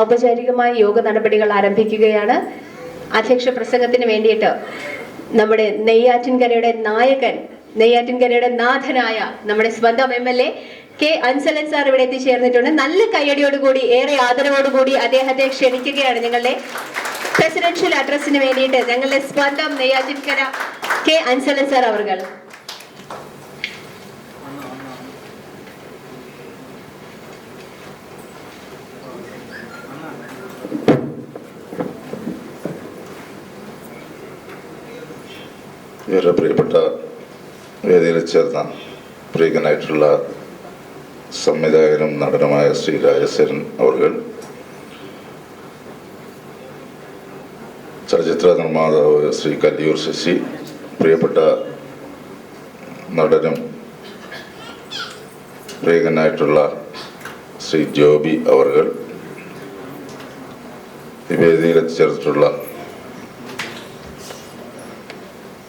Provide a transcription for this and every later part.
ഔപചാരികമായ യോഗ നടപടികൾ ആരംഭിക്കുകയാണ്. അധ്യക്ഷ പ്രസംഗത്തിന് വേണ്ടിയിട്ട് നമ്മുടെ നെയ്യാറ്റിൻകരയുടെ നായകൻ, നെയ്യാറ്റിൻകരയുടെ നാഥനായ നമ്മുടെ സ്വന്തം MLA കെ അൻസലൻ സാർ ഇവിടെ എത്തിച്ചേർന്നിട്ടുണ്ട്. നല്ല കയ്യടിയോടുകൂടി, ഏറെ ആദരവോടുകൂടി അദ്ദേഹത്തെ ക്ഷണിക്കുകയാണ്. ഞങ്ങളുടെ പ്രസിഡൻഷ്യൽ അഡ്രസ്സിന് വേണ്ടിയിട്ട് ഞങ്ങളുടെ സ്വന്തം നെയ്യാറ്റിൻകര കെ അൻസലൻ സാർ അവർ. ഏറെ പ്രിയപ്പെട്ട വേദിയിൽ ചേർന്ന പ്രിയങ്കനായിട്ടുള്ള സംവിധായകനും നടനുമായ ശ്രീ രാജസേനൻ അവർ, ചലച്ചിത്ര നിർമ്മാതാവ് ശ്രീ കല്ലിയൂർ ശശി, പ്രിയപ്പെട്ട നടനും പ്രിയങ്കനായിട്ടുള്ള ശ്രീ ജോബി അവർ, ഈ വേദിയിൽ എത്തിച്ചേർന്നിട്ടുള്ള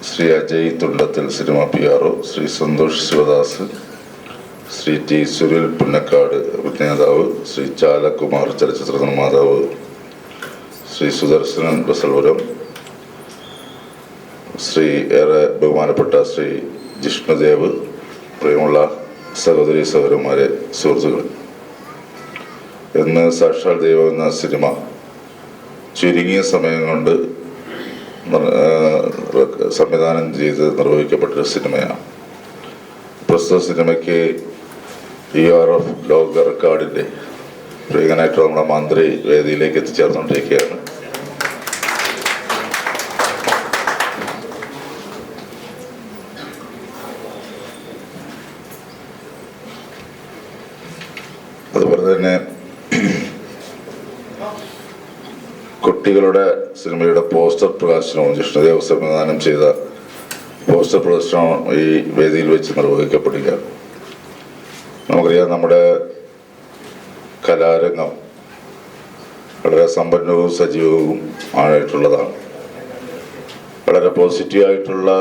Shri Ajay Thundathil cinema PRO, Shri Santhosh Sivadas, Shri T Sunil Punnakkad അഭിനേതാവ്, ശ്രീ ചാലകുമാർ ചലച്ചിത്ര നിർമ്മാതാവ്, ശ്രീ സുദർശനൻ ബസൽപുരം, ശ്രീ ഏറെ ബഹുമാനപ്പെട്ട ശ്രീ ജിഷ്ണുദേവ്, പ്രിയമുള്ള സഹോദരി സഹോദരന്മാരെ, സുഹൃത്തുക്കൾ, ഇന്ന് സാക്ഷാൽ ദൈവം എന്ന സിനിമ ചുരുങ്ങിയ സമയം കൊണ്ട് സംവിധാനം ചെയ്ത് നിർവഹിക്കപ്പെട്ടൊരു സിനിമയാണ്. പ്രസ്തുത സിനിമയ്ക്ക് URF ലോക റെക്കോർഡിൻ്റെ പ്രിയങ്കനായിട്ട് നമ്മുടെ മന്ത്രി വേദിയിലേക്ക് എത്തിച്ചേർന്നുകൊണ്ടിരിക്കുകയാണ്. അതുപോലെ തന്നെ കുട്ടികളുടെ സിനിമയുടെ പോസ്റ്റർ പ്രകാശനവും ജിഷ്ണുദേവ് സംവിധാനം ചെയ്ത പോസ്റ്റർ പ്രദർശനവും ഈ വേദിയിൽ വെച്ച് നിർവഹിക്കപ്പെടുകയാണ്. നമുക്കറിയാം, നമ്മുടെ കലാരംഗം വളരെ സമ്പന്നവും സജീവവും ആയിട്ടുള്ളതാണ്. വളരെ പോസിറ്റീവായിട്ടുള്ള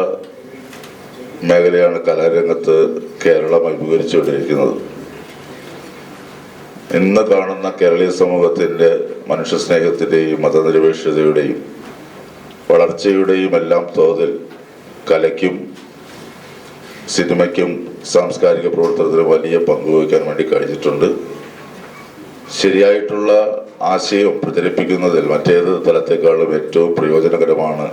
മേഖലയാണ് കലാരംഗത്ത് കേരളം അഭിമുഖീകരിച്ചുകൊണ്ടിരിക്കുന്നത്. ഇന്ന് കാണുന്ന കേരളീയ സമൂഹത്തിൻ്റെ മനുഷ്യസ്നേഹത്തിൻ്റെയും മതനിരപേക്ഷതയുടെയും വളർച്ചയുടെയും എല്ലാം തോതിൽ കലയ്ക്കും സിനിമയ്ക്കും സാംസ്കാരിക പ്രവർത്തനത്തിനും വലിയ പങ്കുവയ്ക്കാൻ വേണ്ടി കഴിഞ്ഞിട്ടുണ്ട്. ശരിയായിട്ടുള്ള ആശയം പ്രചരിപ്പിക്കുന്നതിൽ മറ്റേത് തലത്തെക്കാളും ഏറ്റവും പ്രയോജനകരമാണ്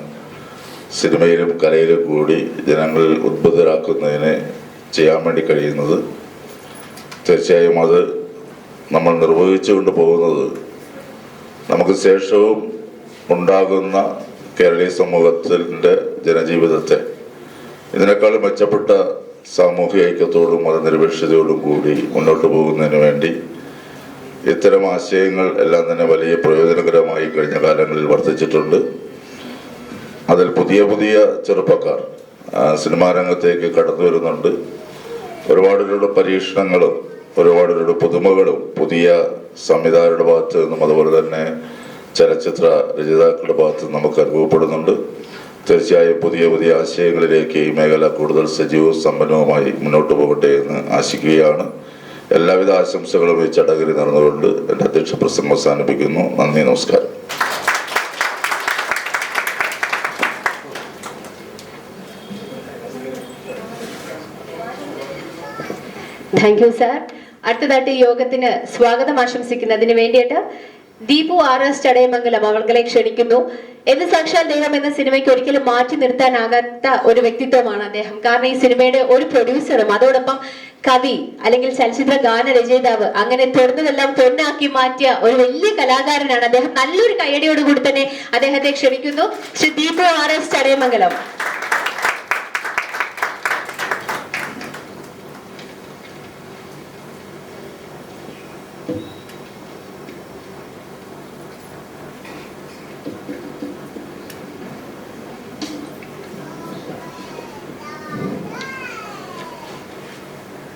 സിനിമയിലും കലയിലും കൂടി ജനങ്ങളിൽ ഉദ്ബുദ്ധരാക്കുന്നതിന് ചെയ്യാൻ വേണ്ടി കഴിയുന്നത്. തീർച്ചയായും അത് നമ്മൾ നിർവഹിച്ചുകൊണ്ട് പോകുന്നത് നമുക്ക് ശേഷവും ഉണ്ടാകുന്ന കേരളീയ സമൂഹത്തിൻ്റെ ജനജീവിതത്തെ ഇതിനേക്കാളും മെച്ചപ്പെട്ട സാമൂഹിക ഐക്യത്തോടും മതനിരപേക്ഷതയോടും കൂടി മുന്നോട്ട് പോകുന്നതിന് വേണ്ടി ഇത്തരം ആശയങ്ങൾ എല്ലാം തന്നെ വലിയ പ്രയോജനകരമായി കഴിഞ്ഞ കാലങ്ങളിൽ വർദ്ധിച്ചിട്ടുണ്ട്. അതിൽ പുതിയ പുതിയ ചെറുപ്പക്കാർ സിനിമാ രംഗത്തേക്ക് കടന്നു വരുന്നുണ്ട്. ഒരുപാട് പരീക്ഷണങ്ങളും ഒരുപാട് പുതുമകളും പുതിയ സംവിധായകരുടെ ഭാഗത്ത് നിന്നും അതുപോലെ തന്നെ ചലച്ചിത്ര രചയിതാക്കളുടെ ഭാഗത്ത് നിന്ന് നമുക്ക് അനുഭവപ്പെടുന്നുണ്ട്. തീർച്ചയായും പുതിയ പുതിയ ആശയങ്ങളിലേക്ക് ഈ മേഖല കൂടുതൽ സജീവവും സമ്പന്നവുമായി മുന്നോട്ട് പോകട്ടെ എന്ന് ആശിക്കുകയാണ്. എല്ലാവിധ ആശംസകളും ഈ ചടങ്ങിൽ നടന്നുകൊണ്ട് എൻ്റെ അധ്യക്ഷ പ്രസംഗം അവസാനിപ്പിക്കുന്നു. നന്ദി, നമസ്കാരം. Thank you sir. അടുത്തതായിട്ട് യോഗത്തിന് സ്വാഗതം ആശംസിക്കുന്നതിന് വേണ്ടിയിട്ട് ദീപു RS ചടയമംഗലം അവളെ ക്ഷണിക്കുന്നു. എന്ന് സാക്ഷാൽ ദൈവം എന്ന സിനിമയ്ക്ക് ഒരിക്കലും മാറ്റി നിർത്താനാകാത്ത ഒരു വ്യക്തിത്വമാണ് അദ്ദേഹം. കാരണം ഈ സിനിമയുടെ ഒരു പ്രൊഡ്യൂസറും അതോടൊപ്പം കവി അല്ലെങ്കിൽ ചലച്ചിത്ര ഗാന രചയിതാവ്, അങ്ങനെ തൊടുന്നതെല്ലാം പൊന്നാക്കി മാറ്റിയ ഒരു വലിയ കലാകാരനാണ് അദ്ദേഹം. നല്ലൊരു കയ്യടിയോടുകൂടി തന്നെ അദ്ദേഹത്തെ ക്ഷണിക്കുന്നു. ശ്രീ ദീപു RS ചടയമംഗലം.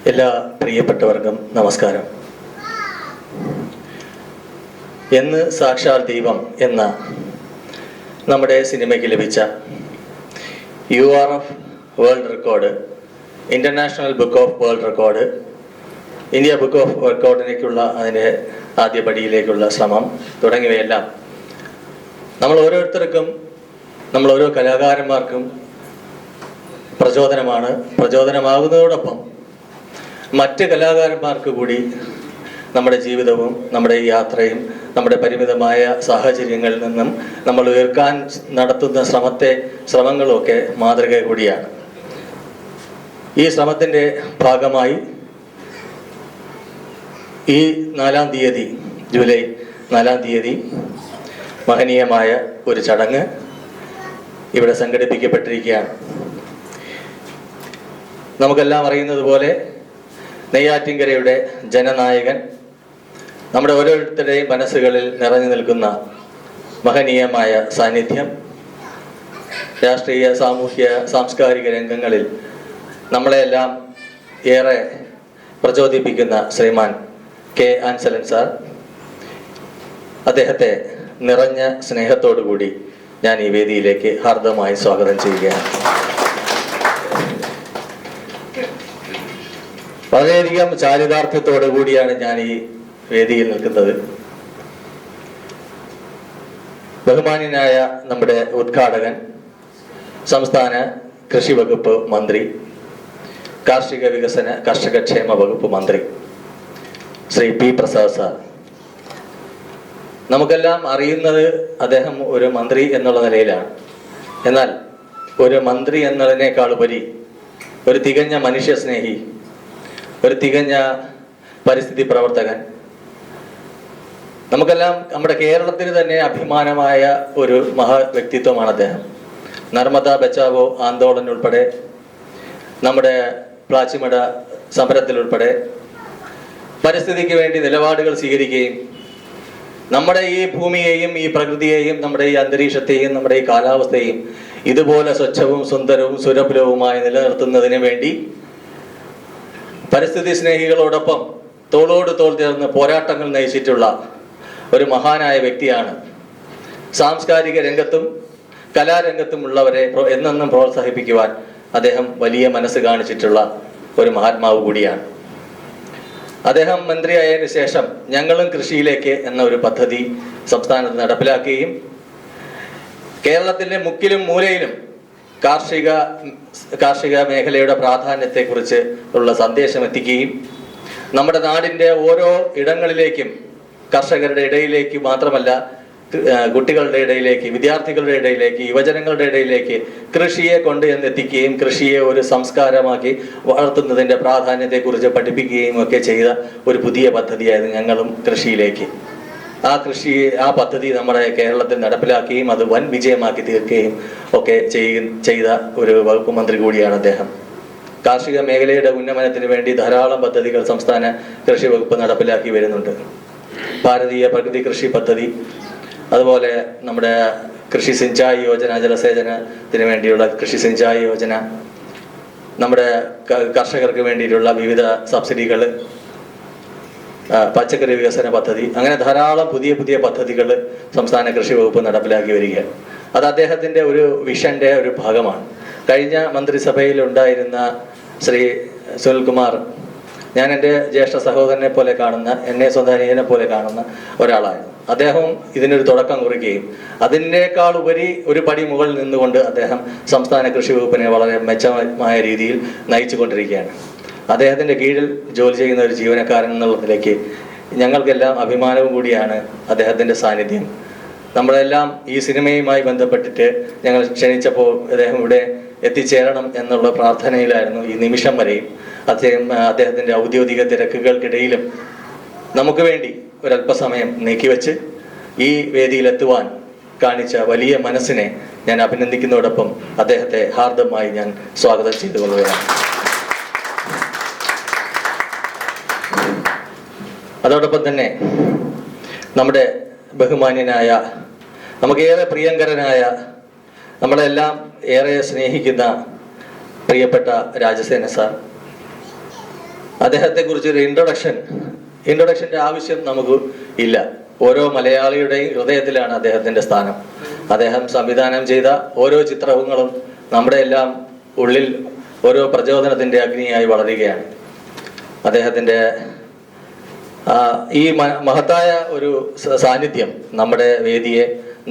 എല്ലാ പ്രിയപ്പെട്ടവർക്കും നമസ്കാരം. എന്ന് സാക്ഷാൽ ദൈവം എന്ന നമ്മുടെ സിനിമയ്ക്ക് ലഭിച്ച URF world record, international book of world record, India book of റെക്കോർഡിലേക്കുള്ള അതിൻ്റെ ആദ്യ പടിയിലേക്കുള്ള ശ്രമം തുടങ്ങിയവയെല്ലാം നമ്മൾ ഓരോരുത്തർക്കും, നമ്മൾ ഓരോ കലാകാരന്മാർക്കും പ്രചോദനമാകുന്നതോടൊപ്പം മറ്റ് കലാകാരന്മാർക്ക് കൂടി നമ്മുടെ ജീവിതവും നമ്മുടെ ഈ യാത്രയും നമ്മുടെ പരിമിതമായ സാഹചര്യങ്ങളിൽ നിന്നും നമ്മൾ ഉയർക്കാൻ നടത്തുന്ന ശ്രമങ്ങളുമൊക്കെ മാതൃക കൂടിയാണ്. ഈ ശ്രമത്തിൻ്റെ ഭാഗമായി ഈ 4-ാം തീയതി, ജൂലൈ 4-ാം തീയതി മഹനീയമായ ഒരു ചടങ്ങ് ഇവിടെ സംഘടിപ്പിക്കപ്പെട്ടിരിക്കുകയാണ്. നമുക്കെല്ലാം അറിയുന്നത് പോലെ നെയ്യാറ്റിൻകരയുടെ ജനനായകൻ, നമ്മുടെ ഓരോരുത്തരുടെയും മനസ്സുകളിൽ നിറഞ്ഞു നിൽക്കുന്ന മഹനീയമായ സാന്നിധ്യം, രാഷ്ട്രീയ, സാമൂഹ്യ, സാംസ്കാരിക രംഗങ്ങളിൽ നമ്മളെല്ലാം ഏറെ പ്രചോദിപ്പിക്കുന്ന ശ്രീമാൻ കെ ആൻസലൻ സാർ, അദ്ദേഹത്തെ നിറഞ്ഞ സ്നേഹത്തോടു കൂടി ഞാൻ ഈ വേദിയിലേക്ക് ഹാർദമായി സ്വാഗതം ചെയ്യുകയാണ്. വളരെയധികം ചാരിതാർത്ഥ്യത്തോടു കൂടിയാണ് ഞാൻ ഈ വേദിയിൽ നിൽക്കുന്നത്. ബഹുമാന്യനായ നമ്മുടെ ഉദ്ഘാടകൻ, സംസ്ഥാന കൃഷി വകുപ്പ് മന്ത്രി, കാർഷിക വികസന കർഷകക്ഷേമ വകുപ്പ് മന്ത്രി ശ്രീ പി പ്രസാദ് സാർ, നമുക്കെല്ലാം അറിയുന്നത് അദ്ദേഹം ഒരു മന്ത്രി എന്നുള്ള നിലയിലാണ്. എന്നാൽ ഒരു മന്ത്രി എന്നതിനേക്കാൾ ഉപരി ഒരു തികഞ്ഞ മനുഷ്യസ്നേഹി, ഒരു തികഞ്ഞ പരിസ്ഥിതി പ്രവർത്തകൻ, നമുക്കെല്ലാം നമ്മുടെ കേരളത്തിന് തന്നെ അഭിമാനമായ ഒരു മഹാ വ്യക്തിത്വമാണ് അദ്ദേഹം. നർമ്മദ ബച്ചാവോ ആന്തോളൻ ഉൾപ്പെടെ, നമ്മുടെ പ്ലാച്ചിമട സമരത്തിലുൾപ്പെടെ പരിസ്ഥിതിക്ക് വേണ്ടി നിലപാടുകൾ സ്വീകരിക്കുകയും നമ്മുടെ ഈ ഭൂമിയെയും ഈ പ്രകൃതിയെയും നമ്മുടെ ഈ അന്തരീക്ഷത്തെയും നമ്മുടെ ഈ കാലാവസ്ഥയെയും ഇതുപോലെ സ്വച്ഛവും സുന്ദരവും സുരഭിലവുമായി നിലനിർത്തുന്നതിന് വേണ്ടി പരിസ്ഥിതി സ്നേഹികളോടൊപ്പം തോളോട് തോൾ ചേർന്ന് പോരാട്ടങ്ങൾ നയിച്ചിട്ടുള്ള ഒരു മഹാനായ വ്യക്തിയാണ്. സാംസ്കാരിക രംഗത്തും കലാരംഗത്തും ഉള്ളവരെ എന്നെന്നും പ്രോത്സാഹിപ്പിക്കുവാൻ അദ്ദേഹം വലിയ മനസ്സ് കാണിച്ചിട്ടുള്ള ഒരു മഹാത്മാവ് കൂടിയാണ്. അദ്ദേഹം മന്ത്രിയായതിനു ശേഷം ഞങ്ങളും കൃഷിയിലേക്ക് എന്ന ഒരു പദ്ധതി സംസ്ഥാനത്ത് നടപ്പിലാക്കുകയും കേരളത്തിൻ്റെ മുക്കിലും മൂലയിലും കാർഷിക മേഖലയുടെ പ്രാധാന്യത്തെക്കുറിച്ച് ഉള്ള സന്ദേശം എത്തിക്കുകയും നമ്മുടെ നാടിൻ്റെ ഓരോ ഇടങ്ങളിലേക്കും, കർഷകരുടെ ഇടയിലേക്ക് മാത്രമല്ല, കുട്ടികളുടെ ഇടയിലേക്ക്, വിദ്യാർത്ഥികളുടെ ഇടയിലേക്ക്, യുവജനങ്ങളുടെ ഇടയിലേക്ക് കൃഷിയെ കൊണ്ട് എന്നെത്തിക്കുകയും കൃഷിയെ ഒരു സംസ്കാരമാക്കി വളർത്തുന്നതിൻ്റെ പ്രാധാന്യത്തെക്കുറിച്ച് പഠിപ്പിക്കുകയും ഒക്കെ ചെയ്ത ഒരു പുതിയ പദ്ധതിയായിരുന്നു ഞങ്ങളും കൃഷിയിലേക്ക്. ആ പദ്ധതി നമ്മുടെ കേരളത്തിൽ നടപ്പിലാക്കുകയും അത് വൻ വിജയമാക്കി തീർക്കുകയും ഒക്കെ ചെയ്ത ഒരു വകുപ്പ് മന്ത്രി കൂടിയാണ് അദ്ദേഹം. കാർഷിക മേഖലയുടെ ഉന്നമനത്തിന് വേണ്ടി ധാരാളം പദ്ധതികൾ സംസ്ഥാന കൃഷി വകുപ്പ് നടപ്പിലാക്കി വരുന്നുണ്ട്. ഭാരതീയ പ്രകൃതി കൃഷി പദ്ധതി, അതുപോലെ നമ്മുടെ കൃഷി സിഞ്ചായി യോജന, ജലസേചനത്തിന് വേണ്ടിയുള്ള കൃഷി സിഞ്ചായി യോജന, നമ്മുടെ കർഷകർക്ക് വേണ്ടിയിട്ടുള്ള വിവിധ സബ്സിഡികൾ, പച്ചക്കറി വികസന പദ്ധതി, അങ്ങനെ ധാരാളം പുതിയ പുതിയ പദ്ധതികൾ സംസ്ഥാന കൃഷി വകുപ്പ് നടപ്പിലാക്കി വരികയാണ്. അത് അദ്ദേഹത്തിൻ്റെ ഒരു വിഷൻ്റെ ഒരു ഭാഗമാണ്. കഴിഞ്ഞ മന്ത്രിസഭയിൽ ഉണ്ടായിരുന്ന ശ്രീ സുനിൽകുമാർ, ഞാൻ എൻ്റെ ജ്യേഷ്ഠ സഹോദരനെ പോലെ കാണുന്ന, എന്നെ സ്വന്തം അനിയനെ പോലെ കാണുന്ന ഒരാളായിരുന്നു. അദ്ദേഹം ഇതിനൊരു തുടക്കം കുറിക്കുകയും അതിനേക്കാൾ ഉപരി ഒരു പടി മുകളിൽ നിന്നുകൊണ്ട് അദ്ദേഹം സംസ്ഥാന കൃഷി വകുപ്പിനെ വളരെ മെച്ചമായ രീതിയിൽ നയിച്ചു കൊണ്ടിരിക്കുകയാണ്. അദ്ദേഹത്തിൻ്റെ കീഴിൽ ജോലി ചെയ്യുന്ന ഒരു ജീവനക്കാരൻ എന്നുള്ള നിലയ്ക്ക് ഞങ്ങൾക്കെല്ലാം അഭിമാനവും കൂടിയാണ് അദ്ദേഹത്തിൻ്റെ സാന്നിധ്യം. നമ്മളെല്ലാം ഈ സിനിമയുമായി ബന്ധപ്പെട്ടിട്ട് ഞങ്ങൾ ക്ഷണിച്ചപ്പോൾ അദ്ദേഹം ഇവിടെ എത്തിച്ചേരണം എന്നുള്ള പ്രാർത്ഥനയിലായിരുന്നു ഈ നിമിഷം വരെയും. അദ്ദേഹത്തിൻ്റെ ഔദ്യോഗിക തിരക്കുകൾക്കിടയിലും നമുക്ക് വേണ്ടി ഒരല്പസമയം നീക്കിവെച്ച് ഈ വേദിയിലെത്തുവാൻ കാണിച്ച വലിയ മനസ്സിനെ ഞാൻ അഭിനന്ദിക്കുന്നതോടൊപ്പം അദ്ദേഹത്തെ ഹാർദമായി ഞാൻ സ്വാഗതം ചെയ്തുകൊള്ളുകയാണ്. അതോടൊപ്പം തന്നെ നമ്മുടെ ബഹുമാന്യനായ, നമുക്കേറെ പ്രിയങ്കരനായ, നമ്മളെല്ലാം ഏറെ സ്നേഹിക്കുന്ന പ്രിയപ്പെട്ട രാജസേന സാർ, അദ്ദേഹത്തെക്കുറിച്ചൊരു ഇൻട്രൊഡക്ഷൻ്റെ ആവശ്യം നമുക്ക് ഇല്ല. ഓരോ മലയാളിയുടെയും ഹൃദയത്തിലാണ് അദ്ദേഹത്തിൻ്റെ സ്ഥാനം. അദ്ദേഹം സംവിധാനം ചെയ്ത ഓരോ ചിത്രങ്ങളും നമ്മുടെ എല്ലാം ഉള്ളിൽ ഓരോ പ്രചോദനത്തിൻ്റെ അഗ്നിയായി വളരുകയാണ്. അദ്ദേഹത്തിൻ്റെ ഈ മഹത്തായ ഒരു സാന്നിധ്യം നമ്മുടെ വേദിയെ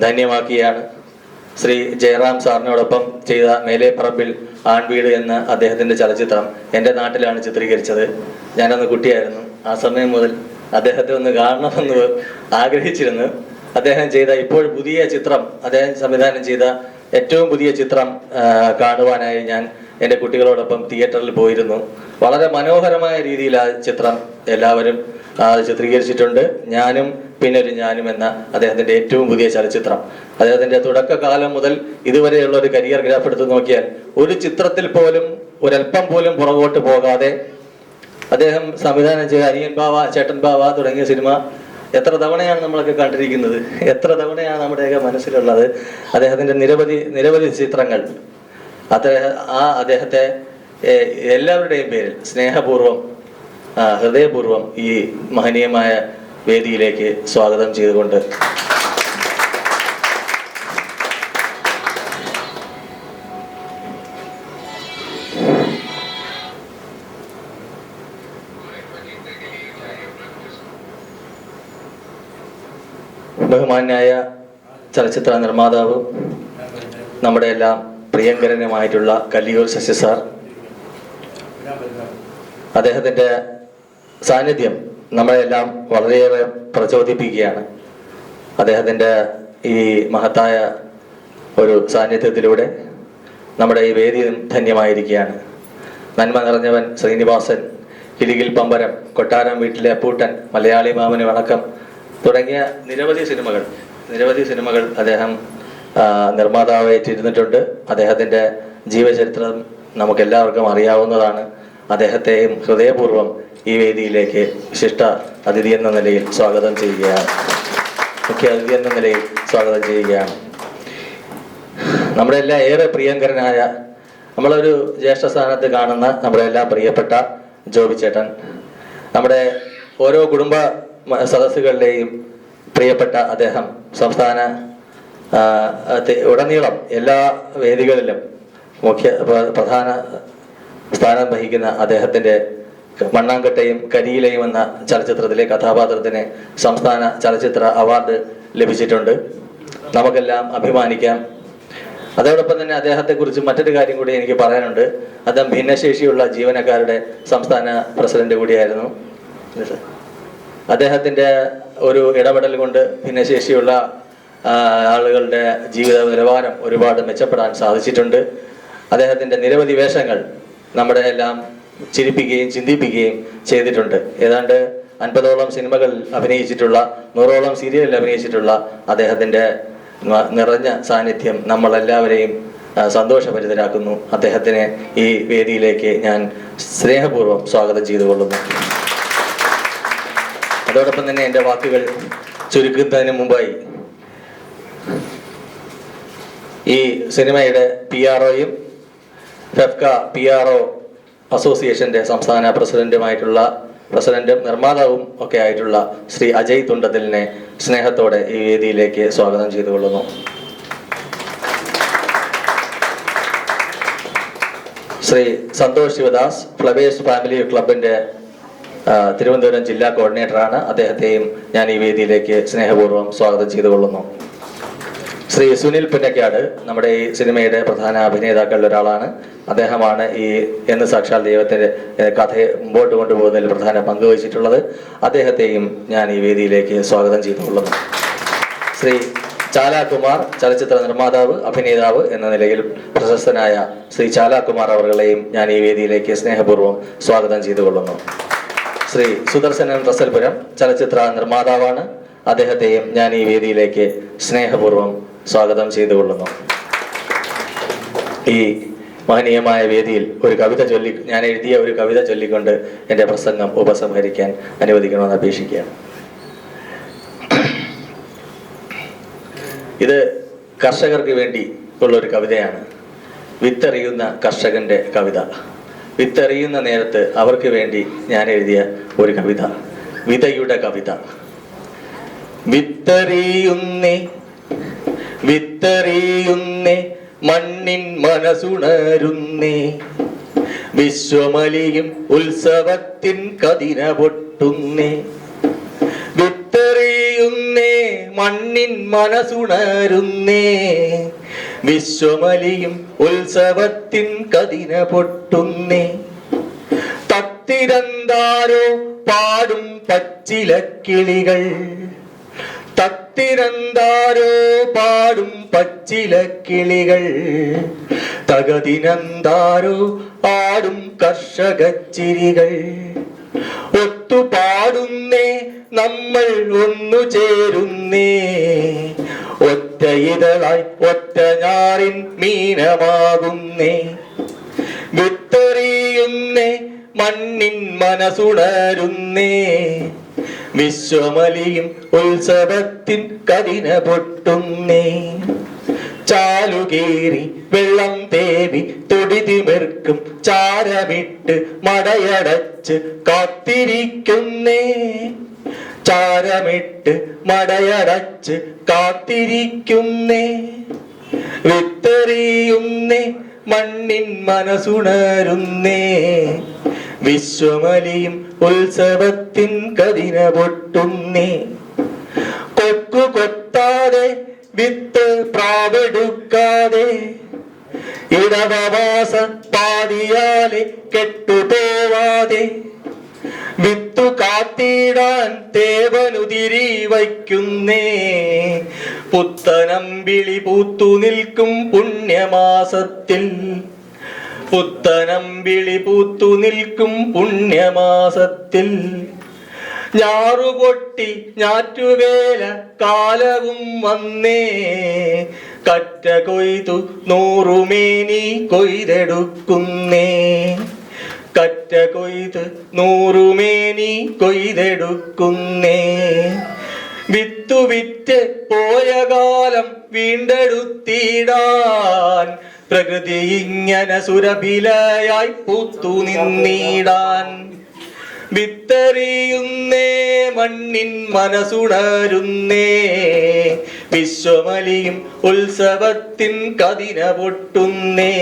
ധന്യമാക്കിയാണ്. ശ്രീ ജയറാം സാറിനോടൊപ്പം ചെയ്ത മേലേപ്പറമ്പിൽ ആൺവീട് എന്ന അദ്ദേഹത്തിൻ്റെ ചലച്ചിത്രം എൻ്റെ നാട്ടിലാണ് ചിത്രീകരിച്ചത്. ഞാനന്ന് കുട്ടിയായിരുന്നു. ആ സമയം മുതൽ അദ്ദേഹത്തെ ഒന്ന് കാണണമെന്ന് ആഗ്രഹിച്ചിരുന്നു. അദ്ദേഹം ചെയ്ത ഇപ്പോൾ പുതിയ ചിത്രം, അദ്ദേഹം സംവിധാനം ചെയ്ത ഏറ്റവും പുതിയ ചിത്രം കാണുവാനായി ഞാൻ എൻ്റെ കുട്ടികളോടൊപ്പം തിയേറ്ററിൽ പോയിരുന്നു. വളരെ മനോഹരമായ രീതിയിൽ ആ ചിത്രം എല്ലാവരും ചിത്രീകരിച്ചിട്ടുണ്ട്. ഞാനും പിന്നൊരു ഞാനും എന്ന അദ്ദേഹത്തിൻ്റെ ഏറ്റവും പുതിയ ചലച്ചിത്രം. അദ്ദേഹത്തിൻ്റെ തുടക്കകാലം മുതൽ ഇതുവരെയുള്ള ഒരു കരിയർ ഗ്രാഫ് എടുത്ത് നോക്കിയാൽ ഒരു ചിത്രത്തിൽ പോലും ഒരല്പം പോലും പുറകോട്ട് പോകാതെ അദ്ദേഹം സംവിധാനം ചെയ്ത അനിയൻ ബാവ, ചേട്ടൻ ബാവ തുടങ്ങിയ സിനിമ എത്ര തവണയാണ് നമ്മളൊക്കെ കണ്ടിരിക്കുന്നത്, എത്ര തവണയാണ് നമ്മുടെയൊക്കെ മനസ്സിലുള്ളത്. അദ്ദേഹത്തിൻ്റെ നിരവധി ചിത്രങ്ങൾ. അദ്ദേഹത്തെ എല്ലാവരുടെയും പേരിൽ സ്നേഹപൂർവ്വം ഹൃദയപൂർവ്വം ഈ മഹനീയമായ വേദിയിലേക്ക് സ്വാഗതം ചെയ്തുകൊണ്ട് ബഹുമാന്യായ ചലച്ചിത്ര നിർമ്മാതാവ്, നമ്മുടെ എല്ലാം പ്രിയങ്കരനുമായിട്ടുള്ള കല്ലിയൂർ ശശി സാർ, അദ്ദേഹത്തിൻ്റെ സാന്നിധ്യം നമ്മളെല്ലാം വളരെയേറെ പ്രചോദിപ്പിക്കുകയാണ്. അദ്ദേഹത്തിൻ്റെ ഈ മഹത്തായ ഒരു സാന്നിധ്യത്തിലൂടെ നമ്മുടെ ഈ വേദിയും ധന്യമായിരിക്കുകയാണ്. നന്മ നിറഞ്ഞവൻ ശ്രീനിവാസൻ, കിലികിൽ പമ്പരം, കൊട്ടാരം വീട്ടിലെ അപ്പൂട്ടൻ, മലയാളി മാമന് വണക്കം തുടങ്ങിയ നിരവധി സിനിമകൾ അദ്ദേഹം നിർമ്മാതാവായിട്ടിരുന്നിട്ടുണ്ട്. അദ്ദേഹത്തിൻ്റെ ജീവചരിത്രം നമുക്കെല്ലാവർക്കും അറിയാവുന്നതാണ്. അദ്ദേഹത്തെയും ഹൃദയപൂർവ്വം ഈ വേദിയിലേക്ക് വിശിഷ്ട അതിഥി എന്ന നിലയിൽ സ്വാഗതം ചെയ്യുകയാണ്. മുഖ്യ അതിഥി എന്ന നിലയിൽ സ്വാഗതം ചെയ്യുകയാണ്. നമ്മുടെ എല്ലാം ഏറെ പ്രിയങ്കരനായ, നമ്മളൊരു ജ്യേഷ്ഠ സ്ഥാനത്ത് കാണുന്ന നമ്മുടെ എല്ലാം പ്രിയപ്പെട്ട ജോബി ചേട്ടൻ, നമ്മുടെ ഓരോ കുടുംബ സദസ്സുകളിലെയും പ്രിയപ്പെട്ട അദ്ദേഹം, സംസ്ഥാന ഉടനീളം എല്ലാ വേദികളിലും പ്രധാന സ്ഥാനം വഹിക്കുന്ന അദ്ദേഹത്തിൻ്റെ മണ്ണാങ്കട്ടയും കരിയിലയും എന്ന ചലച്ചിത്രത്തിലെ കഥാപാത്രത്തിന് സംസ്ഥാന ചലച്ചിത്ര അവാർഡ് ലഭിച്ചിട്ടുണ്ട്. നമുക്കെല്ലാം അഭിമാനിക്കാം. അതോടൊപ്പം തന്നെ അദ്ദേഹത്തെക്കുറിച്ച് മറ്റൊരു കാര്യം കൂടി എനിക്ക് പറയാനുണ്ട്. അദ്ദേഹം ഭിന്നശേഷിയുള്ള ജീവനക്കാരുടെ സംസ്ഥാന പ്രസിഡന്റ് കൂടിയായിരുന്നു. അദ്ദേഹത്തിൻ്റെ ഒരു ഇടപെടൽ കൊണ്ട് ഭിന്നശേഷിയുള്ള ആളുകളുടെ ജീവിത നിലവാരം ഒരുപാട് മെച്ചപ്പെടാൻ സാധിച്ചിട്ടുണ്ട്. അദ്ദേഹത്തിൻ്റെ നിരവധി വേഷങ്ങൾ നമ്മുടെ എല്ലാം ചിരിപ്പിക്കുകയും ചിന്തിപ്പിക്കുകയും ചെയ്തിട്ടുണ്ട്. ഏതാണ്ട് 50ഓളം സിനിമകൾ അഭിനയിച്ചിട്ടുള്ള, 100ഓളം സീരിയലിൽ അഭിനയിച്ചിട്ടുള്ള അദ്ദേഹത്തിൻ്റെ നിറഞ്ഞ സാന്നിധ്യം നമ്മളെല്ലാവരെയും സന്തോഷഭരിതരാക്കുന്നു. അദ്ദേഹത്തിനെ ഈ വേദിയിലേക്ക് ഞാൻ സ്നേഹപൂർവ്വം സ്വാഗതം ചെയ്തുകൊള്ളുന്നു. അതോടൊപ്പം തന്നെ എൻ്റെ വാക്കുകൾ ചുരുക്കുന്നതിന് മുമ്പായി ഈ സിനിമയുടെ PROയും ഫെഫ്ക PRO അസോസിയേഷൻ്റെ സംസ്ഥാന പ്രസിഡന്റും നിർമ്മാതാവും ഒക്കെ ആയിട്ടുള്ള ശ്രീ അജയ് തുണ്ടത്തിലിനെ സ്നേഹത്തോടെ ഈ വേദിയിലേക്ക് സ്വാഗതം ചെയ്തുകൊള്ളുന്നു. ശ്രീ സന്തോഷ് ശിവദാസ്, ഫ്ലവേഴ്സ് ഫാമിലി ക്ലബിൻ്റെ തിരുവനന്തപുരം ജില്ലാ കോർഡിനേറ്ററാണ്. അദ്ദേഹത്തെയും ഞാൻ ഈ വേദിയിലേക്ക് സ്നേഹപൂർവ്വം സ്വാഗതം ചെയ്തുകൊള്ളുന്നു. ശ്രീ സുനിൽ പുന്നക്കാട്, നമ്മുടെ ഈ സിനിമയുടെ പ്രധാന അഭിനേതാക്കളിൽ ഒരാളാണ്. അദ്ദേഹമാണ് ഈ എന്ന് സാക്ഷാൽ ദൈവത്തിൻ്റെ കഥയെ മുമ്പോട്ട് കൊണ്ടുപോകുന്നതിൽ പ്രധാന പങ്ക് വഹിച്ചിട്ടുള്ളത്. അദ്ദേഹത്തെയും ഞാൻ ഈ വേദിയിലേക്ക് സ്വാഗതം ചെയ്തുകൊള്ളുന്നു. ശ്രീ ചാലാകുമാർ, ചലച്ചിത്ര നിർമ്മാതാവ്, അഭിനേതാവ് എന്ന നിലയിൽ പ്രശസ്തനായ ശ്രീ ചാലാകുമാർ അവരുടെയും ഞാൻ ഈ വേദിയിലേക്ക് സ്നേഹപൂർവ്വം സ്വാഗതം ചെയ്തുകൊള്ളുന്നു. ശ്രീ സുദർശനൻ റസൽപുരം, ചലച്ചിത്ര നിർമ്മാതാവാണ്. അദ്ദേഹത്തെയും ഞാൻ ഈ വേദിയിലേക്ക് സ്നേഹപൂർവ്വം സ്വാഗതം ചെയ്തുകൊള്ളുന്നു. ഈ മഹനീയമായ വേദിയിൽ ഒരു കവിത ഞാൻ എഴുതിയ ഒരു കവിത ചൊല്ലിക്കൊണ്ട് എൻ്റെ പ്രസംഗം ഉപസംഹരിക്കാൻ അനുവദിക്കണമെന്ന് അപേക്ഷിക്കുകയാണ്. ഇത് കർഷകർക്ക് വേണ്ടി ഉള്ളൊരു കവിതയാണ്. വിത്തെറിയുന്ന കർഷകന്റെ കവിത. വിത്തെറിയുന്ന നേരത്ത് അവർക്ക് വേണ്ടി ഞാൻ എഴുതിയ ഒരു കവിത, വിതയുടെ കവിത. വിത്തെറിയുന്നേ മണ്ണിൻ മനസുണരുന്നേ, വിശ്വമലിയും ഉത്സവത്തിൻ കതിന പൊട്ടുന്നേ. വിത്തെറിയുന്നേ മണ്ണിൻ മനസുണരുന്നേ, വിശ്വമലിയും ഉത്സവത്തിൻ കതിന പൊട്ടുന്നേ. തത്തിരന്താരോ പാടും പച്ചിലക്കിളികൾ, തത്തിരന്താരോ പാടും പച്ചിലക്കിളികൾ, തകതിനന്താരോ ആടും കർഷകച്ചിരികൾ. ഒത്തുപാടുന്നേ നമ്മൾ ഒന്നു ചേരുന്നേ, ഒറ്റ ഇതളായി ഒറ്റ ഞാറിൻ മീനമാകുന്നേ. വിത്തെറിയുന്നേ മണ്ണിൻ മനസുണരുന്നേ, വിശ്വമലിയും ഉത്സവത്തിൻ കതിന പൊട്ടുന്നേ. ചാലുകേറി വെള്ളം തേവി തൊടിതിമിർക്കും ചാരമിട്ട് മടയടച്ച് കാത്തിരിക്കുന്നേ, ചാരമിട്ട് മടയടച്ച് കാത്തിരിക്കുന്നേ. വിത്തെറിയുന്നേ മണ്ണിൻ മനസുണരുന്നേ, വിശ്വമലിയും ഉത്സവത്തിൻ കതിന പൊട്ടുന്നേ. കൊക്കു കൊത്താതെ വിത്ത് പ്രാവെടുക്കാതെ, ഇടവവാസ പാതിയാലെ കെട്ടുപോവാതെ, വിത്തു കാത്തിടാൻ തേവനുതിരി വയ്ക്കുന്നേ, പുത്തനമ്പിളി പൂത്തു നിൽക്കും പുണ്യമാസത്തിൽ, പുത്തനമ്പിളി പൂത്തു നിൽക്കും പുണ്യമാസത്തിൽ. ഞാറുപൊട്ടി ഞാറ്റുവേല കാലവും വന്നേ, കറ്റ കൊയ്തു നൂറുമേനി കൊയ്തെടുക്കുന്നേ, കറ്റ കൊയ്ത് നൂറുമേനി കൊയ്തെടുക്കുന്നേ. വിത്തു വിറ്റ് പോയ കാലം വീണ്ടെടുത്തിടാൻ, പ്രകൃതി ഇങ്ങനെ സുരഭിലയായി പൂത്തു നിന്നിടാൻ. വിത്തെറിയുന്നേ മണ്ണിൻ മനസുണരുന്നേ, വിശ്വമലിയും ഉത്സവത്തിൻ കതിന പൊട്ടുന്നേ,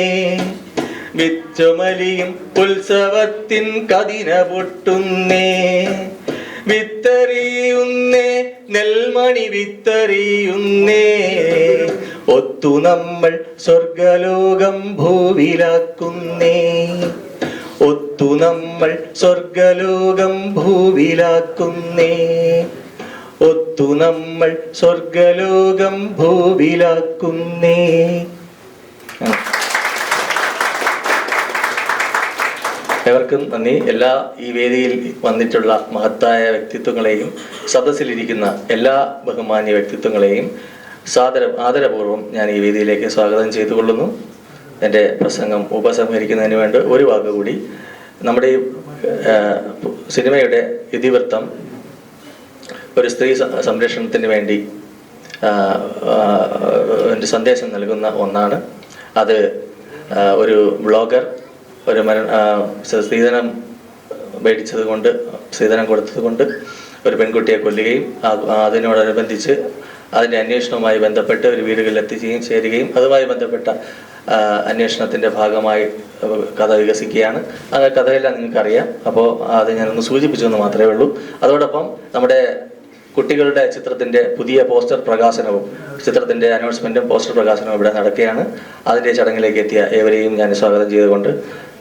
വിശ്വമലിയും ഉത്സവത്തിൻ കതിന പൊട്ടുന്നേ. വിത്തെറിയുന്നേ നെൽമണി വിത്തെറിയുന്നേ, ഒത്തു നമ്മൾ സ്വർഗലോകം ഭൂവിലാക്കുന്നേ, ഒത്തു നമ്മൾ സ്വർഗലോകം ഭൂവിലാക്കുന്നേ, ഒത്തു നമ്മൾ സ്വർഗലോകം ഭൂവിലാക്കുന്നേ. ഏവർക്കും നന്ദി. എല്ലാ ഈ വേദിയിൽ വന്നിട്ടുള്ള മഹത്തായ വ്യക്തിത്വങ്ങളെയും സദസ്സിലിരിക്കുന്ന എല്ലാ ബഹുമാന്യ വ്യക്തിത്വങ്ങളെയും ആദരപൂർവ്വം ഞാൻ ഈ വേദിയിലേക്ക് സ്വാഗതം ചെയ്തുകൊള്ളുന്നു. എൻ്റെ പ്രസംഗം ഉപസംഹരിക്കുന്നതിന് വേണ്ടി ഒരു വാക്ക് കൂടി. നമ്മുടെ ഈ സിനിമയുടെ ഇതിവൃത്തം ഒരു സ്ത്രീ സംരക്ഷണത്തിന് വേണ്ടി ഒരു സന്ദേശം നൽകുന്ന ഒന്നാണ്. അത് ഒരു ബ്ലോഗർ ഒരു സ്ത്രീധനം മേടിച്ചത് കൊണ്ട്, സ്ത്രീധനം കൊടുത്തത് കൊണ്ട് ഒരു പെൺകുട്ടിയെ കൊല്ലുകയും അതിനോടനുബന്ധിച്ച് അതിൻ്റെ അന്വേഷണവുമായി ബന്ധപ്പെട്ട് ഒരു വീടുകളിൽ എത്തിക്കുകയും ചേരുകയും അതുമായി ബന്ധപ്പെട്ട അന്വേഷണത്തിൻ്റെ ഭാഗമായി കഥ വികസിക്കുകയാണ്. ആ കഥയെല്ലാം നിങ്ങൾക്കറിയാം. അപ്പോൾ അത് ഞാനൊന്ന് സൂചിപ്പിച്ചെന്ന് മാത്രമേ ഉള്ളൂ. അതോടൊപ്പം നമ്മുടെ കുട്ടികളുടെ ചിത്രത്തിൻ്റെ പുതിയ പോസ്റ്റർ പ്രകാശനവും ചിത്രത്തിൻ്റെ അനൗൺസ്മെൻറ്റും പോസ്റ്റർ പ്രകാശനവും ഇവിടെ നടക്കുകയാണ്. അതിൻ്റെ ചടങ്ങിലേക്ക് എത്തിയ ഏവരെയും ഞാൻ സ്വാഗതം ചെയ്തുകൊണ്ട്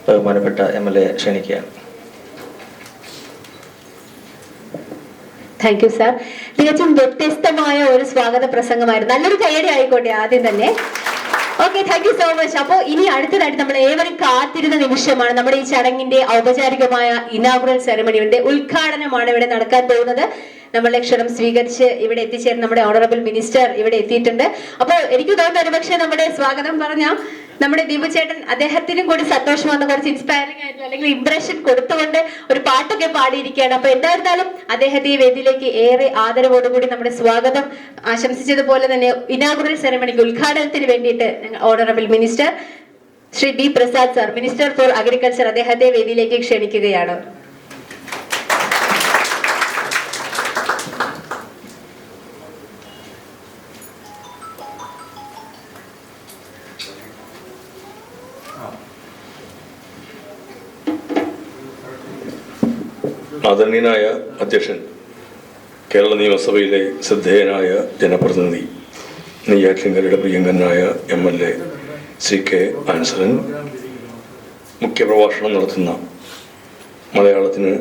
ബഹുമാനപ്പെട്ട MLA ക്ഷണിക്കുകയാണ്. Thank you sir. തികച്ചും വ്യത്യസ്തമായ ഒരു സ്വാഗത പ്രസംഗമായിരുന്നു. നല്ലൊരു കയ്യടി ആയിക്കോട്ടെ ആദ്യം തന്നെ. Okay, thank you so much. അപ്പോൾ ഇനി അടുത്തതായിട്ട് നമ്മൾ ഏവരും കാത്തിരുന്ന നിമിഷമാണ്. നമ്മുടെ ഈ ചടങ്ങിന്റെ ഔപചാരികമായ ഇനാഗുറൽ സെറമണിയുടെ ഉദ്ഘാടനമാണ് ഇവിടെ നടക്കാൻ പോകുന്നത്. നമ്മളുടെ ക്ഷണം സ്വീകരിച്ച് ഇവിടെ എത്തിച്ചേർന്ന നമ്മുടെ ഓണറബിൾ മിനിസ്റ്റർ ഇവിടെ എത്തിയിട്ടുണ്ട്. അപ്പോൾ എനിക്ക് തോന്നുന്നു ഒരുപക്ഷെ നമ്മുടെ സ്വാഗതം പറഞ്ഞ നമ്മുടെ ദീപു ചേട്ടൻ അദ്ദേഹത്തിനും കൂടി സന്തോഷം വന്ന കുറച്ച് ഇൻസ്പയറിംഗ് ആയിട്ടുള്ള അല്ലെങ്കിൽ ഇംപ്രഷൻ കൊടുത്തുകൊണ്ട് ഒരു പാട്ടൊക്കെ പാടിയിരിക്കുകയാണ്. അപ്പൊ എന്തായിരുന്നാലും അദ്ദേഹത്തെ ഈ വേദിയിലേക്ക് ഏറെ ആദരവോടുകൂടി നമ്മുടെ സ്വാഗതം ആശംസിച്ചതുപോലെ തന്നെ ഇനാഗുറൽ സെറമണിക്ക് ഉദ്ഘാടനത്തിന് വേണ്ടിയിട്ട് honourable minister Shri D. Prasad sir, minister for agriculture, അദ്ദേഹത്തെ വേദിയിലേക്ക് ക്ഷണിക്കുകയാണ്. ആദരണീയനായ അധ്യക്ഷൻ കേരള നിയമസഭയിലെ ശ്രദ്ധേയനായ ജനപ്രതിനിധി നെയ്യാറ്റിൻകരയുടെ പ്രിയങ്കരനായ MLA ശ്രീ K. ആൻസലൻ മുഖ്യപ്രഭാഷണം നടത്തുന്ന മലയാളത്തിന്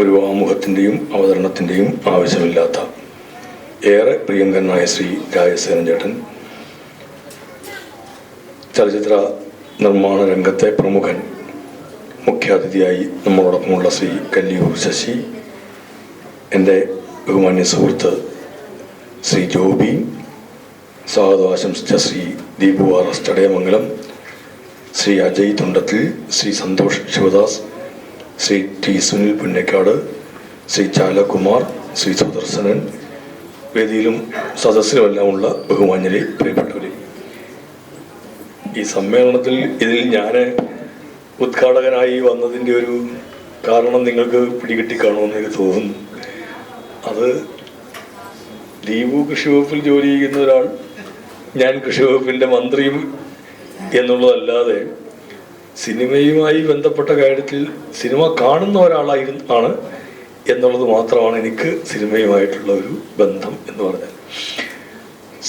ഒരു ആമുഖത്തിൻ്റെയും അവതരണത്തിൻ്റെയും ആവശ്യമില്ലാത്ത ഏറെ പ്രിയങ്കരനായ ശ്രീ രാജസേനൻ ചേട്ടൻ, ചലച്ചിത്ര നിർമ്മാണ രംഗത്തെ പ്രമുഖൻ, മുഖ്യാതിഥിയായി നമ്മളോടൊപ്പമുള്ള ശ്രീ കല്ലിയൂർ ശശി, എൻ്റെ ബഹുമാന്യ സുഹൃത്ത് ശ്രീ ജോബി, സ്വാഗതം ആശംസിച്ച ശ്രീ ദീപു RS ചടയമംഗലം, ശ്രീ അജയ് തുണ്ടത്തിൽ, ശ്രീ സന്തോഷ് ശിവദാസ്, ശ്രീ T. സുനിൽ പുന്നക്കാട്, ശ്രീ ചാലകുമാർ, ശ്രീ സുദർശനൻ, വേദിയിലും സദസ്സിലുമെല്ലാം ഉള്ള ബഹുമാന്യരെ, പ്രിയപ്പെട്ടവരെ, ഈ സമ്മേളനത്തിൽ ഇതിൽ ഞാൻ ഉദ്ഘാടകനായി വന്നതിൻ്റെ ഒരു കാരണം നിങ്ങൾക്ക് പിടികിട്ടിക്കാണുമെന്ന് എനിക്ക് തോന്നുന്നു. അത് ദീപു കൃഷി വകുപ്പിൽ ജോലി ചെയ്യുന്ന ഒരാൾ, ഞാൻ കൃഷി വകുപ്പിൻ്റെ മന്ത്രിയും എന്നുള്ളതല്ലാതെ സിനിമയുമായി ബന്ധപ്പെട്ട കാര്യത്തിൽ സിനിമ കാണുന്ന ഒരാളാണ് എന്നുള്ളത് മാത്രമാണ് എനിക്ക് സിനിമയുമായിട്ടുള്ള ഒരു ബന്ധം എന്ന് പറഞ്ഞാൽ.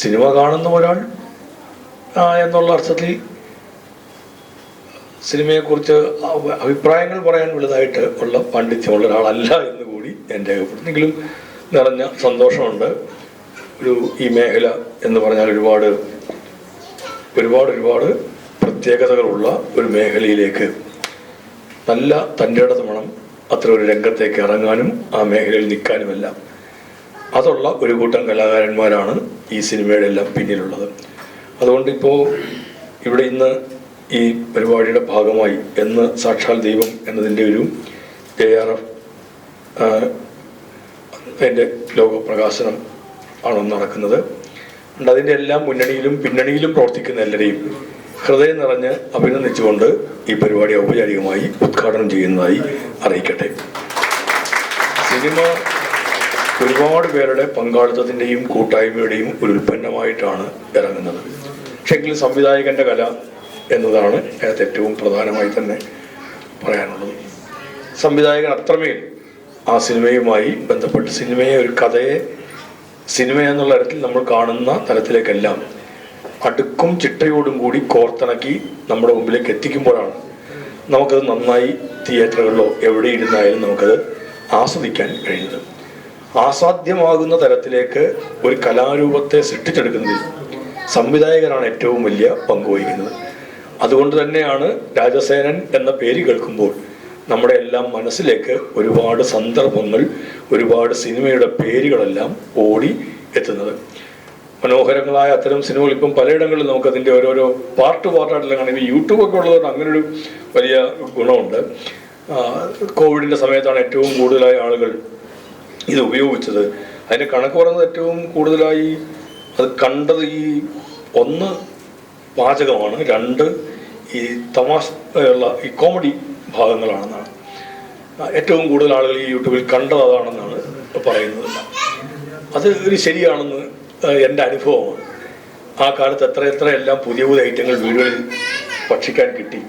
സിനിമ കാണുന്ന ഒരാൾ എന്നുള്ള അർത്ഥത്തിൽ സിനിമയെക്കുറിച്ച് അഭിപ്രായങ്ങൾ പറയാൻ വലുതായിട്ട് ഉള്ള പാണ്ഡിത്യമുള്ള ഒരാളല്ല എന്ന് കൂടി ഞാൻ രേഖപ്പെടുത്തുന്നെങ്കിലും നിറഞ്ഞ സന്തോഷമുണ്ട്. ഈ മേഖല എന്ന് പറഞ്ഞാൽ ഒരുപാട് പ്രത്യേകതകളുള്ള ഒരു മേഖലയിലേക്ക് നല്ല തൻ്റെ ഇടത്ത് വേണം അത്ര ഒരു രംഗത്തേക്ക് ഇറങ്ങാനും ആ മേഖലയിൽ നിൽക്കാനുമെല്ലാം അതുള്ള ഒരു കൂട്ടം കലാകാരന്മാരാണ് ഈ സിനിമയുടെ എല്ലാം പിന്നിലുള്ളത്. അതുകൊണ്ട് ഇപ്പോൾ ഇവിടെ ഇന്ന് ഈ പരിപാടിയുടെ ഭാഗമായി എന്ന് സാക്ഷാൽ ദൈവം എന്നതിൻ്റെ ഒരു JRF അതിൻ്റെ ലോകപ്രകാശനം ആണ് നടക്കുന്നത്. അതിൻ്റെ എല്ലാം മുന്നണിയിലും പിന്നണിയിലും പ്രവർത്തിക്കുന്ന എല്ലാവരെയും ഹൃദയം നിറഞ്ഞ് അഭിനന്ദിച്ചുകൊണ്ട് ഈ പരിപാടി ഔപചാരികമായി ഉദ്ഘാടനം ചെയ്യുന്നതായി അറിയിക്കട്ടെ. സിനിമ ഒരുപാട് പേരുടെ പങ്കാളിത്തത്തിൻ്റെയും കൂട്ടായ്മയുടെയും ഒരു ഉൽപ്പന്നമായിട്ടാണ് ഇറങ്ങുന്നത്. പക്ഷേ എങ്കിലും സംവിധായകൻ്റെ കല എന്നതാണ് അതിനകത്ത് ഏറ്റവും പ്രധാനമായി തന്നെ പറയാനുള്ളത്. സംവിധായകൻ അത്രമേൽ ആ സിനിമയുമായി ബന്ധപ്പെട്ട് സിനിമയെ ഒരു കഥയെ സിനിമ എന്നുള്ള തരത്തിൽ നമ്മൾ കാണുന്ന തലത്തിലേക്കെല്ലാം അടുക്കും ചിട്ടയോടും കൂടി കോർത്തിണക്കി നമ്മുടെ മുമ്പിലേക്ക് എത്തിക്കുമ്പോഴാണ് നമുക്കത് നന്നായി തിയേറ്ററുകളിലോ എവിടെ ഇരുന്നായാലും നമുക്കത് ആസ്വദിക്കാൻ കഴിയുന്നത്. ആസാധ്യമാകുന്ന തരത്തിലേക്ക് ഒരു കലാരൂപത്തെ സൃഷ്ടിച്ചെടുക്കുന്നതിൽ സംവിധായകനാണ് ഏറ്റവും വലിയ പങ്ക് വഹിക്കുന്നത്. അതുകൊണ്ട് തന്നെയാണ് രാജസേനൻ എന്ന പേര് കേൾക്കുമ്പോൾ നമ്മുടെ എല്ലാം മനസ്സിലേക്ക് ഒരുപാട് സന്ദർഭങ്ങൾ, ഒരുപാട് സിനിമയുടെ പേരുകളെല്ലാം ഓടി എത്തുന്നത്. മനോഹരങ്ങളായ അത്തരം സിനിമകൾ ഇപ്പം പലയിടങ്ങളിലും നമുക്കതിൻ്റെ ഓരോരോ പാർട്ടായിട്ടെല്ലാം കാണും. ഈ യൂട്യൂബൊക്കെ ഉള്ളതുകൊണ്ട് അങ്ങനൊരു വലിയ ഗുണമുണ്ട്. കോവിഡിൻ്റെ സമയത്താണ് ഏറ്റവും കൂടുതലായി ആളുകൾ ഇത് ഉപയോഗിച്ചത്. അതിൻ്റെ കണക്ക് പറയുന്നത് ഏറ്റവും കൂടുതലായി അത് കണ്ടത് ഈ 1 പാചകമാണ്, 2 ഈ തമാശ ഉള്ള ഈ കോമഡി ഭാഗങ്ങളാണെന്നാണ്. ഏറ്റവും കൂടുതൽ ആളുകൾ ഈ യൂട്യൂബിൽ കണ്ടത് അതാണെന്നാണ് പറയുന്നത്. അത് ഒരു ശരിയാണെന്ന് എൻ്റെ അനുഭവമാണ്. ആ കാലത്ത് എത്ര എല്ലാം പുതിയ ഐറ്റങ്ങൾ വീടുകളിൽ ഭക്ഷിക്കാൻ കിട്ടി.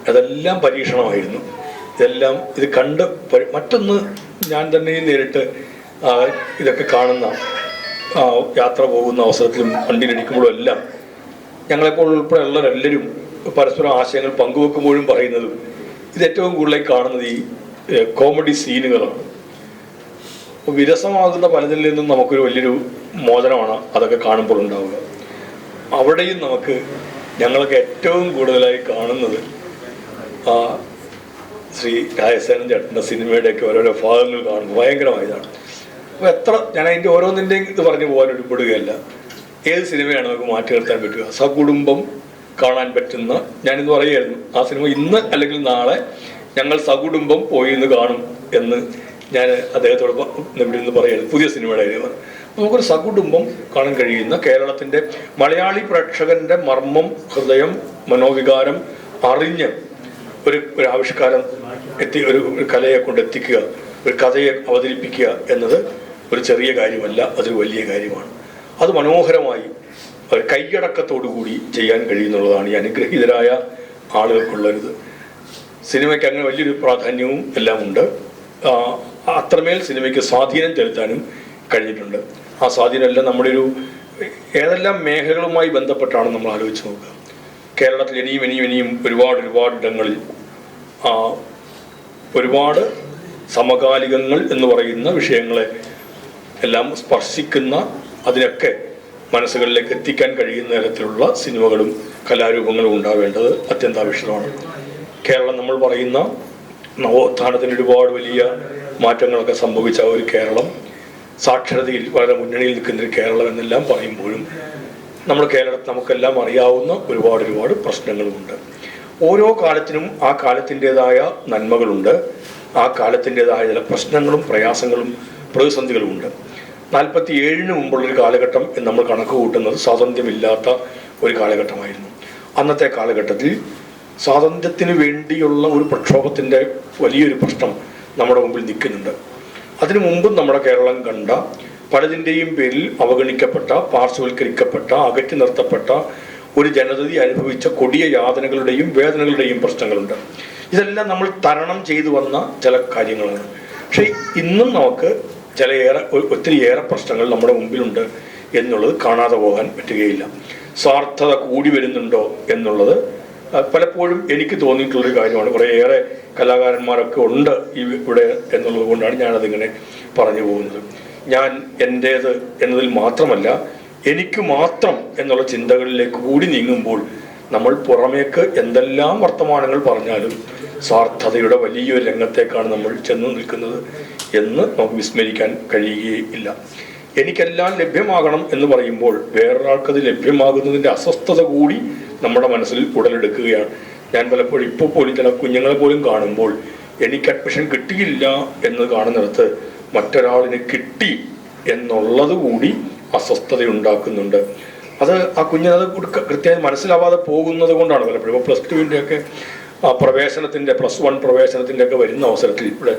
അതെല്ലാം പരീക്ഷണമായിരുന്നു. ഇതെല്ലാം ഇത് കണ്ട് മറ്റൊന്ന് ഞാൻ തന്നെ നേരിട്ട് ഇതൊക്കെ കാണുന്ന യാത്ര പോകുന്ന അവസരത്തിലും വണ്ടിയിലിരിക്കുമ്പോഴും എല്ലാം ഞങ്ങളെപ്പോൾ ഉൾപ്പെടെയുള്ളവരെല്ലാവരും പരസ്പരം ആശയങ്ങൾ പങ്കുവെക്കുമ്പോഴും പറയുന്നതും ഇത് ഏറ്റവും കൂടുതലായി കാണുന്നത് ഈ കോമഡി സീനുകളാണ്. വിരസമാകുന്ന പലതിൽ നിന്നും നമുക്കൊരു വലിയൊരു മോചനമാണ് അതൊക്കെ കാണുമ്പോൾ ഉണ്ടാവുക. അവിടെയും ഞങ്ങളൊക്കെ ഏറ്റവും കൂടുതലായി കാണുന്നത് ശ്രീ രാജസേനൻ ചേട്ടൻ്റെ സിനിമയുടെയൊക്കെ ഓരോരോ ഭാഗങ്ങൾ കാണുമ്പോൾ ഭയങ്കരമായതാണ്. അപ്പോൾ ഞാൻ അതിൻ്റെ ഓരോന്നിൻ്റെയും ഇത് പറഞ്ഞു പോകാൻ ഒരുപ്പെടുകയല്ല. ഏത് സിനിമയാണ് നമുക്ക് മാറ്റി നിർത്താൻ പറ്റുക? സകുടുംബം കാണാൻ പറ്റുന്ന, ഞാനിന്ന് പറയുമായിരുന്നു, ആ സിനിമ ഇന്ന് അല്ലെങ്കിൽ നാളെ ഞങ്ങൾ സകുടുംബം പോയി ഇന്ന് കാണും എന്ന് ഞാൻ അദ്ദേഹത്തോട് ഇവിടെ നിന്ന് പറയുന്നത്. പുതിയ സിനിമയുടെ കാര്യമാണ്. നമുക്കൊരു സകുടുംബം കാണാൻ കഴിയുന്ന കേരളത്തിൻ്റെ മലയാളി പ്രേക്ഷകൻ്റെ മർമ്മം, ഹൃദയം, മനോവികാരം അറിഞ്ഞ് ഒരു ആവിഷ്കാരം ഒരു കലയെ കൊണ്ട് എത്തിക്കുക, ഒരു കഥയെ അവതരിപ്പിക്കുക എന്നത് ഒരു ചെറിയ കാര്യമല്ല, അതൊരു വലിയ കാര്യമാണ്. അത് മനോഹരമായി കൈയടക്കത്തോടുകൂടി ചെയ്യാൻ കഴിയുന്നുള്ളതാണ് ഈ അനുഗ്രഹീതരായ ആളുകൾക്കുള്ളൊരിത്. സിനിമയ്ക്ക് അങ്ങനെ വലിയൊരു പ്രാധാന്യവും എല്ലാം ഉണ്ട്. അത്രമേൽ സിനിമയ്ക്ക് സ്വാധീനം ചെലുത്താനും കഴിഞ്ഞിട്ടുണ്ട്. ആ സ്വാധീനമെല്ലാം നമ്മുടെ ഏതെല്ലാം മേഖലകളുമായി ബന്ധപ്പെട്ടാണ് നമ്മൾ ആലോചിച്ച് നോക്കുക. കേരളത്തിൽ ഇനിയും ഒരുപാട് ഇടങ്ങളിൽ ഒരുപാട് സമകാലികങ്ങൾ എന്ന് പറയുന്ന വിഷയങ്ങളെ എല്ലാം സ്പർശിക്കുന്ന, അതിനൊക്കെ മനസ്സുകളിലേക്ക് എത്തിക്കാൻ കഴിയുന്ന തരത്തിലുള്ള സിനിമകളും കലാരൂപങ്ങളും ഉണ്ടാവേണ്ടത് അത്യന്താപേക്ഷിതമാണ്. കേരളം നമ്മൾ പറയുന്ന നവോത്ഥാനത്തിന് ഒരുപാട് വലിയ മാറ്റങ്ങളൊക്കെ സംഭവിച്ച ഒരു കേരളം, സാക്ഷരതയിൽ വളരെ മുന്നണിയിൽ നിൽക്കുന്ന ഒരു കേരളം എന്നെല്ലാം പറയുമ്പോഴും നമ്മുടെ കേരളത്തിൽ നമുക്കെല്ലാം അറിയാവുന്ന ഒരുപാട് പ്രശ്നങ്ങളുമുണ്ട്. ഓരോ കാലത്തിനും ആ കാലത്തിൻ്റെതായ നന്മകളുണ്ട്, ആ കാലത്തിൻ്റെതായ ചില പ്രശ്നങ്ങളും പ്രയാസങ്ങളും പ്രതിസന്ധികളുമുണ്ട്. 47-ന് മുമ്പുള്ളൊരു കാലഘട്ടം നമ്മൾ കണക്ക് കൂട്ടുന്നത് സ്വാതന്ത്ര്യമില്ലാത്ത ഒരു കാലഘട്ടമായിരുന്നു. അന്നത്തെ കാലഘട്ടത്തിൽ സ്വാതന്ത്ര്യത്തിന് വേണ്ടിയുള്ള ഒരു പ്രക്ഷോഭത്തിൻ്റെ വലിയൊരു പ്രശ്നം നമ്മുടെ മുമ്പിൽ നിൽക്കുന്നുണ്ട്. അതിനു മുമ്പും നമ്മുടെ കേരളം കണ്ട പലതിൻ്റെയും പേരിൽ അവഗണിക്കപ്പെട്ട, പാർശ്വവൽക്കരിക്കപ്പെട്ട, അകറ്റി നിർത്തപ്പെട്ട ഒരു ജനതതി അനുഭവിച്ച കൊടിയ യാതനകളുടെയും വേദനകളുടെയും പ്രശ്നങ്ങളുണ്ട്. ഇതെല്ലാം നമ്മൾ തരണം ചെയ്തു വന്ന ചില കാര്യങ്ങളാണ്. പക്ഷേ ഇന്നും നമുക്ക് ഒത്തിരിയേറെ പ്രശ്നങ്ങൾ നമ്മുടെ മുമ്പിലുണ്ട് എന്നുള്ളത് കാണാതെ പോകാൻ പറ്റുകയില്ല. സ്വാർത്ഥത കൂടി വരുന്നുണ്ടോ എന്നുള്ളത് പലപ്പോഴും എനിക്ക് തോന്നിയിട്ടുള്ളൊരു കാര്യമാണ്. കുറേയേറെ കലാകാരന്മാരൊക്കെ ഉണ്ട് ഇവിടെ എന്നുള്ളത് കൊണ്ടാണ് ഞാനതിങ്ങനെ പറഞ്ഞു പോകുന്നത്. ഞാൻ എൻ്റേത് എന്നതിൽ മാത്രമല്ല, എനിക്ക് മാത്രം എന്നുള്ള ചിന്തകളിലേക്ക് കൂടി നീങ്ങുമ്പോൾ നമ്മൾ പുറമേക്ക് എന്തെല്ലാം വർത്തമാനങ്ങൾ പറഞ്ഞാലും സ്വാർത്ഥതയുടെ വലിയൊരു രംഗത്തേക്കാണ് നമ്മൾ ചെന്ന് നിൽക്കുന്നത് എന്ന് നമുക്ക് വിസ്മരിക്കാൻ കഴിയുകയില്ല. എനിക്കെല്ലാം ലഭ്യമാകണം എന്ന് പറയുമ്പോൾ വേറൊരാൾക്കത് ലഭ്യമാകുന്നതിൻ്റെ അസ്വസ്ഥത കൂടി നമ്മുടെ മനസ്സിൽ ഉടലെടുക്കുകയാണ്. ഞാൻ പലപ്പോഴും ഇപ്പോൾ പോലും ചില കുഞ്ഞുങ്ങളെ പോലും കാണുമ്പോൾ എനിക്ക് അഡ്മിഷൻ കിട്ടിയില്ല എന്ന് കാണുന്നിടത്ത് മറ്റൊരാളിന് കിട്ടി എന്നുള്ളത് കൂടി അസ്വസ്ഥതയുണ്ടാക്കുന്നുണ്ട്. അത് ആ കുഞ്ഞിനത് കൃത്യമായി മനസ്സിലാവാതെ പോകുന്നത് കൊണ്ടാണ് പലപ്പോഴും. ഇപ്പോൾ +2-ൻ്റെയൊക്കെ പ്രവേശനത്തിൻ്റെ +1 പ്രവേശനത്തിൻ്റെ ഒക്കെ വരുന്ന അവസരത്തിൽ ഇവിടെ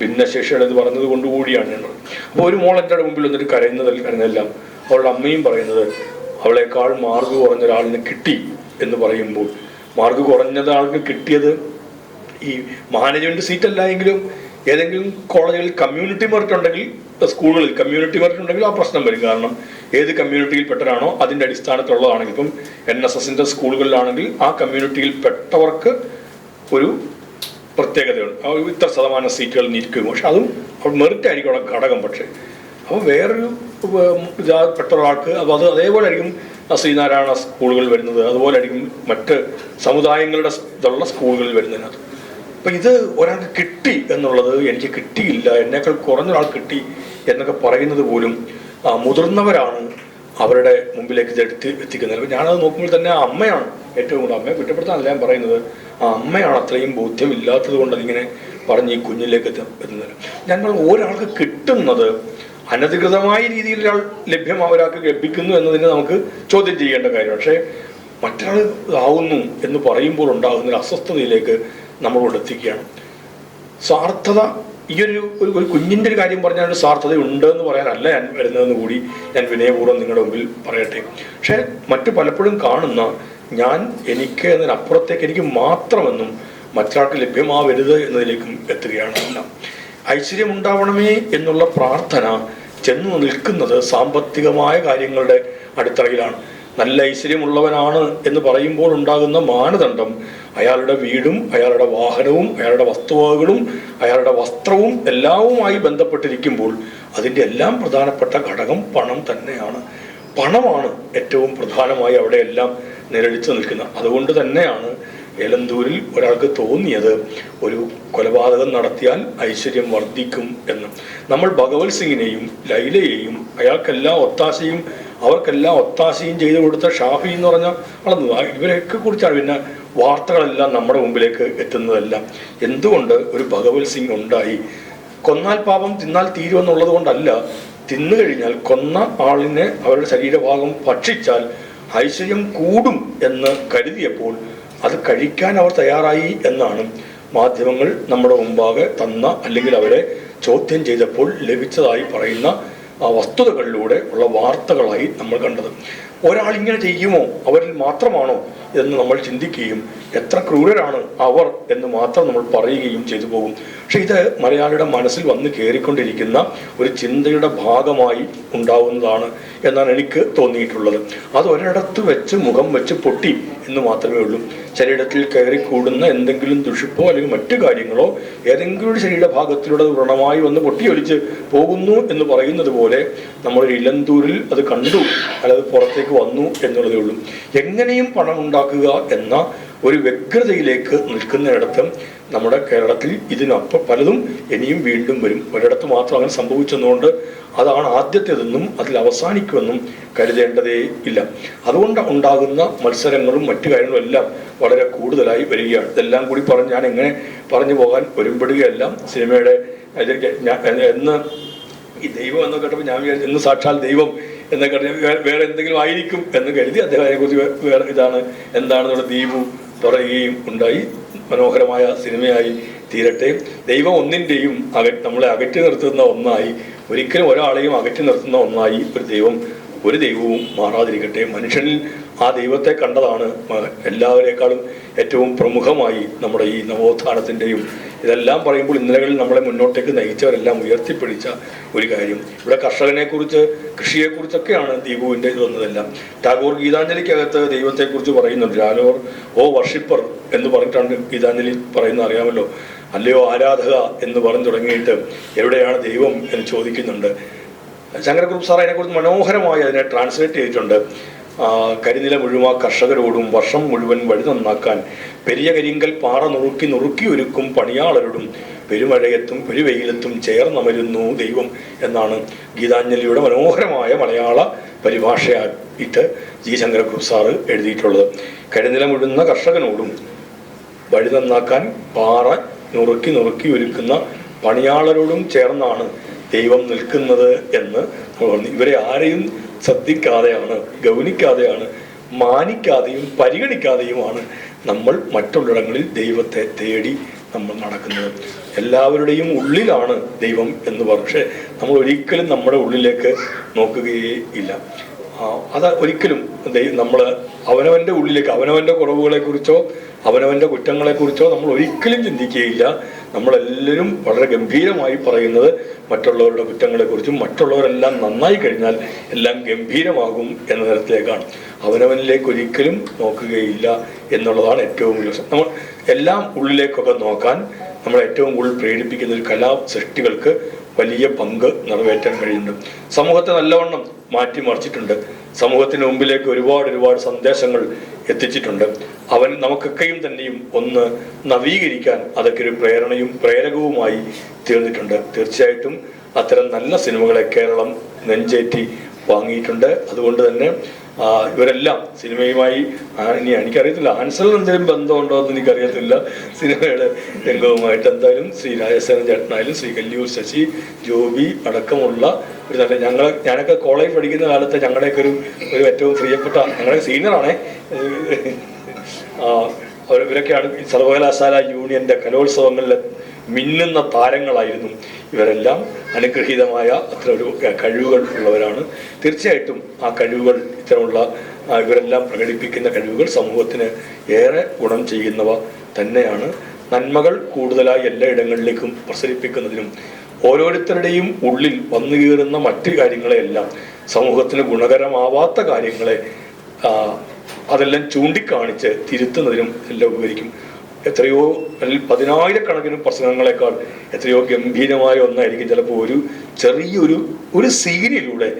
ഭിന്നശേഷിയുടെ ഇത് പറഞ്ഞത് കൊണ്ടുകൂടിയാണ് ഞങ്ങൾ. അപ്പോൾ ഒരു മോൾ എൻ്റെ മുമ്പിൽ വന്നിട്ട് കരയുന്നതെല്ലാം അവളുടെ അമ്മയും പറയുന്നത് അവളെക്കാൾ മാർക്ക് കുറഞ്ഞ ഒരാളിന് കിട്ടി എന്ന് പറയുമ്പോൾ, മാർക്ക് കുറഞ്ഞ ആൾക്ക് കിട്ടിയത് ഈ മാനേജ്മെൻറ്റ് സീറ്റല്ല എങ്കിലും ഏതെങ്കിലും കോളേജുകളിൽ കമ്മ്യൂണിറ്റി മെറിറ്റ് ഉണ്ടെങ്കിൽ, സ്കൂളുകളിൽ കമ്മ്യൂണിറ്റി മെറിറ്റ് ഉണ്ടെങ്കിൽ ആ പ്രശ്നം വരും. കാരണം ഏത് കമ്മ്യൂണിറ്റിയിൽ പെട്ടവരാണോ അതിൻ്റെ അടിസ്ഥാനത്തിലുള്ളതാണെങ്കിൽ, ഇപ്പം NSSൻ്റെ സ്കൂളുകളിലാണെങ്കിൽ ആ കമ്മ്യൂണിറ്റിയിൽ പെട്ടവർക്ക് ഒരു പ്രത്യേകതയുണ്ട്. ഇത്ര ശതമാനം സീറ്റുകൾ നിൽക്കും. പക്ഷെ അതും മെറിറ്റ് ആയിരിക്കും അവിടെ ഘടകം. പക്ഷേ അപ്പോൾ വേറൊരു പെട്ട ഒരാൾക്ക് അപ്പോൾ അത് അതേപോലെ ആയിരിക്കും ശ്രീനാരായണ സ്കൂളുകൾ വരുന്നത്, അതുപോലെ ആയിരിക്കും മറ്റ് സമുദായങ്ങളുടെ ഇതുള്ള സ്കൂളുകളിൽ വരുന്നതിനകത്ത്. അപ്പം ഇത് ഒരാൾക്ക് കിട്ടി എന്നുള്ളത് എനിക്ക് കിട്ടിയില്ല, എന്നേക്കാൾ കുറഞ്ഞൊരാൾ കിട്ടി എന്നൊക്കെ പറയുന്നത് പോലും മുതിർന്നവരാണ് അവരുടെ മുമ്പിലേക്ക് ഇത് എത്തിക്കുന്നത്. അപ്പം ഞാനത് നോക്കുമ്പോൾ തന്നെ ആ അമ്മയാണ് ഏറ്റവും കൂടുതൽ, അമ്മയെ കുറ്റപ്പെടുത്താനല്ല ഞാൻ പറയുന്നത്, ആ അമ്മയാണ് അത്രയും ബോധ്യമില്ലാത്തത് കൊണ്ട് അതിങ്ങനെ പറഞ്ഞ് ഈ കുഞ്ഞിലേക്ക് എത്തുന്നത്. ഞങ്ങൾ ഒരാൾക്ക് കിട്ടുന്നത് അനധികൃതമായ രീതിയിൽ ഒരാൾക്ക് ലഭിക്കുന്നു എന്നതിന് നമുക്ക് ചോദ്യം ചെയ്യേണ്ട കാര്യം. പക്ഷേ മറ്റൊരാൾ ആവുന്നു എന്ന് പറയുമ്പോൾ ഉണ്ടാകുന്നൊരു അസ്വസ്ഥതയിലേക്ക് നമ്മളോട് എത്തിക്കുകയാണ്. സ്വാർത്ഥത ഈ ഒരു കുഞ്ഞിൻ്റെ ഒരു കാര്യം പറഞ്ഞാൽ ഒരു സ്വാർത്ഥത ഉണ്ട് എന്ന് പറയാനല്ല ഞാൻ വരുന്നതെന്ന് കൂടി ഞാൻ വിനയപൂർവ്വം നിങ്ങളുടെ മുമ്പിൽ പറയട്ടെ. പക്ഷേ മറ്റു പലപ്പോഴും കാണുന്ന ഞാൻ എനിക്ക് എന്നതിനപ്പുറത്തേക്ക് എനിക്ക് മാത്രമെന്നും മറ്റൊരാൾക്ക് ലഭ്യമാവരുത് എന്നതിലേക്കും എത്തുകയാണ്. എല്ലാം ഐശ്വര്യം ഉണ്ടാവണമേ എന്നുള്ള പ്രാർത്ഥന ചെന്നു നിൽക്കുന്നത് സാമ്പത്തികമായ കാര്യങ്ങളുടെ അടിത്തറയിലാണ്. നല്ല ഐശ്വര്യമുള്ളവനാണ് എന്ന് പറയുമ്പോൾ ഉണ്ടാകുന്ന മാനദണ്ഡം അയാളുടെ വീടും അയാളുടെ വാഹനവും അയാളുടെ വസ്തുവകകളും അയാളുടെ വസ്ത്രവും എല്ലാവുമായി ബന്ധപ്പെട്ടിരിക്കുമ്പോൾ അതിൻ്റെ എല്ലാം പ്രധാനപ്പെട്ട ഘടകം പണം തന്നെയാണ്. പണമാണ് ഏറ്റവും പ്രധാനമായി അവിടെ എല്ലാം നിഴലിച്ചു നിൽക്കുന്നത്. അതുകൊണ്ട് തന്നെയാണ് ഏലന്തൂരിൽ ഒരാൾക്ക് തോന്നിയത് ഒരു കൊലപാതകം നടത്തിയാൽ ഐശ്വര്യം വർദ്ധിക്കും എന്ന്. നമ്മൾ ഭഗവത് സിംഗിനെയും ലൈലയെയും അവർക്കെല്ലാം ഒത്താശയും ചെയ്തു കൊടുത്ത ഷാഫി എന്ന് പറഞ്ഞ ആളെന്ന് ഇവരെയൊക്കെ കുറിച്ചാണ് പിന്നെ വാർത്തകളെല്ലാം നമ്മുടെ മുമ്പിലേക്ക് എത്തുന്നതെല്ലാം. എന്തുകൊണ്ട് ഒരു ഭഗവത് സിംഗ് ഉണ്ടായി? കൊന്നാൽ പാപം തിന്നാൽ തീരുമെന്നുള്ളത് കൊണ്ടല്ല, തിന്നു കഴിഞ്ഞാൽ കൊന്ന ആളിനെ അവരുടെ ശരീരഭാഗം ഭക്ഷിച്ചാൽ ഐശ്വര്യം കൂടും എന്ന് കരുതിയപ്പോൾ അത് കഴിക്കാൻ അവർ തയ്യാറായി എന്നാണ് മാധ്യമങ്ങൾ നമ്മുടെ മുമ്പാകെ തന്ന, അല്ലെങ്കിൽ അവരെ ചോദ്യം ചെയ്തപ്പോൾ ലഭിച്ചതായി പറയുന്ന ആ വസ്തുതകളിലൂടെ ഉള്ള വാർത്തകളായി നമ്മൾ കണ്ടത്. ഒരാൾ ഇങ്ങനെ ചെയ്യുമോ, അവരിൽ മാത്രമാണോ എന്ന് നമ്മൾ ചിന്തിക്കുകയും എത്ര ക്രൂരരാണ് അവർ എന്ന് മാത്രം നമ്മൾ പറയുകയും ചെയ്തു പോകും. പക്ഷെ ഇത് മലയാളിയുടെ മനസ്സിൽ വന്ന് കയറിക്കൊണ്ടിരിക്കുന്ന ഒരു ചിന്തയുടെ ഭാഗമായി ഉണ്ടാവുന്നതാണ് എന്നാണ് എനിക്ക് തോന്നിയിട്ടുള്ളത്. അത് ഒരിടത്ത് വെച്ച് മുഖം വെച്ച് പൊട്ടി എന്ന് മാത്രമേ ഉള്ളൂ. ശരീരത്തിൽ കയറി കൂടുന്ന എന്തെങ്കിലും ദുഷിപ്പോ അല്ലെങ്കിൽ മറ്റു കാര്യങ്ങളോ ഏതെങ്കിലും ഒരു ശരീരഭാഗത്തിലൂടെ വ്രണമായി വന്ന് പൊട്ടിയൊലിച്ച് പോകുന്നു എന്ന് പറയുന്നത് പോലെ നമ്മളൊരു ഇലന്തൂരിൽ അത് കണ്ടു, അല്ലാതെ പുറത്തേക്ക് വന്നു എന്നുള്ളതേ ഉള്ളൂ. എങ്ങനെയും പണം ഉണ്ടാക്കുക എന്ന ഒരു വ്യഗ്രതയിലേക്ക് നിൽക്കുന്നിടത്ത് നമ്മുടെ കേരളത്തിൽ ഇതിനൊപ്പം പലതും ഇനിയും വീണ്ടും വരും. ഒരിടത്ത് മാത്രം അങ്ങനെ സംഭവിച്ചെന്നുകൊണ്ട് അതാണ് ആദ്യത്തേതെന്നും അതിൽ അവസാനിക്കുമെന്നും കരുതേണ്ടതേ ഇല്ല. അതുകൊണ്ട് ഉണ്ടാകുന്ന മത്സരങ്ങളും മറ്റു കാര്യങ്ങളും എല്ലാം വളരെ കൂടുതലായി വരികയാണ്. ഇതെല്ലാം കൂടി പറഞ്ഞ് ഞാൻ എങ്ങനെ പറഞ്ഞു പോകാൻ ഒരുമ്പെടുകയല്ല. സിനിമയുടെ എന്ന് ഈ ദൈവം എന്ന് കേട്ടപ്പോൾ ഞാൻ വിചാരിച്ചു എന്ന് സാക്ഷാൽ ദൈവം എന്നൊക്കെ വേറെ എന്തെങ്കിലും ആയിരിക്കും എന്ന് കരുതി അദ്ദേഹത്തിനെ കുറിച്ച് വേറെ എന്താണെന്നുള്ള ദീപു പറയുകയും ഉണ്ടായി. മനോഹരമായ സിനിമയായി തീരട്ടെ. ദൈവം ഒന്നിൻ്റെയും നമ്മളെ അകറ്റി നിർത്തുന്ന ഒന്നായി, ഒരിക്കലും ഒരാളെയും അകറ്റി നിർത്തുന്ന ഒന്നായി ഒരു ദൈവവും മാറാതിരിക്കട്ടെ. മനുഷ്യനിൽ ആ ദൈവത്തെ കണ്ടതാണ് എല്ലാവരേക്കാളും ഏറ്റവും പ്രമുഖമായി നമ്മുടെ ഈ നവോത്ഥാനത്തിൻ്റെയും ഇതെല്ലാം പറയുമ്പോൾ ഇന്നലകളിൽ നമ്മളെ മുന്നോട്ടേക്ക് നയിച്ചവരെല്ലാം ഉയർത്തിപ്പിടിച്ച ഒരു കാര്യം. ഇവിടെ കർഷകനെക്കുറിച്ച് കൃഷിയെക്കുറിച്ചൊക്കെയാണ് ദീപുവിൻ്റെ ഇത് വന്നതെല്ലാം. ടാഗോർ ഗീതാഞ്ജലിക്കകത്ത് ദൈവത്തെക്കുറിച്ച് പറയുന്നുണ്ട്. രാലോർ ഓ വർഷിപ്പർ എന്ന് പറഞ്ഞിട്ടാണ് ഗീതാഞ്ജലി പറയുന്നത്, അറിയാമല്ലോ. അല്ലയോ ആരാധക എന്ന് പറഞ്ഞു തുടങ്ങിയിട്ട് എവിടെയാണ് ദൈവം എന്ന് ചോദിക്കുന്നുണ്ട്. ശങ്കരക്കുറുപ്പ് സാർ അതിനെക്കുറിച്ച് മനോഹരമായി അതിനെ ട്രാൻസ്ലേറ്റ് ചെയ്തിട്ടുണ്ട്. കരിനില മുഴുവ കർഷകരോടും വർഷം മുഴുവൻ വഴി നന്നാക്കാൻ പെരിയ കരിങ്കൽ പാറ നുറുക്കി നുറുക്കി ഒരുക്കും പണിയാളരോടും പെരുമഴയത്തും പെരുവെയിലത്തും ചേർന്നമരുന്നു ദൈവം എന്നാണ് ഗീതാഞ്ജലിയുടെ മനോഹരമായ മലയാള പരിഭാഷയായിട്ട് ജി ശങ്കരക്കുറുപ്പ് സാറ് എഴുതിയിട്ടുള്ളത്. കരിനില മുഴുന്ന കർഷകനോടും വഴി നന്നാക്കാൻ പാറ നുറുക്കി നുറുക്കി ഒരുക്കുന്ന പണിയാളരോടും ചേർന്നാണ് ദൈവം നിൽക്കുന്നത് എന്ന് നമ്മൾ പറഞ്ഞു. ഇവരെ ആരെയും ശ്രദ്ധിക്കാതെയാണ്, ഗൗനിക്കാതെയാണ്, മാനിക്കാതെയും പരിഗണിക്കാതെയുമാണ് നമ്മൾ മറ്റുള്ളിടങ്ങളിൽ ദൈവത്തെ തേടി നമ്മൾ നടക്കുന്നത്. എല്ലാവരുടെയും ഉള്ളിലാണ് ദൈവം എന്ന് പറഞ്ഞു. പക്ഷെ നമ്മൾ ഒരിക്കലും നമ്മുടെ ഉള്ളിലേക്ക് നോക്കുകയേ ഇല്ല. അത് ഒരിക്കലും നമ്മൾ അവനവൻ്റെ ഉള്ളിലേക്ക് അവനവൻ്റെ കുറവുകളെക്കുറിച്ചോ അവനവൻ്റെ കുറ്റങ്ങളെക്കുറിച്ചോ നമ്മൾ ഒരിക്കലും ചിന്തിക്കുകയില്ല. നമ്മളെല്ലാവരും വളരെ ഗംഭീരമായി പറയുന്നത് മറ്റുള്ളവരുടെ കുറ്റങ്ങളെക്കുറിച്ചും മറ്റുള്ളവരെല്ലാം നന്നായി കഴിഞ്ഞാൽ എല്ലാം ഗംഭീരമാകും എന്ന തരത്തിലേക്കാണ്. അവനവനിലേക്ക് ഒരിക്കലും നോക്കുകയില്ല എന്നുള്ളതാണ് ഏറ്റവും വലിയ പ്രശ്നം. നമ്മൾ എല്ലാം ഉള്ളിലേക്കൊക്കെ നോക്കാൻ നമ്മൾ ഏറ്റവും കൂടുതൽ പ്രേരിപ്പിക്കുന്ന ഒരു കലാസൃഷ്ടികൾക്ക് വലിയ പങ്ക് നിറവേറ്റാൻ കഴിയുന്നുണ്ട്. സമൂഹത്തെ നല്ലവണ്ണം മാറ്റിമറിച്ചിട്ടുണ്ട്. സമൂഹത്തിന് മുമ്പിലേക്ക് ഒരുപാട് സന്ദേശങ്ങൾ എത്തിച്ചിട്ടുണ്ട്. അവൻ നമുക്കൊക്കെയും തന്നെയും ഒന്ന് നവീകരിക്കാൻ അതൊക്കെ ഒരു പ്രേരണയും പ്രേരകവുമായി തീർന്നിട്ടുണ്ട്. തീർച്ചയായിട്ടും അത്തരം നല്ല സിനിമകളെ കേരളം നെഞ്ചേറ്റി വാങ്ങിയിട്ടുണ്ട്. അതുകൊണ്ട് തന്നെ ഇവരെല്ലാം സിനിമയുമായി ഇനി എനിക്കറിയത്തില്ല ആൻസറിൽ എന്തെങ്കിലും ബന്ധമുണ്ടോ എന്ന് എനിക്കറിയത്തില്ല സിനിമയുടെ രംഗവുമായിട്ട്. എന്തായാലും ശ്രീ രാജസേനൻ ചേട്ടനായാലും ശ്രീ കല്ലിയൂർ ശശി, ജോബി അടക്കമുള്ള ഒരു നല്ല ഞാനൊക്കെ കോളേജ് പഠിക്കുന്ന കാലത്ത് ഞങ്ങളുടെയൊക്കെ ഒരു ഏറ്റവും പ്രിയപ്പെട്ട ഞങ്ങളുടെ സീനിയറാണേ ഇവരൊക്കെയാണ് സർവകലാശാല യൂണിയന്റെ കലോത്സവങ്ങളിൽ മിന്നുന്ന താരങ്ങളായിരുന്നു. ഇവരെല്ലാം അനുഗ്രഹീതമായ അത്ര ഒരു കഴിവുകൾ ഉള്ളവരാണ്. തീർച്ചയായിട്ടും ആ കഴിവുകൾ ഇത്തരമുള്ള ഇവരെല്ലാം പ്രകടിപ്പിക്കുന്ന കഴിവുകൾ സമൂഹത്തിന് ഏറെ ഗുണം ചെയ്യുന്നവ തന്നെയാണ്. നന്മകൾ കൂടുതലായി എല്ലായിടങ്ങളിലേക്കും പ്രസരിപ്പിക്കുന്നതിനും ഓരോരുത്തരുടെയും ഉള്ളിൽ വന്നു കയറുന്ന മറ്റു കാര്യങ്ങളെയെല്ലാം സമൂഹത്തിന് ഗുണകരമാവാത്ത കാര്യങ്ങളെ അതെല്ലാം ചൂണ്ടിക്കാണിച്ച് തിരുത്തുന്നതിനും എല്ലാം ഉപകരിക്കും. എത്രയോ അല്ലെങ്കിൽ 10,000-കണക്കിന് പ്രസംഗങ്ങളെക്കാൾ എത്രയോ ഗംഭീരമായ ഒന്നായിരിക്കും ചിലപ്പോൾ ഒരു സീനിലൂടെ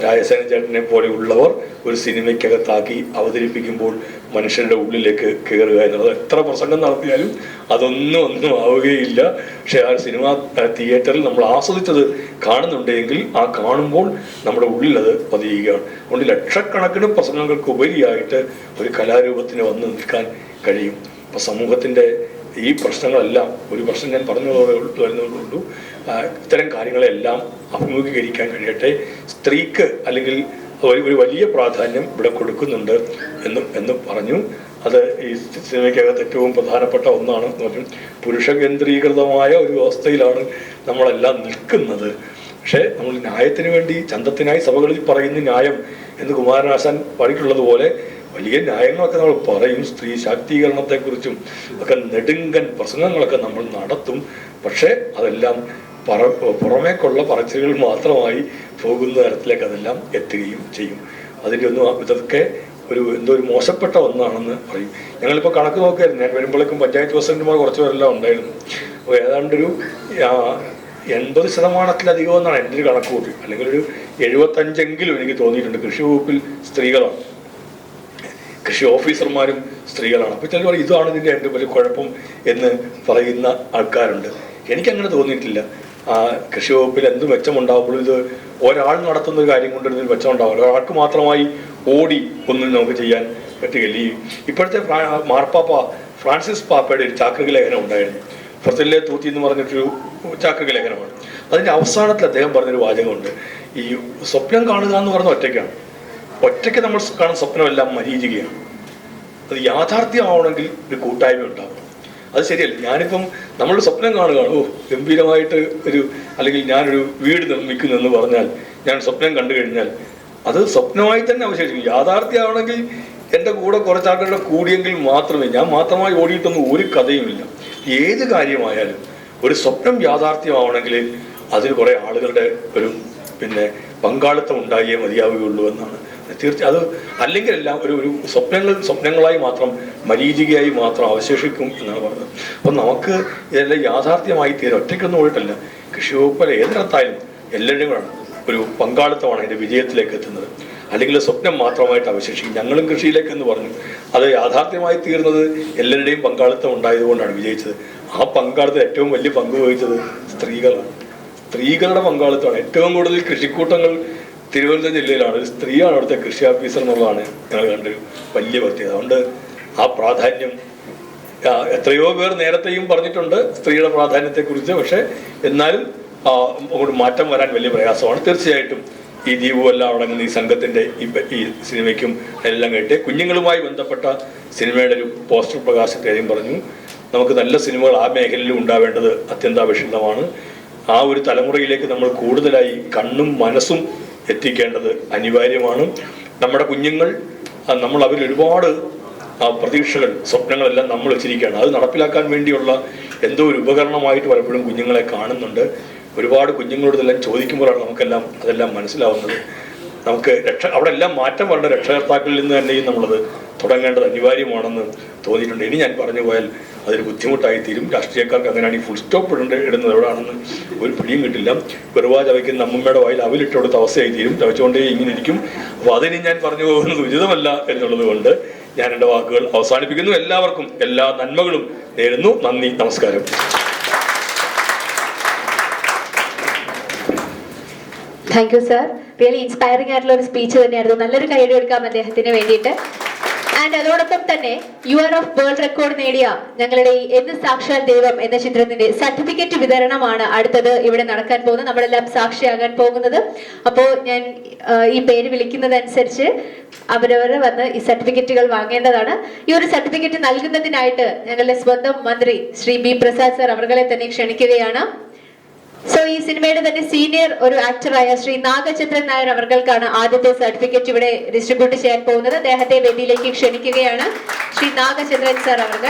രാജസേനൻ ചേട്ടനെ പോലെയുള്ളവർ ഒരു സിനിമയ്ക്കകത്താക്കി അവതരിപ്പിക്കുമ്പോൾ മനുഷ്യരുടെ ഉള്ളിലേക്ക് കയറുക എന്നുള്ളത്. എത്ര പ്രസംഗം നടത്തിയാലും അതൊന്നും ആവുകയില്ല. പക്ഷെ ആ സിനിമ തിയേറ്ററിൽ നമ്മൾ ആസ്വദിച്ചത് കാണുന്നുണ്ടെങ്കിൽ ആ കാണുമ്പോൾ നമ്മുടെ ഉള്ളിൽ അത് പതിയുകയാണ്. അതുകൊണ്ട് ലക്ഷക്കണക്കിന് പ്രസംഗങ്ങൾക്ക് ഉപരിയായിട്ട് ഒരു കലാരൂപത്തിന് വന്ന് നിൽക്കാൻ കഴിയും. അപ്പോൾ സമൂഹത്തിൻ്റെ ഈ പ്രശ്നങ്ങളെല്ലാം ഒരു പ്രശ്നം ഞാൻ വരുന്നതോടുള്ളൂ. ഇത്തരം കാര്യങ്ങളെല്ലാം അഭിമുഖീകരിക്കാൻ കഴിയട്ടെ. സ്ത്രീക്ക് അല്ലെങ്കിൽ ഒരു വലിയ പ്രാധാന്യം ഇവിടെ കൊടുക്കുന്നുണ്ട് എന്ന് പറഞ്ഞു. അത് ഈ സിനിമയ്ക്കകത്ത് ഏറ്റവും പ്രധാനപ്പെട്ട ഒന്നാണ്. പുരുഷ കേന്ദ്രീകൃതമായ ഒരു വ്യവസ്ഥയിലാണ് നമ്മളെല്ലാം നിൽക്കുന്നത്. പക്ഷേ നമ്മൾ ന്യായത്തിന് വേണ്ടി ചന്തത്തിനായി സഭകളിൽ പറയുന്ന ന്യായം എന്ന് കുമാരനാശാൻ പാടിയിട്ടുള്ളതുപോലെ വലിയ ന്യായങ്ങളൊക്കെ നമ്മൾ പറയും. സ്ത്രീ ശാക്തീകരണത്തെക്കുറിച്ചും ഒക്കെ നെടുങ്കൻ പ്രസംഗങ്ങളൊക്കെ നമ്മൾ നടത്തും. പക്ഷേ അതെല്ലാം പുറമേക്കുള്ള പറച്ചിലുകൾ മാത്രമായി പോകുന്ന തരത്തിലേക്ക് അതെല്ലാം എത്തുകയും ചെയ്യും. അതിൻ്റെ ഒന്നും ഇതൊക്കെ എന്തോ ഒരു മോശപ്പെട്ട ഒന്നാണെന്ന് പറയും. ഞങ്ങളിപ്പോൾ കണക്ക് നോക്കിയായിരുന്നു. ഞാൻ വരുമ്പോഴേക്കും പഞ്ചായത്ത് പ്രസിഡന്റുമാർ കുറച്ച് പേരെല്ലാം ഉണ്ടായിരുന്നു. അപ്പോൾ ഏതാണ്ടൊരു 80% എന്നാണ് എൻ്റെ ഒരു കണക്ക് കൂട്ടി. അല്ലെങ്കിൽ ഒരു 75 എനിക്ക് തോന്നിയിട്ടുണ്ട് കൃഷി വകുപ്പിൽ സ്ത്രീകളാണ്, കൃഷി ഓഫീസർമാരും സ്ത്രീകളാണ്. അപ്പോൾ ചിലർ ഇതാണ് ഇതിൻ്റെ എൻ്റെ വലിയ കുഴപ്പം എന്ന് പറയുന്ന ആൾക്കാരുണ്ട്. എനിക്കങ്ങനെ തോന്നിയിട്ടില്ല. കൃഷി വകുപ്പിൽ എന്ത് മെച്ചമുണ്ടാവുമ്പോഴും ഇത് ഒരാൾ നടത്തുന്ന ഒരു കാര്യം കൊണ്ട് ഇതിന് മെച്ചമുണ്ടാവില്ല. ഒരാൾക്ക് മാത്രമായി ഓടി ഒന്നും നമുക്ക് ചെയ്യാൻ പറ്റുകയില്ല. ഇപ്പോഴത്തെ മാർപ്പാപ്പ ഫ്രാൻസിസ് പാപ്പയുടെ ഒരു ചാക്രിക ലേഖനം ഉണ്ടായിരുന്നു. ഫ്രത്തിലെ തൂത്തി എന്ന് പറഞ്ഞിട്ടൊരു ചാക്രിക ലേഖനമാണ്. അതിൻ്റെ അവസാനത്തിൽ അദ്ദേഹം പറഞ്ഞൊരു വാചകമുണ്ട്. ഈ സ്വപ്നം കാണുക എന്ന് പറഞ്ഞ ഒറ്റയ്ക്ക് നമ്മൾ കാണുന്ന സ്വപ്നമെല്ലാം മരീചികയാണ്. അത് യാഥാർത്ഥ്യമാവണമെങ്കിൽ ഒരു കൂട്ടായ്മ ഉണ്ടാവണം. അത് ശരിയല്ല. ഞാനിപ്പം നമ്മൾ സ്വപ്നം കാണുകയാണ്, ഗംഭീരമായിട്ട് അല്ലെങ്കിൽ ഞാനൊരു വീട് നിർമ്മിക്കുന്നു എന്ന് പറഞ്ഞാൽ, ഞാൻ സ്വപ്നം കണ്ടു കഴിഞ്ഞാൽ അത് സ്വപ്നമായി തന്നെ അവശേഷിക്കും. യാഥാർത്ഥ്യമാണെങ്കിൽ എൻ്റെ കൂടെ കുറച്ചാൾക്കാരുടെ കൂടിയെങ്കിൽ മാത്രമേ, ഞാൻ മാത്രമായി ഓടിയിട്ടൊന്നും ഒരു കഥയുമില്ല. ഏത് കാര്യമായാലും ഒരു സ്വപ്നം യാഥാർത്ഥ്യമാവണമെങ്കിൽ അതിന് കുറേ ആളുകളുടെ പങ്കാളിത്തം ഉണ്ടായേ മതിയാവുകയുള്ളൂ എന്നാണ്. തീർച്ചയായും അത് അല്ലെങ്കിൽ എല്ലാം ഒരു സ്വപ്നങ്ങളായി മാത്രം, മരീചികയായി മാത്രം അവശേഷിക്കും എന്നാണ് പറഞ്ഞത്. അപ്പം നമുക്ക് ഇതെല്ലാം യാഥാർത്ഥ്യമായി തീരെ ഒറ്റയ്ക്കൊന്നും പോയിട്ടല്ല. കൃഷി വകുപ്പിൽ ഏതിനകത്തായാലും എല്ലാവരുടെയും കൂടെ ഒരു പങ്കാളിത്തമാണ് അതിൻ്റെ വിജയത്തിലേക്ക് എത്തുന്നത്. അല്ലെങ്കിൽ സ്വപ്നം മാത്രമായിട്ട് അവശേഷിക്കും. ഞങ്ങളും കൃഷിയിലേക്ക് എന്ന് പറഞ്ഞു, അത് യാഥാർത്ഥ്യമായി തീർന്നത് എല്ലാവരുടെയും പങ്കാളിത്തം ഉണ്ടായതുകൊണ്ടാണ് വിജയിച്ചത്. ആ പങ്കാളിത്തം ഏറ്റവും വലിയ പങ്ക് വഹിച്ചത് സ്ത്രീകളാണ്. സ്ത്രീകളുടെ പങ്കാളിത്തമാണ്. ഏറ്റവും കൂടുതൽ കൃഷിക്കൂട്ടങ്ങൾ തിരുവനന്തപുരം ജില്ലയിലാണ്. ഒരു സ്ത്രീയാണ് അവിടുത്തെ കൃഷി ഓഫീസർ എന്നുള്ളതാണ് ഞങ്ങൾ കണ്ടൊരു വലിയ പ്രത്യേകത. അതുകൊണ്ട് ആ പ്രാധാന്യം എത്രയോ പേർ നേരത്തെയും പറഞ്ഞിട്ടുണ്ട് സ്ത്രീയുടെ പ്രാധാന്യത്തെക്കുറിച്ച്. പക്ഷേ എന്നാലും അങ്ങോട്ട് മാറ്റം വരാൻ വലിയ പ്രയാസമാണ്. തീർച്ചയായിട്ടും ഈ ദീപു എല്ലാം അടങ്ങുന്ന ഈ സംഘത്തിൻ്റെ ഈ സിനിമയ്ക്കും എല്ലാം കേട്ട് കുഞ്ഞുങ്ങളുമായി ബന്ധപ്പെട്ട സിനിമയുടെ ഒരു പോസ്റ്റർ പ്രകാശത്തെ കാര്യം പറഞ്ഞു. നമുക്ക് നല്ല സിനിമകൾ ആ മേഖലയിലും ഉണ്ടാവേണ്ടത് അത്യന്താപേക്ഷിതമാണ്. ആ ഒരു തലമുറയിലേക്ക് നമ്മൾ കൂടുതലായി കണ്ണും മനസ്സും എത്തിക്കേണ്ടത് അനിവാര്യമാണ്. നമ്മുടെ കുഞ്ഞുങ്ങൾ നമ്മൾ അവരിൽ ഒരുപാട് പ്രതീക്ഷകൾ, സ്വപ്നങ്ങളെല്ലാം നമ്മൾ വെച്ചിരിക്കുകയാണ്. അത് നടപ്പിലാക്കാൻ വേണ്ടിയുള്ള എന്തോ ഒരു ഉപകരണമായിട്ട് പലപ്പോഴും കുഞ്ഞുങ്ങളെ കാണുന്നുണ്ട്. ഒരുപാട് കുഞ്ഞുങ്ങളോട് ഇതെല്ലാം ചോദിക്കുമ്പോഴാണ് നമുക്കെല്ലാം അതെല്ലാം മനസ്സിലാവുന്നത്. നമുക്ക് അവിടെ എല്ലാം മാറ്റം വരേണ്ട രക്ഷകർത്താക്കളിൽ നിന്ന് തന്നെയും നമ്മളത് തുടങ്ങേണ്ടത് അനിവാര്യമാണെന്ന് തോന്നിയിട്ടുണ്ട്. ഇനി ഞാൻ പറഞ്ഞു പോയാൽ അതൊരു ബുദ്ധിമുട്ടായി തീരും. രാഷ്ട്രീയക്കാർക്ക് അങ്ങനെയാണ് ഈ ഫുൾ സ്റ്റോപ്പ് ഇടുന്നത് എവിടെയാണെന്ന് ഒരു പിടിയും കിട്ടില്ല. വെറുവാ ചവയ്ക്കുന്ന അമ്മമ്മയുടെ വായിൽ അവലിട്ട് കൊടുത്ത അവസ്ഥയായി തീരും. ചവച്ചുകൊണ്ടേ ഇങ്ങനെ ഇരിക്കും. അപ്പോൾ അതിനി ഞാൻ പറഞ്ഞു പോകുന്നത് ഉചിതമല്ല എന്നുള്ളത് കൊണ്ട് ഞാൻ എൻ്റെ വാക്കുകൾ അവസാനിപ്പിക്കുന്നു. എല്ലാവർക്കും എല്ലാ നന്മകളും നേരുന്നു. നന്ദി, നമസ്കാരം. Thank you sir. Really inspiring ആയിട്ടുള്ള ഒരു സ്പീച്ച് തന്നെയായിരുന്നു. നല്ലൊരു കൈയ്യടി എടുക്കാം അദ്ദേഹത്തിന് വേണ്ടിയിട്ട്. ആൻഡ് അതോടൊപ്പം തന്നെ യുവർ ഓഫ് വേൾഡ് റെക്കോർഡ് നേടിയ ഞങ്ങളുടെ ഈ എന്ന് സാക്ഷാൽ ദൈവം എന്ന ചിത്രത്തിന്റെ സർട്ടിഫിക്കറ്റ് വിതരണമാണ് അടുത്തത് ഇവിടെ നടക്കാൻ പോകുന്നത്. നമ്മളെല്ലാം സാക്ഷിയാകാൻ പോകുന്നത്. അപ്പോൾ ഞാൻ ഈ പേര് വിളിക്കുന്നതനുസരിച്ച് അവരവർ വന്ന് ഈ സർട്ടിഫിക്കറ്റുകൾ വാങ്ങേണ്ടതാണ്. ഈ ഒരു സർട്ടിഫിക്കറ്റ് നൽകുന്നതിനായിട്ട് ഞങ്ങളുടെ സ്വന്തം മന്ത്രി ശ്രീ ബി പ്രസാദ് സർ അവരെ തന്നെ ക്ഷണിക്കുകയാണ്. സോ ഈ സിനിമയുടെ തന്നെ സീനിയർ ഒരു ആക്ടറായ ശ്രീ നാഗചന്ദ്രൻ നായർ അവർക്കാണ് ആദ്യത്തെ സർട്ടിഫിക്കറ്റ് ഇവിടെ ഡിസ്ട്രിബ്യൂട്ട് ചെയ്യാൻ പോകുന്നത്. അദ്ദേഹത്തെ വേദിയിലേക്ക് ക്ഷണിക്കുകയാണ്. ശ്രീ നാഗചന്ദ്രൻ സാർ അവർ.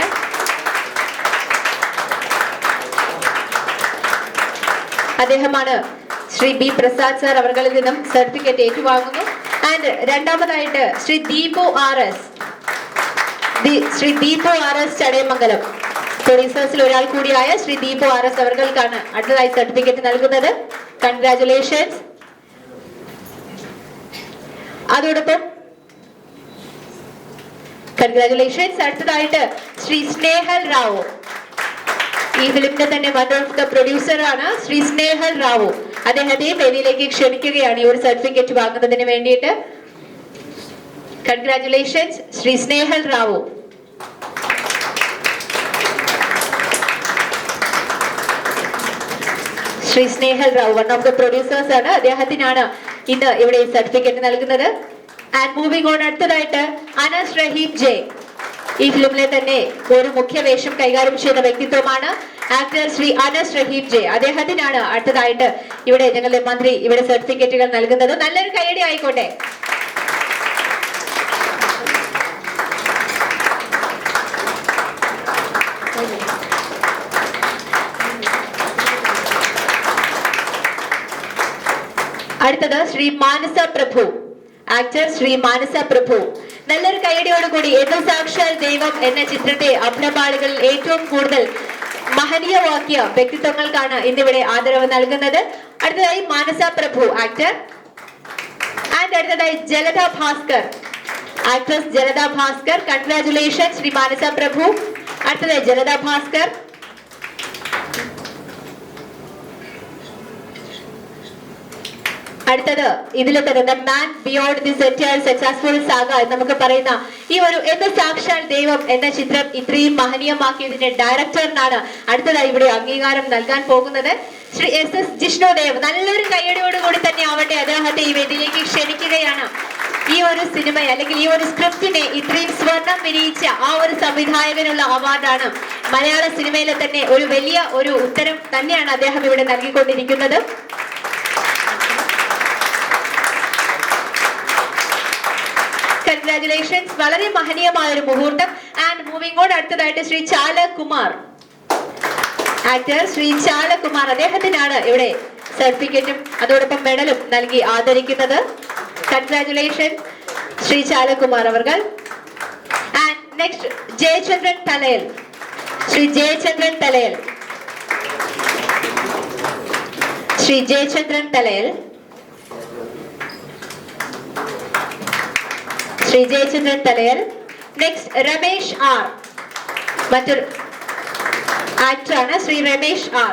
അദ്ദേഹമാണ് ശ്രീ ബി പ്രസാദ് സാർ അവർകളിൽ നിന്നും സർട്ടിഫിക്കറ്റ് ഏറ്റുവാങ്ങുന്നു. ആൻഡ് രണ്ടാമതായിട്ട് ശ്രീ ദീപു ആർ എസ് ചടയമംഗലം പ്രൊഡ്യൂസേഴ്സിൽ ഒരാൾ കൂടിയായ ശ്രീ ദീപു ആർ എസ് അവർക്കാണ് അടുത്തതായി സർട്ടിഫിക്കറ്റ് നൽകുന്നത്. കൺഗ്രാറ്റുലേഷൻസ്. അതോടൊപ്പം കൺഗ്രാറ്റുലേഷൻസ്. അടുത്തതായിട്ട് ശ്രീ സ്നേഹൽ റാവു, ഈ ഫിലിമിന്റെ തന്നെ വൺ ഓഫ് ദ പ്രൊഡ്യൂസർ ആണ് ശ്രീ സ്നേഹൽ റാവു. അദ്ദേഹത്തെ വേദിയിലേക്ക് ക്ഷണിക്കുകയാണ് ഈ ഒരു സർട്ടിഫിക്കറ്റ് വാങ്ങുന്നതിന് വേണ്ടിയിട്ട്. Congratulations Shri Snehal Rao. Shri Snehal Rao one of the producers ആണ്. അദ്ദേഹത്തിനാണ് ഇന്ന് ഇവിടെ സർട്ടിഫിക്കറ്റ് നൽകുന്നത്. ആൻഡ് മൂവിംഗ് ഓൺ, അടുത്തതായിട്ട് അനസ് റഹീം ജെ. ഈ ഫിലിമിലെ തന്നെ ഒരു മുഖ്യ വേഷം കൈകാര്യം ചെയ്ത വ്യക്തിത്വമാണ്. ആക്ടർ ശ്രീ അനസ് റഹീം ജെ, അദ്ദേഹത്തിനാണ് അടുത്തതായിട്ട് ഇവിടെ ഞങ്ങളുടെ മന്ത്രി ഇവിടെ സർട്ടിഫിക്കറ്റുകൾ നൽകുന്നത്. നല്ലൊരു കൈയടി ആയിക്കോട്ടെ. അടുത്തത് ശ്രീ മാനസ പ്രഭു, ആക്ടർ ശ്രീ മാനസ പ്രഭു. നല്ലൊരു കൈയടിയോടുകൂടി എന്ന് സാക്ഷാൽ ദൈവം എന്ന ചിത്രത്തെ അഭിനപാളികളിൽ ഏറ്റവും കൂടുതൽ മഹനീയമാക്കിയ വ്യക്തിത്വങ്ങൾക്കാണ് ഇന്നിവിടെ ആദരവ് നൽകുന്നത്. അടുത്തതായി മാനസ പ്രഭു ആക്ടർ. ആൻഡ് അടുത്തതായി ജലധ ഭാസ്കർ, ആക്ട്രസ് ജലധ ഭാസ്കർ. കൺഗ്രാറ്റുലേഷൻ ശ്രീ മാനസ പ്രഭു. അടുത്തതായി ജലധ ഭാസ്കർ. അടുത്തത് ഇതിൽ തന്നെ the man beyond this entire successful saga നമുക്ക് പറയുന്ന ഈ ഒരു എന്ന് സാക്ഷാൽ ദൈവം എന്ന ചിത്രം ഇത്രയും മഹനീയമാക്കിയതിന്റെ ഡയറക്ടറിനാണ് അടുത്തതായി ഇവിടെ അംഗീകാരം നൽകാൻ പോകുന്നത് ശ്രീ SS ജിഷ്ണുദേവ്. നല്ലൊരു കയ്യടിയോടുകൂടി തന്നെ ആവട്ടെ അദ്ദേഹത്തെ ഈ വേദിയിലേക്ക് ക്ഷണിക്കുകയാണ്. ഈ ഒരു സിനിമ അല്ലെങ്കിൽ ഈ ഒരു സ്ക്രിപ്റ്റിനെ ഇത്രയും സ്വർണം വിരിയിച്ച ആ ഒരു സംവിധായകനുള്ള അവാർഡാണ്. മലയാള സിനിമയിലെ തന്നെ ഒരു വലിയ ഒരു ഉത്തരം തന്നെയാണ് അദ്ദേഹം ഇവിടെ നൽകിക്കൊണ്ടിരിക്കുന്നത്. കൺഗ്രാറ്റുലേഷൻസ്, വളരെ മഹനീയമായ ഒരു മുഹൂർത്തം. ആൻഡ് മൂവിംഗ് ഓൺ, അടുത്തതായിട്ട് ശ്രീ ചാലകുമാർ ആക്ടർ ശ്രീ ചാലകുമാർ, അദ്ദേഹത്തിനാണ് ഇവിടെ സർട്ടിഫിക്കറ്റും അതോടൊപ്പം മെഡലും നൽകി ആദരിക്കുന്നത്. കൺഗ്രാറ്റുലേഷൻ ശ്രീ ചാലകുമാർ അവർകൾ. And next Jayachandran Thalayal, Shri Jayachandran Thalayal, Shri Jayachandran Thalayal, Shri Jayachandran Thalayal. Next Ramesh R, മറ്റൊരു ആക്ടറാണ് ശ്രീ രമേശ് ആർ.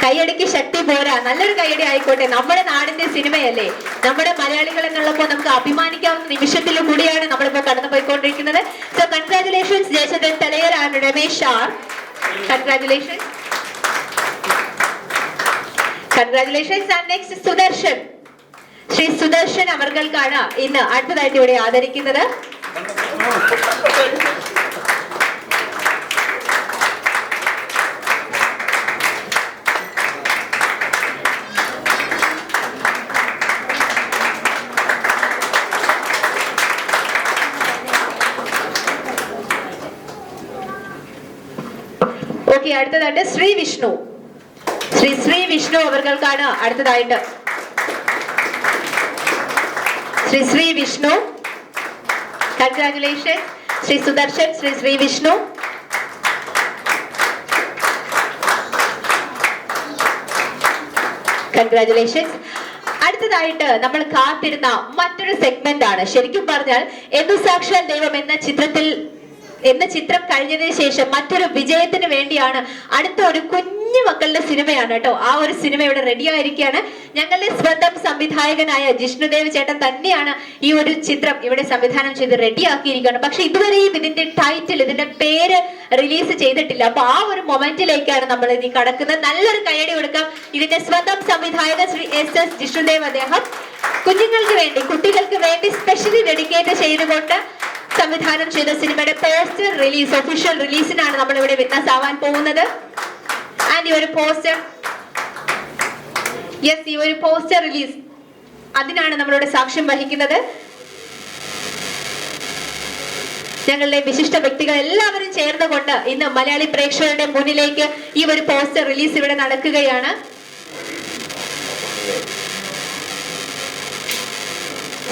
കൈയടിക്ക് ശക്തി പോരാ, നല്ലൊരു കൈയടി ആയിക്കോട്ടെ. നമ്മുടെ നാടിന്റെ സിനിമയല്ലേ, നമ്മുടെ മലയാളികൾ എന്നുള്ളപ്പോൾ നമുക്ക് അഭിമാനിക്കാവുന്ന നിമിഷത്തിൽ കൂടിയാണ് നമ്മളിപ്പോ കടന്നുപോയിക്കൊണ്ടിരിക്കുന്നത്. So congratulations Jayachandran Thalayal and Ramesh R. Congratulations, congratulations. And next Sudarshan, Shri Sudarshan അവർകൾക്കാണ് ഇന്ന് അടുത്തതായിട്ട് ഇവിടെ ആദരിക്കുന്നത്. ഓക്കെ, അടുത്തതായിട്ട് ശ്രീ വിഷ്ണു, ശ്രീ വിഷ്ണു അവർകൾക്കാണ് അടുത്തതായിട്ട് ശ്രീ വിഷ്ണു. കൺഗ്രാറ്റുലേഷൻ ശ്രീ സുദർശൻ, ശ്രീ വിഷ്ണു. കൺഗ്രാറ്റുലേഷൻസ്. അടുത്തതായിട്ട് നമ്മൾ കാത്തിരുന്ന മറ്റൊരു സെഗ്മെന്റ് ആണ്. ശരിക്കും പറഞ്ഞാൽ എന്ന് സാക്ഷാൽ ദൈവം എന്ന ചിത്രം കഴിഞ്ഞതിന് ശേഷം മറ്റൊരു വിജയത്തിന് വേണ്ടിയാണ് അടുത്ത ഒരു കുഞ്ഞു മക്കളുടെ സിനിമയാണ് കേട്ടോ. ആ ഒരു സിനിമ ഇവിടെ റെഡി ആയിരിക്കുകയാണ്. ഞങ്ങളുടെ സ്വന്തം സംവിധായകനായ ജിഷ്ണുദേവ് ചേട്ടൻ തന്നെയാണ് ഈ ഒരു ചിത്രം ഇവിടെ സംവിധാനം ചെയ്ത് റെഡിയാക്കിയിരിക്കുകയാണ്. പക്ഷെ ഇതുവരെയും ഇതിന്റെ ടൈറ്റിൽ, ഇതിന്റെ പേര് റിലീസ് ചെയ്തിട്ടില്ല. അപ്പൊ ആ ഒരു മൊമെന്റിലേക്കാണ് നമ്മൾ ഇനി കടക്കുന്നത്. നല്ലൊരു കൈയടി കൊടുക്കാം ഇതിന്റെ സ്വന്തം സംവിധായകൻ ശ്രീ SS ജിഷ്ണുദേവ്. അദ്ദേഹം കുഞ്ഞുങ്ങൾക്ക് വേണ്ടി, കുട്ടികൾക്ക് വേണ്ടി സ്പെഷ്യലി ഡെഡിക്കേറ്റ് ചെയ്തുകൊണ്ട് സംവിധാനം ചെയ്ത സിനിമയുടെ പോസ്റ്റർ റിലീസ്, ഒഫീഷ്യൽ റിലീസിനാണ് നമ്മൾ ഇവിടെ വിറ്റ്നസ് ആവാൻ പോകുന്നത്. ആൻഡ് ഈ ഒരു പോസ്റ്റർ, യെസ്, ഈ ഒരു പോസ്റ്റർ റിലീസ് അതിനാണ് നമ്മളിവിടെ സാക്ഷ്യം വഹിക്കുന്നത്. ഞങ്ങളുടെ വിശിഷ്ട വ്യക്തികൾ എല്ലാവരും ചേർന്നുകൊണ്ട് ഇന്ന് മലയാളി പ്രേക്ഷകരുടെ മുന്നിലേക്ക് ഈ ഒരു പോസ്റ്റർ റിലീസ് ഇവിടെ നടക്കുകയാണ്.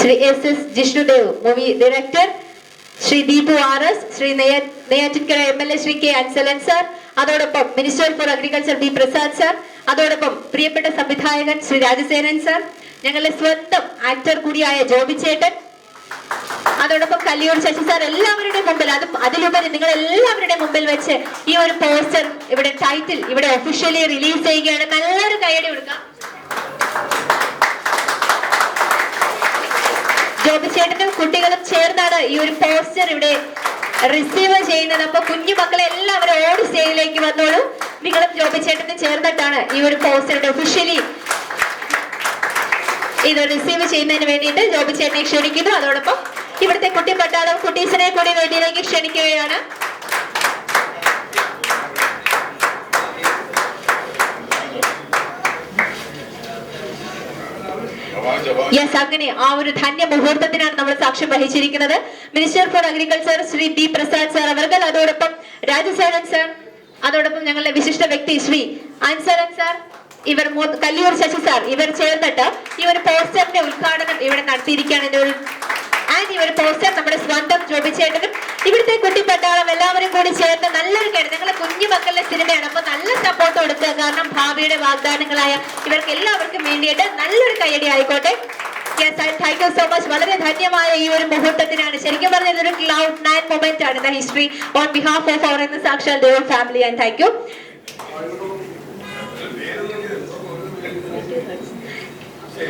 Shri SS Jishnudev, movie director Shri Deepu RS, Shri Neyyattinkara MLA Shri K Ansalan sir, അതോടൊപ്പം minister for agriculture B Prasad sir, അതോടൊപ്പം പ്രിയപ്പെട്ട സംവിധായകൻ ശ്രീ രാജസേനൻ സർ, ഞങ്ങളുടെ സ്വന്തം ആക്ടർ കൂടിയായ ജോബി ചേട്ടൻ, അതോടൊപ്പം കല്ലിയൂർ ശശി സാർ, എല്ലാവരുടെ മുമ്പിൽ, അതിലുപരി നിങ്ങൾ എല്ലാവരുടെ മുമ്പിൽ വെച്ച് ഈ ഒരു പോസ്റ്റർ ഇവിടെ ടൈറ്റിൽ ഇവിടെ ഒഫീഷ്യലി റിലീസ് ചെയ്യുകയാണ്. നല്ലൊരു കൈയടി കൊടുക്കാം. ജോബി ചേട്ടനും കുട്ടികളും ചേർന്നാണ് ഈ ഒരു പോസ്റ്റർ ഇവിടെ റിസീവ് ചെയ്യുന്നത്. അപ്പൊ കുഞ്ഞു മക്കളെ എല്ലാവരും ഓടി സ്റ്റേജിലേക്ക് വന്നോളൂ. നിങ്ങളും ജോബി ചേട്ടനും ചേർന്നിട്ടാണ് ഈ ഒരു പോസ്റ്റർ ഒഫീഷ്യലി ഇത് റിസീവ് ചെയ്യുന്നതിന് വേണ്ടിയിട്ട് ജോബി ചേട്ടനെ ക്ഷണിക്കുന്നു. അതോടൊപ്പം ഇവിടുത്തെ കുട്ടി പട്ടാളം കുട്ടീസിനെ കൂടി വേദിയിലേക്ക് ക്ഷണിക്കുകയാണ്. യെസ്, അങ്ങനെ ആ ഒരു ധന്യ മുഹൂർത്തത്തിനാണ് നമ്മൾ സാക്ഷ്യം വഹിച്ചിരിക്കുന്നത്. Minister for agriculture Shri D Prasad sir അവർ, അതോടൊപ്പം രാജസേനൻ സാർ, അതോടൊപ്പം ഞങ്ങളുടെ വിശിഷ്ട വ്യക്തി ശ്രീ അൻസരൻ സാർ, ഇവർ കല്ലിയൂർ ശശി സാർ, ഇവർ ചേർന്നിട്ട് ഈ ഒരു പോസ്റ്ററിന്റെ ഉദ്ഘാടനം ഇവിടെ നടത്തിയിരിക്കുകയാണ്. ഈ ഒരു പോസ്റ്റർ നമ്മുടെ സ്വന്തം ജോബിച്ചേട്ടനും ഇവിടുത്തെ കുട്ടിപ്പട്ടാളം എല്ലാവരും കൂടി ചേർന്ന് നല്ലൊരു കേട്, ഞങ്ങളെ കുഞ്ഞു മക്കളുടെ സിനിമയാണ്, അപ്പൊ നല്ല സപ്പോർട്ട് കൊടുക്കുക. കാരണം ഭാവിയുടെ വാഗ്ദാനങ്ങളായ ഇവർക്ക് എല്ലാവർക്കും വേണ്ടിയിട്ട് നല്ലൊരു കയ്യടി ആയിക്കോട്ടെ. Thank you so much. വളരെ ധന്യമായ ഈ ഒരു മുഹൂർത്തത്തിനാണ്, ശരിക്കും പറഞ്ഞ ഇതൊരു ക്ലൗഡ് 9 മൊമെന്റ് ആണ് the history on behalf of അവർ ഇന്ന് സാക്ഷാൽ Deva family. And thank you.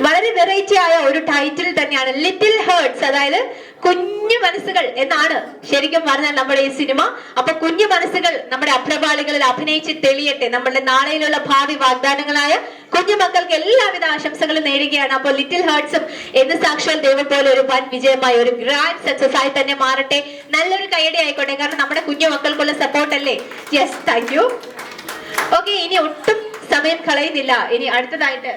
വളരെ വെറൈറ്റി ആയ ഒരു ടൈറ്റിൽ തന്നെയാണ് ലിറ്റിൽ ഹേർട്സ്, അതായത് കുഞ്ഞു മനസ്സുകൾ എന്നാണ് ശരിക്കും പറഞ്ഞാൽ നമ്മുടെ ഈ സിനിമ. അപ്പൊ കുഞ്ഞു മനസ്സുകൾ നമ്മുടെ അഭ്രപാളികളിൽ അഭിനയിച്ച് തെളിയട്ടെ. നമ്മുടെ നാളെയിലുള്ള ഭാവി വാഗ്ദാനങ്ങളായ കുഞ്ഞുമക്കൾക്ക് എല്ലാവിധ ആശംസകളും നേടുകയാണ്. അപ്പോൾ ലിറ്റിൽ ഹേർട്സും എന്ന് സാക്ഷാൽ ദൈവം പോലെ ഒരു വൻ വിജയമായി ഒരു ഗ്രാൻഡ് സക്സസ് ആയി തന്നെ മാറട്ടെ. നല്ലൊരു കയ്യടി ആയിക്കോട്ടെ, കാരണം നമ്മുടെ കുഞ്ഞു മക്കൾക്കുള്ള സപ്പോർട്ട് അല്ലേ. Yes, thank you. ഓക്കെ, ഇനി ഒട്ടും സമയം കളയുന്നില്ല. ഇനി അടുത്തതായിട്ട്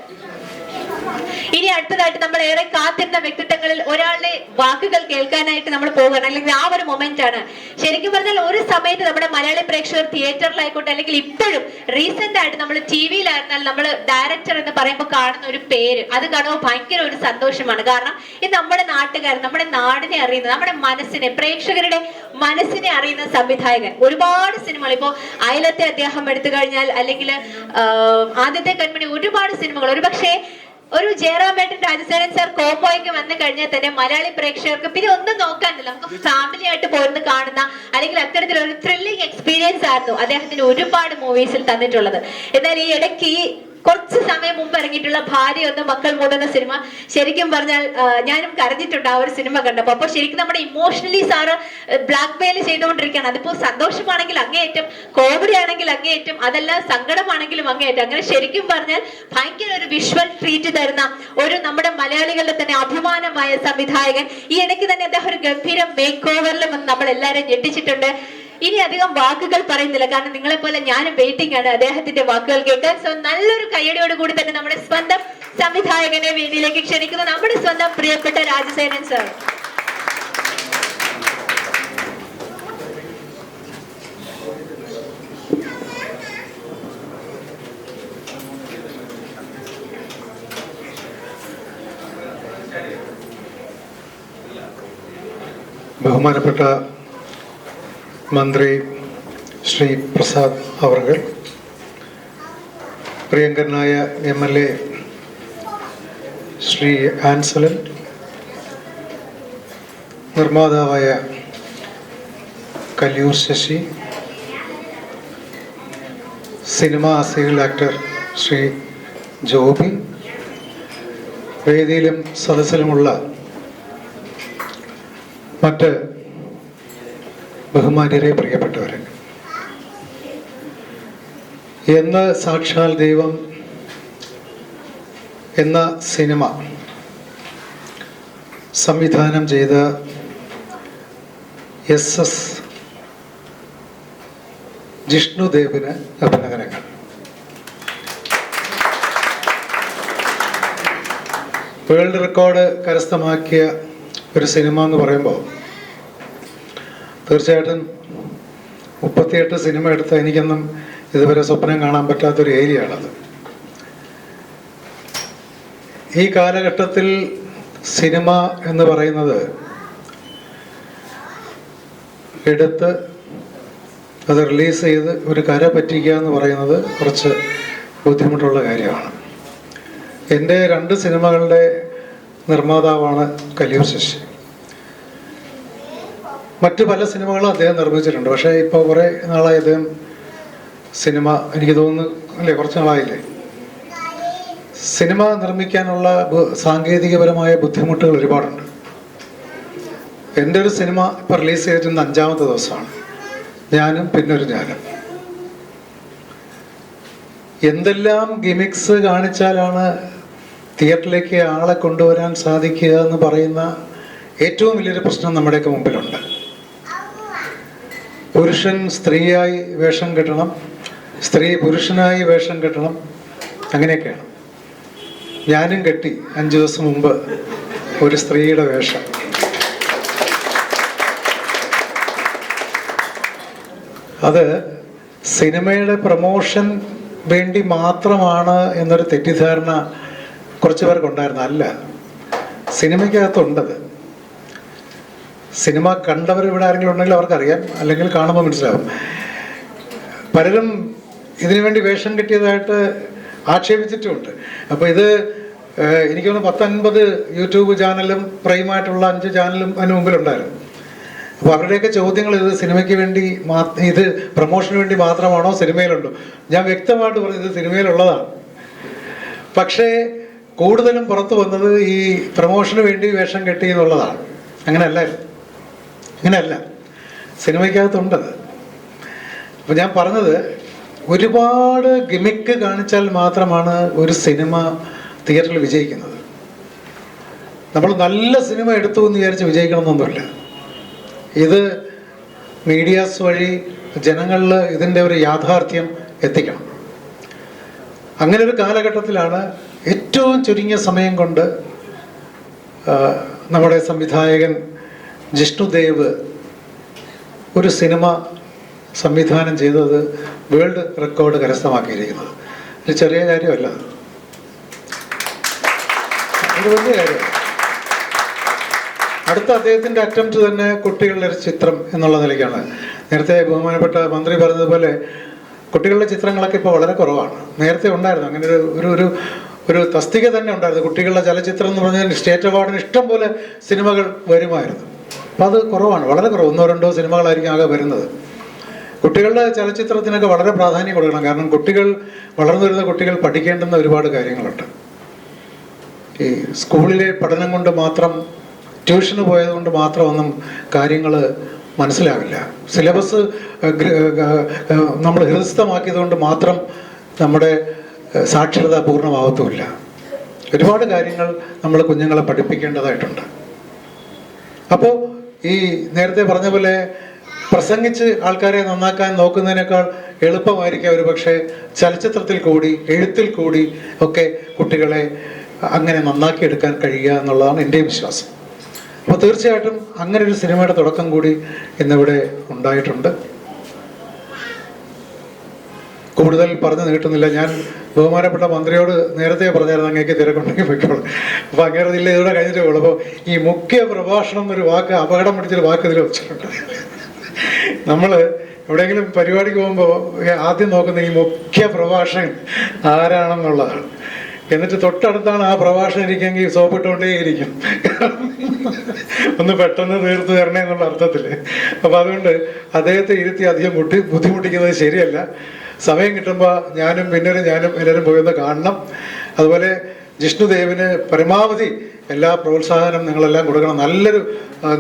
നമ്മൾ ഏറെ കാത്തിരുന്ന വ്യക്തിത്വങ്ങളിൽ ഒരാളുടെ വാക്കുകൾ കേൾക്കാനായിട്ട് നമ്മൾ പോവുകയാണ്, അല്ലെങ്കിൽ ആ ഒരു മൊമെന്റ് ആണ്. ശരിക്കും പറഞ്ഞാൽ ഒരു സമയത്ത് നമ്മുടെ മലയാളി പ്രേക്ഷകർ തിയേറ്ററിലായിക്കോട്ടെ, അല്ലെങ്കിൽ ഇപ്പോഴും റീസെന്റ് ആയിട്ട് നമ്മൾ ടിവിയിലായിരുന്നാൽ നമ്മൾ ഡയറക്ടർ എന്ന് പറയുമ്പോൾ കാണുന്ന ഒരു പേര്, അത് കാണുമ്പോൾ ഭയങ്കര ഒരു സന്തോഷമാണ്. കാരണം ഇത് നമ്മുടെ നാട്ടുകാരൻ, നമ്മുടെ നാടിനെ അറിയുന്ന, നമ്മുടെ മനസ്സിനെ, പ്രേക്ഷകരുടെ മനസ്സിനെ അറിയുന്ന സംവിധായകൻ. ഒരുപാട് സിനിമകൾ, ഇപ്പോ അയലത്തെ അദ്ദേഹം എടുത്തു കഴിഞ്ഞാൽ, അല്ലെങ്കിൽ ആദ്യത്തെ കൺമണി, ഒരുപാട് സിനിമകൾ. ഒരു ജയറാമേട്ടൻ രാജസേനൻ സാർ കോംബോയ്ക്ക് വന്നു കഴിഞ്ഞാൽ തന്നെ മലയാളി പ്രേക്ഷകർക്ക് പിന്നെ ഒന്നും നോക്കാനില്ല, നമുക്ക് ഫാമിലി ആയിട്ട് പോയിരുന്ന് കാണുന്ന, അല്ലെങ്കിൽ അത്തരത്തിലൊരു ത്രില്ലിംഗ് എക്സ്പീരിയൻസ് ആയിരുന്നു അദ്ദേഹത്തിന് ഒരുപാട് മൂവീസിൽ തന്നിട്ടുള്ളത്. എന്നാൽ ഈ ഇടയ്ക്ക് കുറച്ച് സമയം മുമ്പ് ഇറങ്ങിയിട്ടുള്ള ഭാര്യ ഒന്ന് മക്കൾ മൂടുന്ന സിനിമ, ശരിക്കും പറഞ്ഞാൽ ഞാനും കരഞ്ഞിട്ടുണ്ട് ആ ഒരു സിനിമ കണ്ടപ്പോൾ. അപ്പൊ ശരിക്കും നമ്മുടെ ഇമോഷണലി സാറ് ബ്ലാക്ക് മെയിൽ ചെയ്തുകൊണ്ടിരിക്കുകയാണ്. അതിപ്പോ സന്തോഷമാണെങ്കിൽ അങ്ങേയറ്റം, കോമഡി ആണെങ്കിൽ അങ്ങേയറ്റം, അതല്ല സങ്കടമാണെങ്കിലും അങ്ങേയറ്റം. അങ്ങനെ ശരിക്കും പറഞ്ഞാൽ ഭയങ്കര ഒരു വിഷ്വൽ ട്രീറ്റ് തരുന്ന ഒരു നമ്മുടെ മലയാളികളുടെ തന്നെ അഭിമാനമായ സംവിധായകൻ. ഈ ഇടയ്ക്ക് തന്നെ അദ്ദേഹം ഒരു ഗംഭീര മേക്ക് ഓവറിലും നമ്മൾ എല്ലാവരും ഞെട്ടിച്ചിട്ടുണ്ട്. ഇനി അധികം വാക്കുകൾ പറയുന്നില്ല, കാരണം നിങ്ങളെ പോലെ ഞാനും വെയിറ്റിംഗ് ആണ് അദ്ദേഹത്തിന്റെ വാക്കുകൾ കേൾക്കാൻ. സോ നല്ലൊരു കയ്യടിയോട് കൂടി തന്നെ നമ്മുടെ സ്വന്തം സംവിധായകനെ വേദിയിലേക്ക് ക്ഷണിക്കുന്നു, നമ്മുടെ സ്വന്തം പ്രിയപ്പെട്ട രാജസേനൻ സർ. ബഹുമാനപ്പെട്ട മന്ത്രി ശ്രീ പ്രസാദ് അവർകൾ, പ്രിയങ്കരനായ MLA ശ്രീ ആൻസലൻ, നിർമ്മാതാവായ Kalliyoor Sasi, cinema serial actor Shri Joby, വേദിയിലും സദസ്സിലുമുള്ള മറ്റ് ബഹുമാന്യരെ, പ്രിയപ്പെട്ടവരെ, എന്ന് സാക്ഷാൽ ദൈവം എന്ന സിനിമ സംവിധാനം ചെയ്ത SS ജിഷ്ണുദേവിന് അഭിനന്ദനങ്ങൾ. വേൾഡ് റെക്കോർഡ് കരസ്ഥമാക്കിയ ഒരു സിനിമ എന്ന് പറയുമ്പോൾ തീർച്ചയായിട്ടും 38 സിനിമ എടുത്ത എനിക്കൊന്നും ഇതുവരെ സ്വപ്നം കാണാൻ പറ്റാത്തൊരു ഏരിയയാണത്. ഈ കാലഘട്ടത്തിൽ സിനിമ എന്ന് പറയുന്നത് എടുത്ത് അത് റിലീസ് ചെയ്ത് ഒരു കര പറ്റിക്കുക എന്ന് പറയുന്നത് കുറച്ച് ബുദ്ധിമുട്ടുള്ള കാര്യമാണ്. എൻ്റെ 2 സിനിമകളുടെ നിർമ്മാതാവാണ് കല്ലിയൂർ ശശി. മറ്റ് പല സിനിമകളും അദ്ദേഹം നിർമ്മിച്ചിട്ടുണ്ട്. പക്ഷേ ഇപ്പോൾ കുറേ നാളായി അദ്ദേഹം സിനിമ, എനിക്ക് തോന്നുന്നു അല്ലേ, കുറച്ച് നാളായില്ലേ, സിനിമ നിർമ്മിക്കാനുള്ള സാങ്കേതികപരമായ ബുദ്ധിമുട്ടുകൾ ഒരുപാടുണ്ട്. എൻ്റെ ഒരു സിനിമ ഇപ്പോൾ റിലീസ് ചെയ്തിരുന്ന 5ാമത്തെ ദിവസമാണ്, ഞാനും പിന്നൊരു ഞാനും. എന്തെല്ലാം ഗിമിക്സ് കാണിച്ചാലാണ് തിയേറ്ററിലേക്ക് ആളെ കൊണ്ടുവരാൻ സാധിക്കുക എന്ന് പറയുന്ന ഏറ്റവും വലിയൊരു പ്രശ്നം നമ്മുടെയൊക്കെ മുമ്പിലുണ്ട്. പുരുഷൻ സ്ത്രീയായി വേഷം കെട്ടണം, സ്ത്രീ പുരുഷനായി വേഷം കെട്ടണം, അങ്ങനെയൊക്കെയാണ്. ഞാനും കെട്ടി 5 ദിവസം മുമ്പ് ഒരു സ്ത്രീയുടെ വേഷം. അത് സിനിമയുടെ പ്രൊമോഷൻ വേണ്ടി മാത്രമാണ് എന്നൊരു തെറ്റിദ്ധാരണ കുറച്ച് പേർക്കുണ്ടായിരുന്നു. അല്ല, സിനിമയ്ക്കകത്തുണ്ടത്. സിനിമ കണ്ടവർ ഇവിടെ ആരെങ്കിലും ഉണ്ടെങ്കിൽ അവർക്കറിയാം, അല്ലെങ്കിൽ കാണുമ്പോൾ മനസ്സിലാവും. പലരും ഇതിനു വേണ്ടി വേഷം കിട്ടിയതായിട്ട് ആക്ഷേപിച്ചിട്ടുമുണ്ട്. അപ്പോൾ ഇത് എനിക്ക് തോന്നുന്നു 10-50 യൂട്യൂബ് ചാനലും പ്രൈമായിട്ടുള്ള 5 ചാനലും അതിന് മുമ്പിലുണ്ടായിരുന്നു. അപ്പോൾ അവരുടെയൊക്കെ ചോദ്യങ്ങൾ ഇത് സിനിമയ്ക്ക് വേണ്ടി ഇത് പ്രൊമോഷന് വേണ്ടി മാത്രമാണോ, സിനിമയിലുണ്ടോ? ഞാൻ വ്യക്തമായിട്ട് പറഞ്ഞു ഇത് സിനിമയിലുള്ളതാണ്. പക്ഷേ കൂടുതലും പുറത്തു വന്നത് ഈ പ്രൊമോഷന് വേണ്ടി വേഷം കെട്ടി എന്നുള്ളതാണ്. അങ്ങനെയല്ല, സിനിമയ്ക്കകത്തുണ്ടത്. അപ്പം ഞാൻ പറഞ്ഞത്, ഒരുപാട് ഗിമിക്ക് കാണിച്ചാൽ മാത്രമാണ് ഒരു സിനിമ തിയേറ്ററിൽ വിജയിക്കുന്നത്. നമ്മൾ നല്ല സിനിമ എടുത്തു എന്ന് വിചാരിച്ച് വിജയിക്കണമെന്നൊന്നുമില്ല. ഇത് മീഡിയാസ് വഴി ജനങ്ങളിൽ ഇതിൻ്റെ ഒരു യാഥാർത്ഥ്യം എത്തിക്കണം. അങ്ങനെ ഒരു കാലഘട്ടത്തിലാണ് ഏറ്റവും ചുരുങ്ങിയ സമയം കൊണ്ട് നമ്മുടെ സംവിധായകൻ ജിഷ്ണുദേവ് ഒരു സിനിമ സംവിധാനം ചെയ്തത് വേൾഡ് റെക്കോർഡ് കരസ്ഥമാക്കിയിരിക്കുന്നത്. ഒരു ചെറിയ കാര്യമല്ല, ഒരു വലിയ കാര്യമാണ്. അടുത്ത അദ്ദേഹത്തിൻ്റെ അറ്റംപ്റ്റ് തന്നെ കുട്ടികളുടെ ഒരു ചിത്രം എന്നുള്ള നിലയ്ക്കാണ്. നേരത്തെ ബഹുമാനപ്പെട്ട മന്ത്രി പറഞ്ഞതുപോലെ കുട്ടികളുടെ ചിത്രങ്ങളൊക്കെ ഇപ്പോൾ വളരെ കുറവാണ്. നേരത്തെ ഉണ്ടായിരുന്നു അങ്ങനെ ഒരു തസ്തിക തന്നെ ഉണ്ടായിരുന്നു, കുട്ടികളുടെ ചലച്ചിത്രം എന്ന് പറഞ്ഞാൽ സ്റ്റേറ്റ് അവാർഡിന് ഇഷ്ടം പോലെ സിനിമകൾ വരുമായിരുന്നു. അപ്പോൾ അത് കുറവാണ്, വളരെ കുറവ്. 1-2 സിനിമകളായിരിക്കും ആകെ വരുന്നത്. കുട്ടികളുടെ ചലച്ചിത്രത്തിനൊക്കെ വളരെ പ്രാധാന്യം കൊടുക്കണം. കാരണം വളർന്നു വരുന്ന കുട്ടികൾ പഠിക്കേണ്ടുന്ന ഒരുപാട് കാര്യങ്ങളുണ്ട്. ഈ സ്കൂളിലെ പഠനം കൊണ്ട് മാത്രം, ട്യൂഷന് പോയതുകൊണ്ട് മാത്രം ഒന്നും കാര്യങ്ങൾ മനസ്സിലാവില്ല. സിലബസ് നമ്മൾ ഹൃദയസ്ഥമാക്കിയതുകൊണ്ട് മാത്രം നമ്മുടെ സാക്ഷരത പൂർണ്ണമാവത്തുമില്ല. ഒരുപാട് കാര്യങ്ങൾ നമ്മൾ കുഞ്ഞുങ്ങളെ പഠിപ്പിക്കേണ്ടതായിട്ടുണ്ട്. അപ്പോൾ ഈ നേരത്തെ പറഞ്ഞ പോലെ പ്രസംഗിച്ച് ആൾക്കാരെ നന്നാക്കാൻ നോക്കുന്നതിനേക്കാൾ എളുപ്പമായിരിക്കും ഒരു പക്ഷേ ചലച്ചിത്രത്തിൽ കൂടി, എഴുത്തിൽ കൂടി ഒക്കെ കുട്ടികളെ അങ്ങനെ നന്നാക്കിയെടുക്കാൻ കഴിയുക എന്നുള്ളതാണ് എൻ്റെയും വിശ്വാസം. അപ്പോൾ തീർച്ചയായിട്ടും അങ്ങനെ ഒരു സിനിമയുടെ തുടക്കം കൂടി ഇന്നിവിടെ ഉണ്ടായിട്ടുണ്ട്. കൂടുതൽ പറഞ്ഞു നീട്ടുന്നില്ല. ഞാൻ ബഹുമാനപ്പെട്ട മന്ത്രിയോട് നേരത്തെ പറഞ്ഞായിരുന്നു അങ്ങേക്ക് തിരക്കുണ്ടെങ്കിൽ പോയിക്കോളൂ. അപ്പോൾ അങ്ങനെ ഇല്ല, ഇതിവിടെ കഴിഞ്ഞിട്ടേ ഉള്ളൂ. അപ്പോൾ ഈ മുഖ്യ പ്രഭാഷണം എന്നൊരു വാക്ക്, അപകടം പിടിച്ചൊരു വാക്ക് ഇതിൽ വെച്ചിട്ടുണ്ട്. നമ്മൾ എവിടെയെങ്കിലും പരിപാടിക്ക് പോകുമ്പോൾ ആദ്യം നോക്കുന്ന ഈ മുഖ്യ പ്രഭാഷകൻ ആരാണെന്നുള്ളതാണ്. എന്നിട്ട് തൊട്ടടുത്താണ് ആ പ്രഭാഷണം ഇരിക്കുമെങ്കിൽ സോപ്പിട്ടുകൊണ്ടേ ഇരിക്കും, ഒന്ന് പെട്ടെന്ന് തീർത്ത് തരണേ എന്നുള്ള അർത്ഥത്തിൽ. അപ്പോൾ അതുകൊണ്ട് അദ്ദേഹത്തെ ഇരുത്തി അധികം ബുദ്ധിമുട്ടിക്കുന്നത് ശരിയല്ല. സമയം കിട്ടുമ്പോൾ ഞാനും എല്ലാവരും പോയി ഒന്ന് കാണണം. അതുപോലെ ജിഷ്ണുദേവിന് പരമാവധി എല്ലാ പ്രോത്സാഹനം നിങ്ങളെല്ലാം കൊടുക്കണം. നല്ലൊരു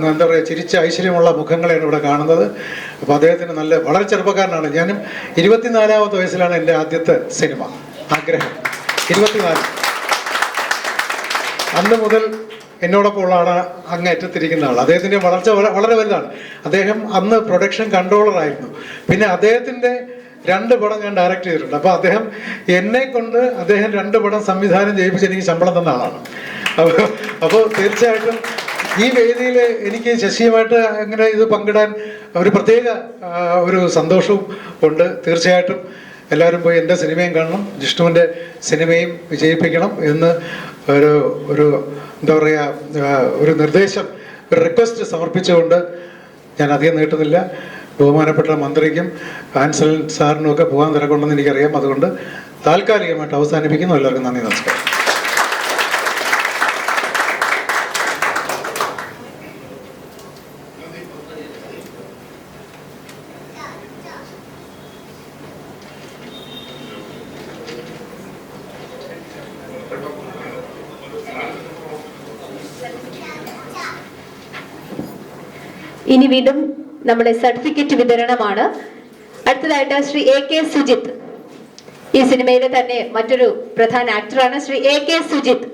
എന്താ പറയുക, ചിരിച്ച ഐശ്വര്യമുള്ള മുഖങ്ങളെയാണ് ഇവിടെ കാണുന്നത്. അപ്പോൾ അദ്ദേഹത്തിന് വളരെ ചെറുപ്പക്കാരനാണ്. ഞാനും 24ാമത്തെ വയസ്സിലാണ് എൻ്റെ ആദ്യത്തെ സിനിമ ആഗ്രഹം. 24. അന്ന് മുതൽ എന്നോടൊപ്പം ഉള്ള ആളാണ് അങ്ങേറ്റത്തിരിക്കുന്ന ആൾ. അദ്ദേഹത്തിൻ്റെ വളർച്ച വളരെ വലുതാണ്. അദ്ദേഹം അന്ന് പ്രൊഡക്ഷൻ കൺട്രോളറായിരുന്നു. പിന്നെ അദ്ദേഹത്തിൻ്റെ 2 പടം ഞാൻ ഡയറക്റ്റ് ചെയ്തിട്ടുണ്ട്. അപ്പോൾ അദ്ദേഹം 2 പടം സംവിധാനം ചെയ്യിപ്പിച്ച് എനിക്ക് ശമ്പളം തന്ന ആളാണ്. അപ്പോൾ തീർച്ചയായിട്ടും ഈ വേദിയിൽ എനിക്ക് ശശിയുമായിട്ട് അങ്ങനെ ഇത് പങ്കിടാൻ ഒരു പ്രത്യേക ഒരു സന്തോഷവും ഉണ്ട്. തീർച്ചയായിട്ടും എല്ലാവരും പോയി എൻ്റെ സിനിമയും കാണണം, ജിഷ്ണുവിൻ്റെ സിനിമയും വിജയിപ്പിക്കണം എന്ന് ഒരു എന്താ പറയുക, ഒരു നിർദ്ദേശം, ഒരു റിക്വസ്റ്റ് സമർപ്പിച്ചുകൊണ്ട് ഞാൻ അധികം നീട്ടുന്നില്ല. ബഹുമാനപ്പെട്ട മന്ത്രിക്കും ആൻസൽ സാറിനും ഒക്കെ പോകാൻ തിരക്കുണ്ടെന്ന് എനിക്കറിയാം. അതുകൊണ്ട് താൽക്കാലികമായിട്ട് അവസാനിപ്പിക്കുന്നു. എല്ലാവർക്കും നന്ദി, നമസ്കാരം. ഇനി വീണ്ടും നമ്മുടെ സർട്ടിഫിക്കറ്റ് വിതരണമാണ്. അടുത്തതായിട്ട് ശ്രീ AK സുജിത്ത്, ഈ സിനിമയിലെ തന്നെ മറ്റൊരു പ്രധാന ആക്ടറാണ് ശ്രീ AK സുജിത്ത്.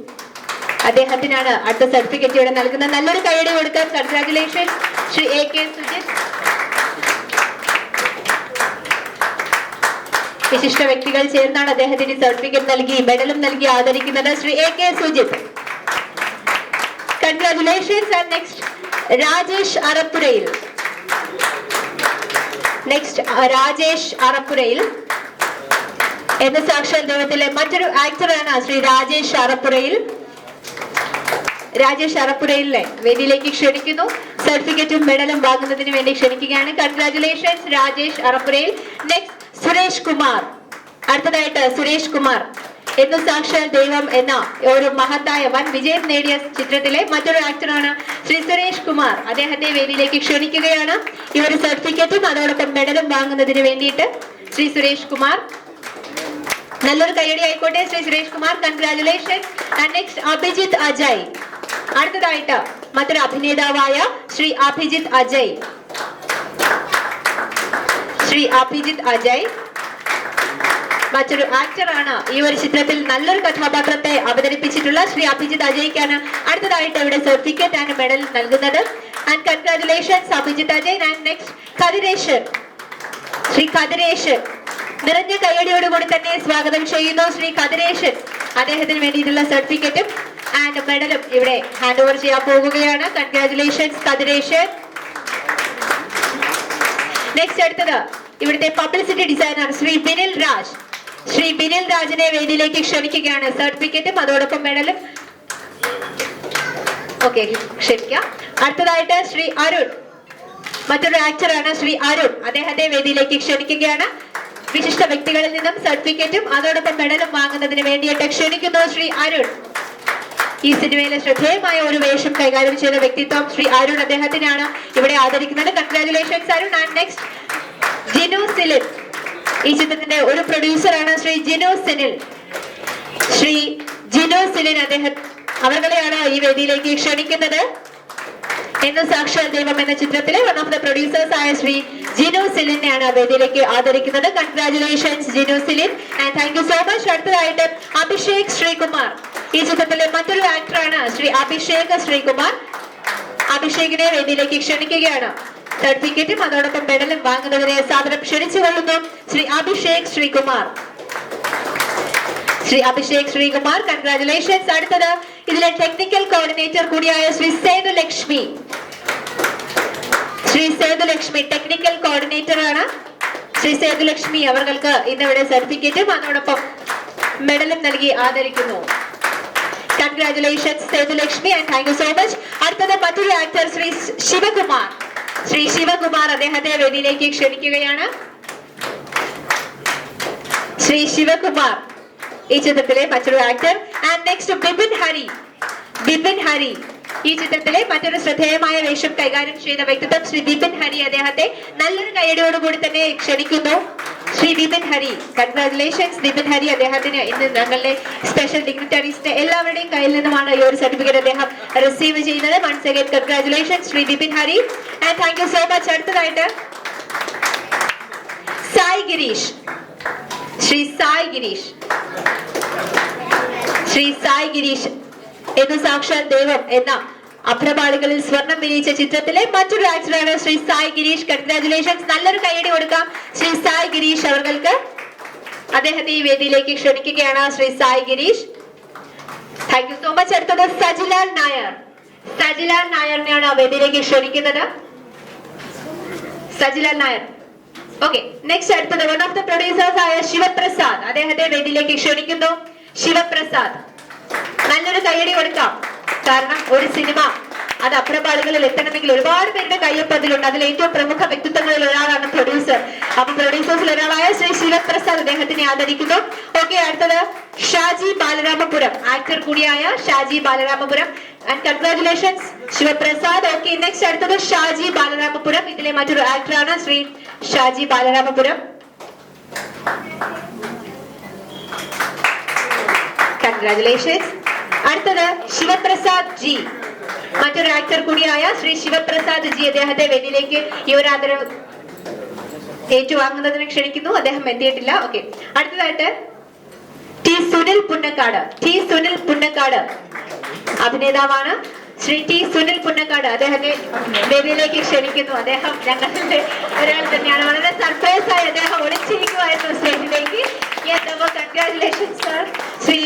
അദ്ദേഹത്തിനാണ് അടുത്ത സർട്ടിഫിക്കറ്റ് ഇവിടെ നൽകുന്നത്. നല്ലൊരു കൈയടി കൊടുക്കാൻ. Congratulation Shri AK Sujith. വിശിഷ്ട വ്യക്തികൾ ചേർന്നാണ് അദ്ദേഹത്തിന് സർട്ടിഫിക്കറ്റ് നൽകി മെഡലും നൽകി ആദരിക്കുന്നത്. Shri AK Sujith. Congratulations. And next Rajesh Arappurayil. Rajesh Arappurayil എന്ന സാക്ഷാൽ ദൈവത്തിലെ മറ്റൊരു ആക്ടറാണ് ശ്രീ രാജേഷ് അറപ്പുരയിൽ. രാജേഷ് അറപ്പുരയിലെ വേദിയിലേക്ക് ക്ഷണിക്കുന്നു. സർട്ടിഫിക്കറ്റും മെഡലും വാങ്ങുന്നതിന് വേണ്ടി ക്ഷണിക്കുകയാണ്. കൺഗ്രാറ്റുലേഷൻസ് രാജേഷ് അറപ്പുരയിൽ. നെക്സ്റ്റ് സുരേഷ് കുമാർ. അടുത്തതായിട്ട് സുരേഷ് കുമാർ എന്നു സാക്ഷാൽ ദൈവം എന്ന ഒരു മഹത്തായ വൻ വിജയം നേടിയ ചിത്രത്തിലെ മറ്റൊരു ആക്ടറാണ് ശ്രീ സുരേഷ് കുമാർ. അദ്ദേഹത്തെ വേദിയിലേക്ക് ക്ഷണിക്കുകയാണ്. ഈ ഒരു സർട്ടിഫിക്കറ്റും അതോടൊപ്പം മെഡലും വാങ്ങുന്നതിന് വേണ്ടിയിട്ട് ശ്രീ സുരേഷ് കുമാർ. നല്ലൊരു കയ്യടി ആയിക്കോട്ടെ Shri Suresh Kumar. Congratulations. And next Abhijith Ajay. അടുത്തതായിട്ട് മറ്റൊരു അഭിനേതാവായ ശ്രീ അഭിജിത്ത് അജയ്. ശ്രീ അഭിജിത്ത് അജയ് മറ്റൊരു ആക്ടറാണ്. ഈ ഒരു ചിത്രത്തിൽ നല്ലൊരു കഥാപാത്രത്തെ അവതരിപ്പിച്ചിട്ടുള്ള ശ്രീ അഭിജിത്ത് അജയ്ക്കാണ് അടുത്തതായിട്ട് ഇവിടെ സർട്ടിഫിക്കറ്റ് ആൻഡ് മെഡൽ നൽകുന്നത്. And congratulations Abhijith Ajay. And next Kathiresan. Shri Kathiresan നിറഞ്ഞ കയ്യടിയോടുകൂടി തന്നെ സ്വാഗതം ചെയ്യുന്നു. ശ്രീ കതിരേശൻ അദ്ദേഹത്തിന് വേണ്ടിയിട്ടുള്ള സർട്ടിഫിക്കറ്റും ആൻഡ് മെഡലും ഇവിടെ ഹാൻഡ് ഓവർ ചെയ്യാൻ പോകുകയാണ്. കൺഗ്രാറ്റുലേഷൻസ് കതിരേശൻ. നെക്സ്റ്റ് അടുത്തത് ഇവിടുത്തെ പബ്ലിസിറ്റി ഡിസൈനർ ശ്രീ ബിനിൽ രാജ്. ശ്രീ ബിനിൽ രാജിനെ വേദിയിലേക്ക് ക്ഷണിക്കുകയാണ്. സർട്ടിഫിക്കറ്റും അതോടൊപ്പം മെഡലും ഓക്കെ ക്ഷമിക്കാം. അടുത്തതായിട്ട് ശ്രീ അരുൺ. മറ്റൊരു ആക്ടറാണ് ശ്രീ അരുൺ. അദ്ദേഹത്തെ വേദിയിലേക്ക് ക്ഷണിക്കുകയാണ്. വിശിഷ്ട വ്യക്തികളിൽ നിന്നും സർട്ടിഫിക്കറ്റും അതോടൊപ്പം മെഡലും വാങ്ങുന്നതിന് വേണ്ടിയിട്ട് ക്ഷണിക്കുന്നു ശ്രീ അരുൺ. ഈ സിനിമയിലെ ശ്രദ്ധേയമായ ഒരു വേഷം കൈകാര്യം ചെയ്ത വ്യക്തിത്വം ശ്രീ അരുൺ. അദ്ദേഹത്തിനാണ് ഇവിടെ ആദരിക്കുന്നത്. Congratulations Arun. And next Jinu Silin. ഈ ചിത്രത്തിന്റെ ഒരു പ്രൊഡ്യൂസറാണ് ശ്രീ ജിനു സിനിൽ. ശ്രീ ജിനു സിലിൻ അവർകളെയാണ് ഈ വേദിയിലേക്ക് ക്ഷണിക്കുന്നത്. എന്ന് സാക്ഷാൽ ദൈവം എന്ന ചിത്രത്തിലെ വൺ ഓഫ് ദ പ്രൊഡ്യൂസേഴ്സ് ആയ ശ്രീ ജിനു സിലിനെയാണ് വേദിയിലേക്ക് ആദരിക്കുന്നത്. Congratulations Jinu Silin and thank you so much. അടുത്തതായിട്ട് അഭിഷേക് ശ്രീകുമാർ. ഈ ചിത്രത്തിലെ മറ്റൊരു ആക്ടറാണ് ശ്രീ അഭിഷേക് ശ്രീകുമാർ. അഭിഷേകിനെ വേദിയിലേക്ക് ക്ഷണിക്കുകയാണ്. സർട്ടിഫിക്കറ്റും അതോടൊപ്പം മെഡലും വാങ്ങുന്നതിനെ സാദരം ക്ഷണിച്ചുകൊള്ളുന്നു ശ്രീ അഭിഷേക് ശ്രീകുമാർ. ശ്രീ അഭിഷേക് ശ്രീകുമാർ കൺഗ്രാറ്റുലേഷൻസ്. അടുത്തത് ഇതിലെ ടെക്നിക്കൽ കോർഡിനേറ്റർ കൂടിയായ ശ്രീ സേതുലക്ഷ്മി. ശ്രീ സേതുലക്ഷ്മി ടെക്നിക്കൽ കോർഡിനേറ്റർ ആണ്. ശ്രീ സേതുലക്ഷ്മി അവർക്ക് ഇന്നിവിടെ സർട്ടിഫിക്കറ്റും അതോടൊപ്പം മെഡലും നൽകി ആദരിക്കുന്നു. Congratulations Sethulakshmi and thank you so much. അടുത്തത് മറ്റൊരു ആക്ടർ ശ്രീ ശിവകുമാർ. ശ്രീ ശിവകുമാർ അദ്ദേഹത്തെ വേദിയിലേക്ക് ക്ഷണിക്കുകയാണ്. ശ്രീ ശിവകുമാർ ഈ ചിത്രത്തിലെ മറ്റൊരു actor. And next Bipin Hari. Bipin Hari ഈ ചിത്രത്തിലെ മറ്റൊരു ശ്രദ്ധേയമായ വേഷം കൈകാര്യം ചെയ്ത വ്യക്തിത്വം ശ്രീ ബിപിൻ ഹരി. അദ്ദേഹത്തെ നല്ലൊരു കയ്യടിയോടുകൂടി തന്നെ ക്ഷണിക്കുന്നു ശ്രീ ബിപിൻ ഹരി. കൺഗ്രാറ്റുലേഷൻസ് ബിപിൻ ഹരി. അദ്ദേഹത്തിന് ഇന്ന് ഞങ്ങളുടെ സ്പെഷ്യൽ ഡിഗ്നിറ്ററീസിന്റെ എല്ലാവരുടെയും കയ്യിൽ നിന്നുമാണ് ഈ ഒരു സർട്ടിഫിക്കറ്റ് അദ്ദേഹം റിസീവ് ചെയ്യുന്നത്. Once again congratulations Shri Bipin Hari and thank you so much. അടുത്തതായിട്ട് സായ് ഗിരീഷ്. ശ്രീ സായ് ഗിരീഷ്. ശ്രീ സായ് ഗിരീഷ് എന്ന് സാക്ഷാൽ ദൈവം എന്ന അഭ്രപാളികളിൽ സ്വർണം വിരിയിച്ച ചിത്രത്തിലെ മറ്റൊരു ആക്ടറാണ് ശ്രീ സായ് ഗിരീഷ്. കൺഗ്രാറ്റുലേഷൻസ്. നല്ലൊരു കയ്യടി കൊടുക്കാം ശ്രീ സായ് ഗിരീഷ് അവർക്ക്. അദ്ദേഹത്തെ ഈ വേദിയിലേക്ക് ക്ഷണിക്കുകയാണ് Shri Sai Girish. Thank you so much. അടുത്തത് സജിലാൽ നായർ. സജിലാൽ നായറിനെയാണ് വേദിയിലേക്ക് ക്ഷണിക്കുന്നത്. സജിലാൽ നായർ ഓക്കെ. നെക്സ്റ്റ് അടുത്തത് വൺ ഓഫ് ദ പ്രൊഡ്യൂസേഴ്സ് ആയ ശിവപ്രസാദ്. അദ്ദേഹത്തെ വേദിയിലേക്ക് ക്ഷണിക്കുന്നു. ശിവപ്രസാദ് നല്ലൊരു കയ്യടി കൊടുക്കാം. കാരണം ഒരു സിനിമ അത് അപ്രപാളികളിൽ എത്തണമെങ്കിൽ ഒരുപാട് പേരുടെ കയ്യൊപ്പ് അതിലുണ്ട്. അതിൽ ഏറ്റവും പ്രമുഖ വ്യക്തിത്വങ്ങളിൽ ഒരാളാണ് പ്രൊഡ്യൂസർ. അപ്പൊ പ്രൊഡ്യൂസേഴ്സിൽ ഒരാളായ ശ്രീ ശിവപ്രസാദ് അദ്ദേഹത്തിനെ ആദരിക്കുന്നു. ഓക്കെ. അടുത്തത് ഷാജി ബാലരാമപുരം. ആക്ടർ കൂടിയായ Shaji Balaramapuram. And congratulations Sivaprasad. Okay. Next അടുത്തത് ഷാജി ബാലരാമപുരം. ഇതിലെ മറ്റൊരു ആക്ടറാണ് ശ്രീ ഷാജി ബാലരാമപുരം. കൺഗ്രാറ്റുലേഷൻസ്. അടുത്തത് ശിവപ്രസാദ് ജി. മറ്റൊരു ആക്ടർ കൂടിയായ ശ്രീ ശിവപ്രസാദ് ജി. അദ്ദേഹത്തെ വേദിയിലേക്ക് ഈ ഒരു ആദരവ് ഏറ്റുവാങ്ങുന്നതിന് ക്ഷണിക്കുന്നു. അദ്ദേഹം എത്തിയിട്ടില്ല. ഓക്കെ. അടുത്തതായിട്ട് ടി സുനിൽ പുന്നക്കാട്. ടി സുനിൽ പുന്നക്കാട് അഭിനേതാവാണ്. ശ്രീ ടി സുനിൽ പുന്നക്കാട് അദ്ദേഹത്തെ വേദിയിലേക്ക് ക്ഷണിക്കുന്നു. അദ്ദേഹം ഞങ്ങളുടെ ഒരാൾ തന്നെയാണ്. വളരെ സർപ്രൈസ് ആയി അദ്ദേഹം ഒളിച്ചിരിക്കുമായിരുന്നു സ്റ്റേജിലേക്ക്. Congratulations sir Shri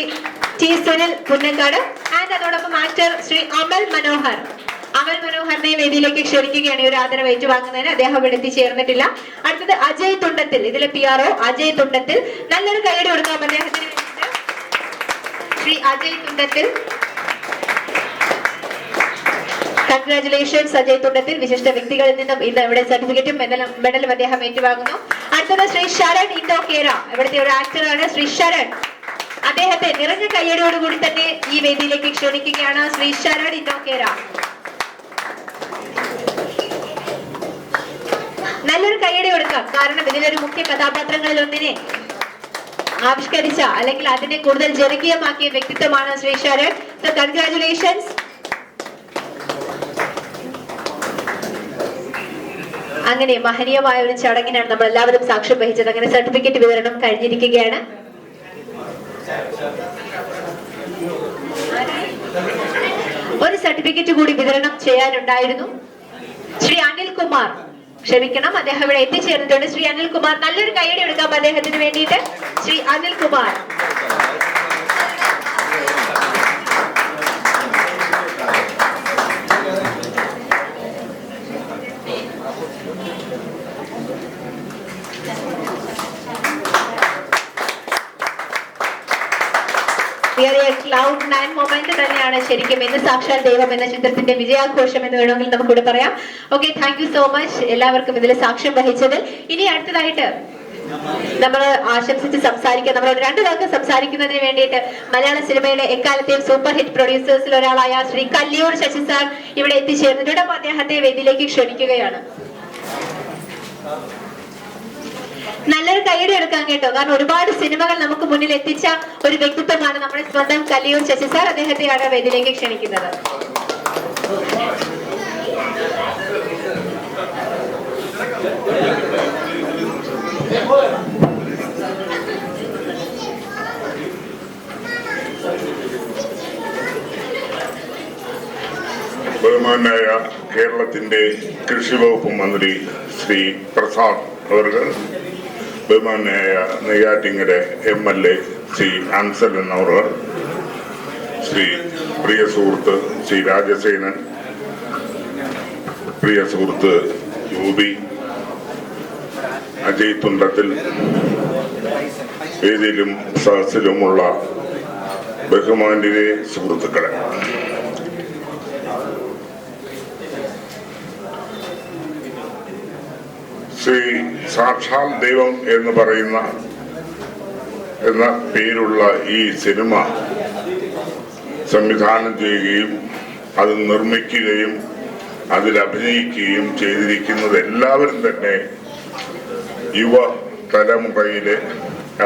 T Sunil Punnakkad. And അതോടൊപ്പം ആക്ടർ ശ്രീ അമൽ മനോഹറിനെ വേദിയിലേക്ക് ക്ഷണിക്കുകയാണ് ഈ ഒരു ആദരവ് ഏറ്റുവാങ്ങുന്നതിന്. അദ്ദേഹം ഇവിടെ എത്തിച്ചേർന്നിട്ടില്ല. അടുത്തത് അജയ് തുണ്ടത്തിൽ, ഇതിലെ PRO അജയ് തുണ്ടത്തിൽ. നല്ലൊരു കൈയ്യടി കൊടുക്കാം അദ്ദേഹത്തിന് വേണ്ടിയിട്ട്. ശ്രീ അജയ് തുണ്ടത്തിൽ, കൺഗ്രാറ്റുലേഷൻസ് അജയ് തുണ്ടത്തിൽ. വിശിഷ്ട വ്യക്തികളിൽ നിന്നും ഇന്ന് ഇവിടെ സർട്ടിഫിക്കറ്റും മെഡലും അദ്ദേഹം ഏറ്റുവാങ്ങുന്നു. അടുത്തത് ശ്രീ ശരൺ ഇൻഡോകേര, ഇവിടുത്തെ ഒരു ആക്ടറാണ് ശ്രീ ശരൺ. അദ്ദേഹത്തെ നിറഞ്ഞ കയ്യടിയോടുകൂടി തന്നെ ഈ വേദിയിലേക്ക് ക്ഷണിക്കുകയാണ് ശ്രീ ശരൺ ഇൻഡോകേര. നല്ലൊരു കയ്യടി കൊടുക്കാം, കാരണം ഇതിലൊരു മുഖ്യ കഥാപാത്രങ്ങളിൽ ഒന്നിനെ ആവിഷ്കരിച്ച അല്ലെങ്കിൽ അതിനെ കൂടുതൽ ജനകീയമാക്കിയ വ്യക്തിത്വമാണ് ശ്രീ ശരൺ. So congratulations. അങ്ങനെ മഹനീയമായ ഒരു ചടങ്ങിനാണ് നമ്മൾ എല്ലാവരും സാക്ഷ്യം വഹിച്ചത്. അങ്ങനെ സർട്ടിഫിക്കറ്റ് വിതരണം കഴിഞ്ഞിരിക്കുകയാണ്. ഒരു സർട്ടിഫിക്കറ്റ് കൂടി വിതരണം ചെയ്യാനുണ്ടായിരുന്നു. ശ്രീ അനിൽകുമാർ, ക്ഷമിക്കണം, അദ്ദേഹം ഇവിടെ എത്തിച്ചേർന്നിട്ടുണ്ട്. ശ്രീ അനിൽകുമാർ, നല്ലൊരു കൈയ്യടി എടുക്കാം അദ്ദേഹത്തിന് വേണ്ടിയിട്ട്. ശ്രീ അനിൽകുമാർ. ക്ലൗഡ് 9 മൊമെന്റ് തന്നെയാണ് ശരിക്കും ഇന്ന് സാക്ഷാൽ ദൈവം എന്ന ചിത്രത്തിന്റെ വിജയാഘോഷം എന്ന് വേണമെങ്കിൽ നമുക്കിവിടെ പറയാം. Okay, thank you so much എല്ലാവർക്കും ഇതിൽ സാക്ഷ്യം വഹിച്ചതിൽ. ഇനി അടുത്തതായിട്ട് നമ്മൾ ആശംസിച്ച് സംസാരിക്കാം. നമ്മൾ 2 വാക്ക് സംസാരിക്കുന്നതിന് വേണ്ടിയിട്ട് മലയാള സിനിമയിലെ എക്കാലത്തെയും സൂപ്പർ ഹിറ്റ് പ്രൊഡ്യൂസേഴ്സിൽ ഒരാളായ ശ്രീ കല്ലിയൂർ ശശി സാർ ഇവിടെ എത്തിച്ചേർന്നിട്ടുണ്ട്. അപ്പോൾ അദ്ദേഹത്തെ വേദിയിലേക്ക് ക്ഷണിക്കുകയാണ്. നല്ലൊരു കൈയ്യടി എടുക്കാൻ കേട്ടോ, കാരണം ഒരുപാട് സിനിമകൾ നമുക്ക് മുന്നിൽ എത്തിച്ച ഒരു വ്യക്തിത്വമാണ് നമ്മുടെ സ്വന്തം കല്ലിയൂർ ശശി സാർ. അദ്ദേഹത്തെയാണ് വേദിയിലേക്ക് ക്ഷണിക്കുന്നത്. ബഹുമാനായ കേരളത്തിന്റെ കൃഷി വകുപ്പ് മന്ത്രി ശ്രീ പ്രസാദ് അവർ, ബഹുമാനായ നെയ്യാറ്റിങ്കര MLA ശ്രീ അൻസലൻ അവർ, ശ്രീ പ്രിയ സുഹൃത്ത് ശ്രീ രാജസേനൻ, പ്രിയ സുഹൃത്ത് യൂബി, അജയ് തുണ്ടത്തിൽ, വേദിയിലും സദസ്സിലുമുള്ള ബഹുമാന്യരെ സുഹൃത്തുക്കളെ, ശ്രീ സാക്ഷാൽ ദൈവം എന്ന് പറയുന്ന എന്ന പേരുള്ള ഈ സിനിമ സംവിധാനം ചെയ്യുകയും അത് നിർമ്മിക്കുകയും അതിൽ അഭിനയിക്കുകയും ചെയ്തിരിക്കുന്നത് എല്ലാവരും തന്നെ യുവ തലമുറയിലെ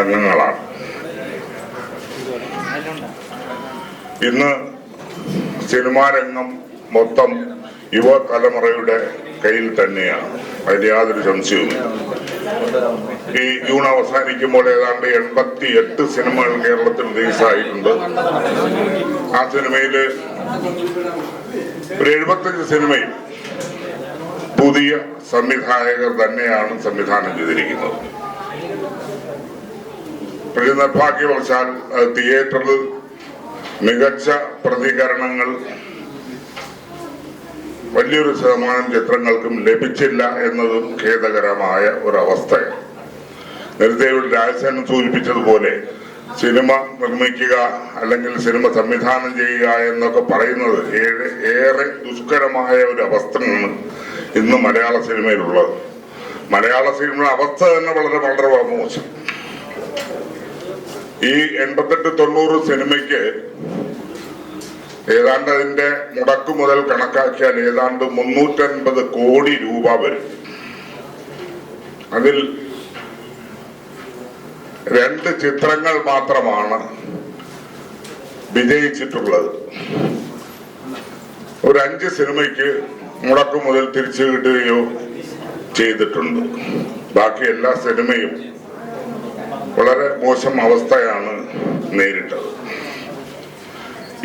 അംഗങ്ങളാണ്. ഇന്ന് സിനിമാ രംഗം മൊത്തം യുവ തലമുറയുടെ കയ്യിൽ തന്നെയാണ്, അതിൽ യാതൊരു സംശയവും. ഈ ജൂൺ അവസാനിക്കുമ്പോൾ ഏതാണ്ട് 88 സിനിമകൾ കേരളത്തിൽ റിലീസായിട്ടുണ്ട്. ആ സിനിമയില് ഒരു 75 സിനിമയും പുതിയ സംവിധായകർ തന്നെയാണ് സംവിധാനം ചെയ്തിരിക്കുന്നത്. പക്ഷേ നിർഭാഗ്യവശാൽ തിയേറ്ററിൽ മികച്ച പ്രതികരണങ്ങൾ വലിയൊരു ശതമാനം ചിത്രങ്ങൾക്കും ലഭിച്ചില്ല എന്നതും ഖേദകരമായ ഒരവസ്ഥയാണ്. നേരത്തെ രാജസേനൻ സൂചിപ്പിച്ചതുപോലെ സിനിമ നിർമ്മിക്കുക അല്ലെങ്കിൽ സിനിമ സംവിധാനം ചെയ്യുക എന്നൊക്കെ പറയുന്നത് ഏറെ ദുഷ്കരമായ ഒരു അവസ്ഥയാണ് ഇന്ന് മലയാള സിനിമയിലുള്ളത്. മലയാള സിനിമയുടെ അവസ്ഥ തന്നെ വളരെ വളരെ മോശം. ഈ 88-90 സിനിമയ്ക്ക് ഏതാണ്ട് അതിന്റെ മുടക്കു മുതൽ കണക്കാക്കിയാൽ ഏതാണ്ട് 350 കോടി രൂപ വരും. അതിൽ 2 ചിത്രങ്ങൾ മാത്രമാണ് വിജയിച്ചിട്ടുള്ളത്. ഒരു 5 സിനിമയ്ക്ക് മുടക്കു മുതൽ തിരിച്ചു കിട്ടുകയോ ചെയ്തിട്ടുണ്ട്. ബാക്കി എല്ലാ സിനിമയും വളരെ മോശം അവസ്ഥയാണ് നേരിട്ടത്.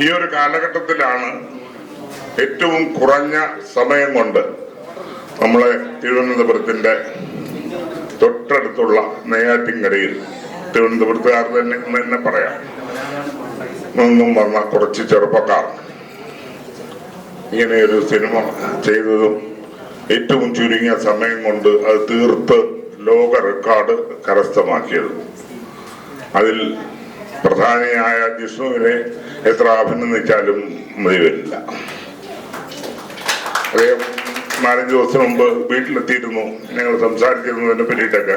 ഈ ഒരു കാലഘട്ടത്തിലാണ് ഏറ്റവും കുറഞ്ഞ സമയം കൊണ്ട് നമ്മളെ തിരുവനന്തപുരത്തിന്റെ തൊട്ടടുത്തുള്ള നെയ്യാറ്റിൻകരയിൽ തിരുവനന്തപുരത്തുകാർ തന്നെ പറയാം നിന്നും വന്ന കുറച്ച് ചെറുപ്പക്കാർ ഇങ്ങനെയൊരു സിനിമ ചെയ്തതും ഏറ്റവും ചുരുങ്ങിയ സമയം കൊണ്ട് അത് തീർത്ത് ലോക റെക്കോർഡ് കരസ്ഥമാക്കിയതും അതിൽ പ്രധാനിയായ ജിഷ്ണുവിനെ എത്ര അഭിനന്ദിച്ചാലും മതി വരില്ല. അദ്ദേഹം 4-5 ദിവസം മുമ്പ് വീട്ടിലെത്തിയിരുന്നു. ഞങ്ങൾ സംസാരിച്ചിരുന്നതിനെ പറ്റിയിട്ടൊക്കെ.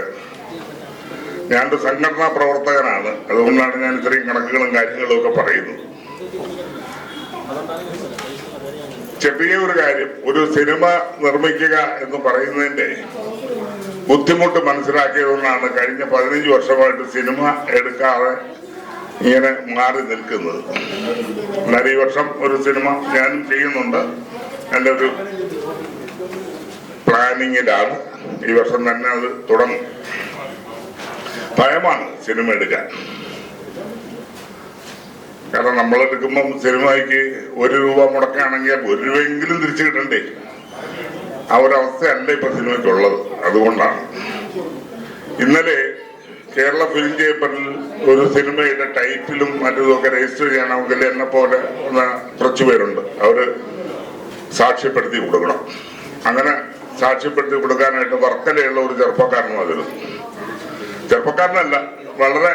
ഞാനൊരു സംഘടനാ പ്രവർത്തകനാണ്, അതുകൊണ്ടാണ് ഞാൻ ഇത്രയും കണക്കുകളും കാര്യങ്ങളും ഒക്കെ പറയുന്നത്. ചെറിയ ഒരു കാര്യം, ഒരു സിനിമ നിർമ്മിക്കുക എന്ന് പറയുന്നതിന്റെ ബുദ്ധിമുട്ട് മനസ്സിലാക്കിയതുകൊണ്ടാണ് കഴിഞ്ഞ 15 വർഷമായിട്ട് സിനിമ എടുക്കാതെ ഇങ്ങനെ മാറി നിൽക്കുന്നത്. എന്നാൽ ഈ വർഷം ഒരു സിനിമ ഞാനും ചെയ്യുന്നുണ്ട്. എൻ്റെ ഒരു പ്ലാനിങ്ങിലാണ്. ഈ വർഷം തന്നെ അത് തുടങ്ങും. ഭയമാണ് സിനിമ എടുക്കാൻ. കാരണം നമ്മളെടുക്കുമ്പം സിനിമയ്ക്ക് 1 രൂപ മുടക്കുകയാണെങ്കിൽ 1 രൂപയെങ്കിലും തിരിച്ചു കിട്ടണ്ടേ? ആ ഒരവസ്ഥയല്ല ഇപ്പൊ സിനിമയ്ക്കുള്ളത്. അതുകൊണ്ടാണ് ഇന്നലെ കേരള ഫിലിം ചേംബറിൽ ഒരു സിനിമയുടെ ടൈറ്റിലും മറ്റൊക്കെ രജിസ്റ്റർ ചെയ്യണമെങ്കിൽ എന്നെ പോലെ കുറച്ചു പേരുണ്ട്. അവര് സാക്ഷ്യപ്പെടുത്തി കൊടുക്കണം. അങ്ങനെ സാക്ഷ്യപ്പെടുത്തി കൊടുക്കാനായിട്ട് വർക്കലയുള്ള ഒരു ചെറുപ്പക്കാരൻ വന്നിരുന്നു. ചെറുപ്പക്കാരനല്ല, വളരെ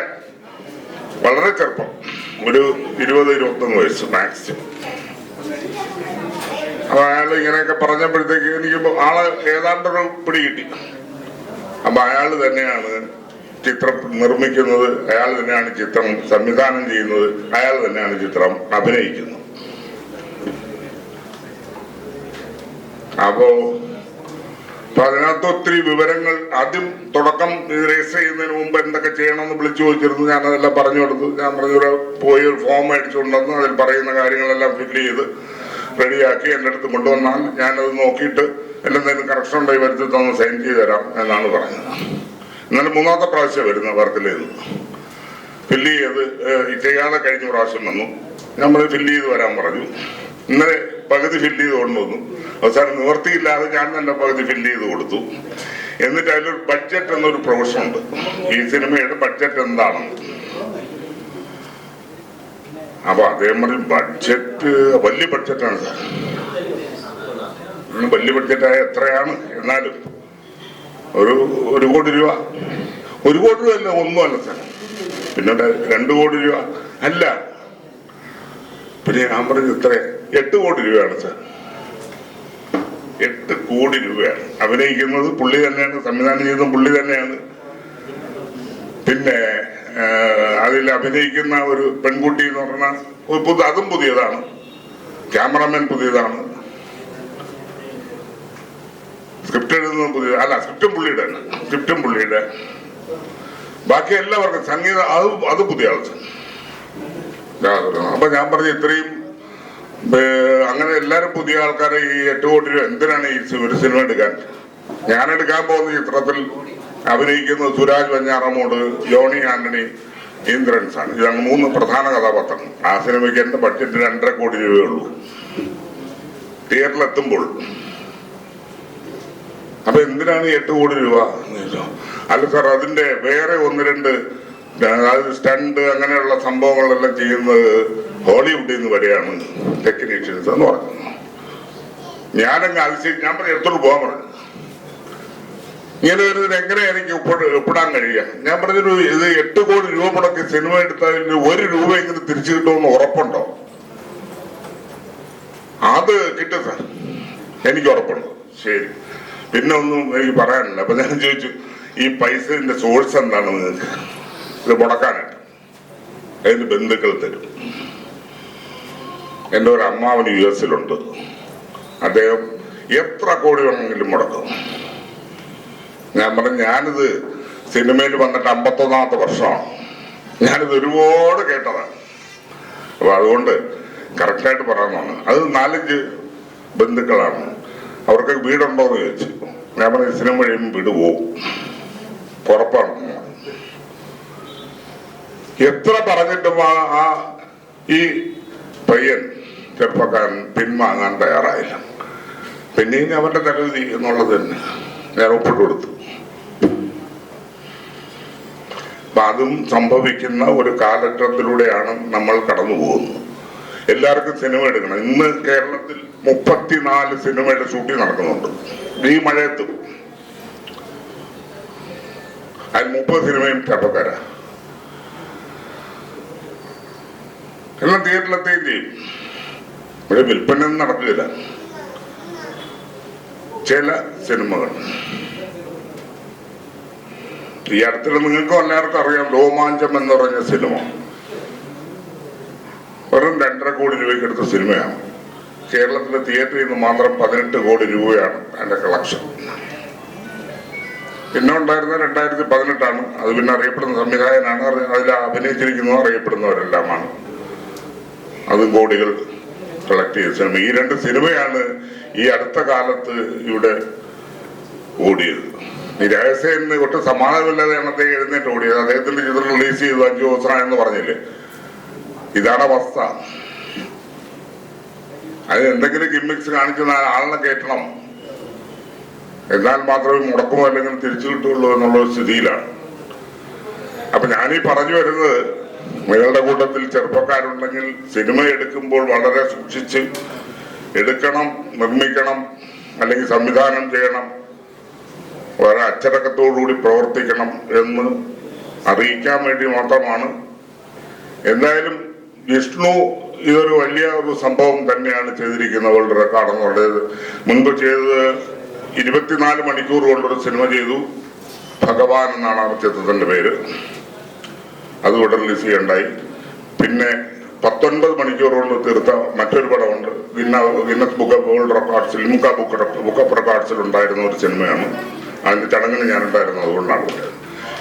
വളരെ ചെറുപ്പം, ഒരു 20-21 വയസ്സ് മാക്സിമം. അപ്പൊ അയാൾ ഇങ്ങനെയൊക്കെ പറഞ്ഞപ്പോഴത്തേക്ക് എനിക്ക് ആള് ഏതാണ്ടൊരു പിടി കിട്ടി. അപ്പൊ അയാൾ തന്നെയാണ് ചിത്രം നിർമ്മിക്കുന്നത്, അയാൾ തന്നെയാണ് ചിത്രം സംവിധാനം ചെയ്യുന്നത്, അയാൾ തന്നെയാണ് ചിത്രം അഭിനയിക്കുന്നത്. അപ്പോ അതിനകത്ത് ഒത്തിരി വിവരങ്ങൾ ആദ്യം തുടക്കം രജിസ്റ്റർ ചെയ്യുന്നതിന് മുമ്പ് എന്തൊക്കെ ചെയ്യണമെന്ന് വിളിച്ചു ചോദിച്ചിരുന്നു. ഞാനതെല്ലാം പറഞ്ഞു കൊടുത്തു. ഞാൻ പറഞ്ഞു പോയി ഒരു ഫോം മേടിച്ചുകൊണ്ടുവന്നു. അതിൽ പറയുന്ന കാര്യങ്ങളെല്ലാം ഫില്ല് ചെയ്ത് റെഡിയാക്കി എൻ്റെ അടുത്ത് കൊണ്ടുവന്നാൽ ഞാനത് നോക്കിയിട്ട് എന്തെങ്കിലും കറക്ഷൻ ഉണ്ടെങ്കിൽ വരുത്തി തന്ന് സൈൻ ചെയ്ത് തരാം എന്നാണ് പറഞ്ഞത്. ഇന്നലെ 3ാമത്തെ പ്രാവശ്യം വരുന്ന വർക്കിലേത് ഫില്ല് ചെയ്ത് ചെയ്യാതെ കഴിഞ്ഞ പ്രാവശ്യം വന്നു. നമ്മൾ ഫില്ല് ചെയ്ത് വരാൻ പറഞ്ഞു. ഇന്നലെ പകുതി ഫില്ല് ചെയ്ത് കൊണ്ടുവന്നു. അവസാനം നിവർത്തിയില്ലാതെ ഞാൻ തന്നെ പകുതി ഫില്ല് ചെയ്ത് കൊടുത്തു. എന്നിട്ട് അതിലൊരു ബഡ്ജറ്റ് എന്നൊരു പ്രൊവിഷൻ ഉണ്ട്. ഈ സിനിമയുടെ ബഡ്ജറ്റ് എന്താണെന്ന്. അപ്പൊ അദ്ദേഹം പറയും ബഡ്ജറ്റ് വലിയ ബഡ്ജറ്റാണ് സാർ. വലിയ ബഡ്ജറ്റായ എത്രയാണ്? എന്നാലും ഒരു കോടി രൂപ. 1 കോടി രൂപ അല്ല, ഒന്നുമല്ല സാർ. പിന്നെ 2 കോടി രൂപ അല്ല. പിന്നെ ഞാൻ പറഞ്ഞത് ഇത്ര 8 കോടി രൂപയാണ് സാർ. 8 കോടി രൂപയാണ്. അഭിനയിക്കുന്നത് പുള്ളി തന്നെയാണ്, സംവിധാനം ചെയ്യുന്നത് പുള്ളി തന്നെയാണ്. പിന്നെ അതിൽ അഭിനയിക്കുന്ന ഒരു പെൺകുട്ടി എന്ന് പറഞ്ഞാൽ അതും പുതിയതാണ്. ക്യാമറമാൻ പുതിയതാണ്. സ്ക്രിപ്റ്റ് എഴുതുന്നത് പുതിയ അല്ല, സ്ക്രിപ്റ്റും പുള്ളിയുടെ തന്നെ. സ്ക്രിപ്റ്റും പുള്ളിയുടെ. ബാക്കി എല്ലാവർക്കും സംഗീതം അത് പുതിയ ആൾ. അപ്പൊ ഞാൻ പറഞ്ഞു ഇത്രയും അങ്ങനെ എല്ലാരും പുതിയ ആൾക്കാരെ ഈ 8 കോടി രൂപ എന്തിനാണ് ഈ ഒരു സിനിമ എടുക്കാൻ? ഞാൻ എടുക്കാൻ പോകുന്ന ചിത്രത്തിൽ അഭിനയിക്കുന്നത് സുരാജ് വെഞ്ഞാറമൂട്, ജോണി ആന്റണി, ഇന്ദ്രൻസ് ആണ്. ഇതാണ് 3 പ്രധാന കഥാപാത്രങ്ങൾ. ആ സിനിമയ്ക്ക് എന്റെ ബഡ്ജറ്റ് 2.5 കോടി രൂപയേ ഉള്ളൂ തിയേറ്ററിലെത്തുമ്പോൾ. അപ്പൊ എന്തിനാണ് 8 കോടി രൂപ? അല്ല സാർ, അതിന്റെ വേറെ 1-2 സ്റ്റണ്ട് അങ്ങനെയുള്ള സംഭവങ്ങളെല്ലാം ചെയ്യുന്നത് ഹോളിവുഡിൽ നിന്ന് വരെയാണ് ടെക്നീഷ്യൻസ് എന്ന് പറഞ്ഞു. ഞാനങ്ങ് അതിശയം. ഞാൻ പറഞ്ഞു എടുത്തോട്ട് പോകാൻ പറഞ്ഞു. ഇങ്ങനെ വരുന്നതിന് എങ്ങനെ എനിക്ക് ഒപ്പിടാൻ കഴിയുക? ഞാൻ പറഞ്ഞൊരു ഇത് 8 കോടി രൂപ മുടക്കി സിനിമ എടുത്തതിൽ 1 രൂപയെങ്കിലും തിരിച്ചു കിട്ടുമെന്ന് ഉറപ്പുണ്ടോ? അത് കിട്ടും സാർ, എനിക്ക് ഉറപ്പുണ്ട്. ശരി, പിന്നെ ഒന്നും എനിക്ക് പറയാനില്ല. അപ്പൊ ഞാൻ ചോദിച്ചു, ഈ പൈസന്റെ സോഴ്സ് എന്താണ് നിങ്ങൾക്ക് ഇത് മുടക്കാനായിട്ട്? അതിന് ബന്ധുക്കൾ തരും. എൻ്റെ ഒരു അമ്മാവൻ US-ലുണ്ട്. അദ്ദേഹം എത്ര കോടി വേണമെങ്കിലും മുടക്കും. ഞാൻ പറഞ്ഞു ഞാനിത് സിനിമയിൽ വന്നിട്ട് 51ാമത്തെ വർഷമാണ്. ഞാനിത് ഒരുപാട് കേട്ടതാണ്. അപ്പൊ അതുകൊണ്ട് കറക്റ്റായിട്ട് പറയാനാണ്. അത് 4-5 ബന്ധുക്കളാണ്. അവർക്ക് വീടുണ്ടോന്ന് ചോദിച്ചു. ഞാൻ പറഞ്ഞു സിനിമ കഴിയുമ്പോൾ വീട് പോവും, ഉറപ്പാണ്. എത്ര പറഞ്ഞിട്ടും ഈ പയ്യൻ ചെറുപ്പക്കാരൻ പിൻവാങ്ങാൻ തയ്യാറായില്ല. പിന്നെയും അവന്റെ തലവിധി എന്നുള്ളത് തന്നെ ഞാൻ ഒപ്പിട്ട് കൊടുത്തു. അപ്പൊ അതും സംഭവിക്കുന്ന ഒരു കാലഘട്ടത്തിലൂടെയാണ് നമ്മൾ കടന്നു പോകുന്നത്. എല്ലാവർക്കും സിനിമ എടുക്കണം. ഇന്ന് കേരളത്തിൽ 34 സിനിമയുടെ ഷൂട്ടിംഗ് നടക്കുന്നുണ്ട് ഈ മഴയത്തും. അതിൽ 30 സിനിമയും ചെറുപ്പക്കാരാ. എല്ലാം തിയേറ്ററിലെത്തുകയും ചെയ്യും. ഇവിടെ വിൽപ്പന നടക്കില്ല. ചില സിനിമകൾ ഈ അടുത്തിടെ നിങ്ങൾക്കും എല്ലാവർക്കും അറിയാം, രോമാഞ്ചം എന്ന് പറഞ്ഞ സിനിമ വെറും 2.5 കോടി രൂപയ്ക്ക് എടുത്ത സിനിമയാണ്. കേരളത്തിലെ തിയേറ്ററിൽ നിന്ന് മാത്രം 18 കോടി രൂപയാണ് അതിന്റെ കളക്ഷൻ. പിന്നെ ഉണ്ടായിരുന്ന 2018 അത് പിന്നെ അറിയപ്പെടുന്ന സംവിധായകനാണ്. അതിൽ അഭിനയിച്ചിരിക്കുന്നതും അറിയപ്പെടുന്നവരെല്ലാമാണ്. അതും കോടികൾ കളക്ട് ചെയ്ത സിനിമ. ഈ 2 സിനിമയാണ് ഈ അടുത്ത കാലത്ത് ഇവിടെ ഓടിയത്. ഈ രഹസ്യന് ഒട്ടും സമാധാനമില്ലാതെ അന്നത്തേക്ക് എഴുന്നേറ്റ് ഓടിയത്. അദ്ദേഹത്തിന്റെ ചിത്രം റിലീസ് ചെയ്തു 5 ദിവസം എന്ന് പറഞ്ഞില്ലേ. ഇതാണ് അവസ്ഥ. അതിന് എന്തെങ്കിലും ഗിമ്മിക്സ് കാണിച്ച് ആളിനെ കയറ്റണം, എന്നാൽ മാത്രമേ മുടക്കുമോ അല്ലെങ്കിൽ തിരിച്ചു കിട്ടുള്ളൂ എന്നുള്ള സ്ഥിതിയിലാണ്. അപ്പൊ ഞാനീ പറഞ്ഞു വരുന്നത്, നിങ്ങളുടെ കൂട്ടത്തിൽ ചെറുപ്പക്കാരുണ്ടെങ്കിൽ സിനിമ എടുക്കുമ്പോൾ വളരെ സൂക്ഷിച്ച് എടുക്കണം, നിർമ്മിക്കണം, അല്ലെങ്കിൽ സംവിധാനം ചെയ്യണം, വളരെ അച്ചടക്കത്തോടുകൂടി പ്രവർത്തിക്കണം എന്ന് അറിയിക്കാൻ വേണ്ടി മാത്രമാണ്. എന്തായാലും വിഷ്ണു ഇതൊരു വലിയ ഒരു സംഭവം തന്നെയാണ് ചെയ്തിരിക്കുന്നത്. വേൾഡ് റെക്കോർഡ് എന്നുള്ളത് മുൻപ് ചെയ്തത് 24 മണിക്കൂർ കൊണ്ടൊരു സിനിമ ചെയ്തു. ഭഗവാൻ എന്നാണ് ആ ചിത്രത്തിന്റെ പേര്. അതുകൂടെ റിലീസ് ചെയ്യണ്ടായി. പിന്നെ 19 മണിക്കൂർ കൊണ്ട് തീർത്ത മറ്റൊരു പടമുണ്ട്, ഗിന്നസ് ബുക്ക് ഓഫ് വേൾഡ് റെക്കോർഡ്സിൽ, ലിംക ബുക്ക് ഓഫ് റെക്കോർഡ്സിൽ ഉണ്ടായിരുന്ന ഒരു സിനിമയാണ്. അതിന്റെ ചടങ്ങിന് ഞാനുണ്ടായിരുന്നത്. അതുകൊണ്ടാണ്.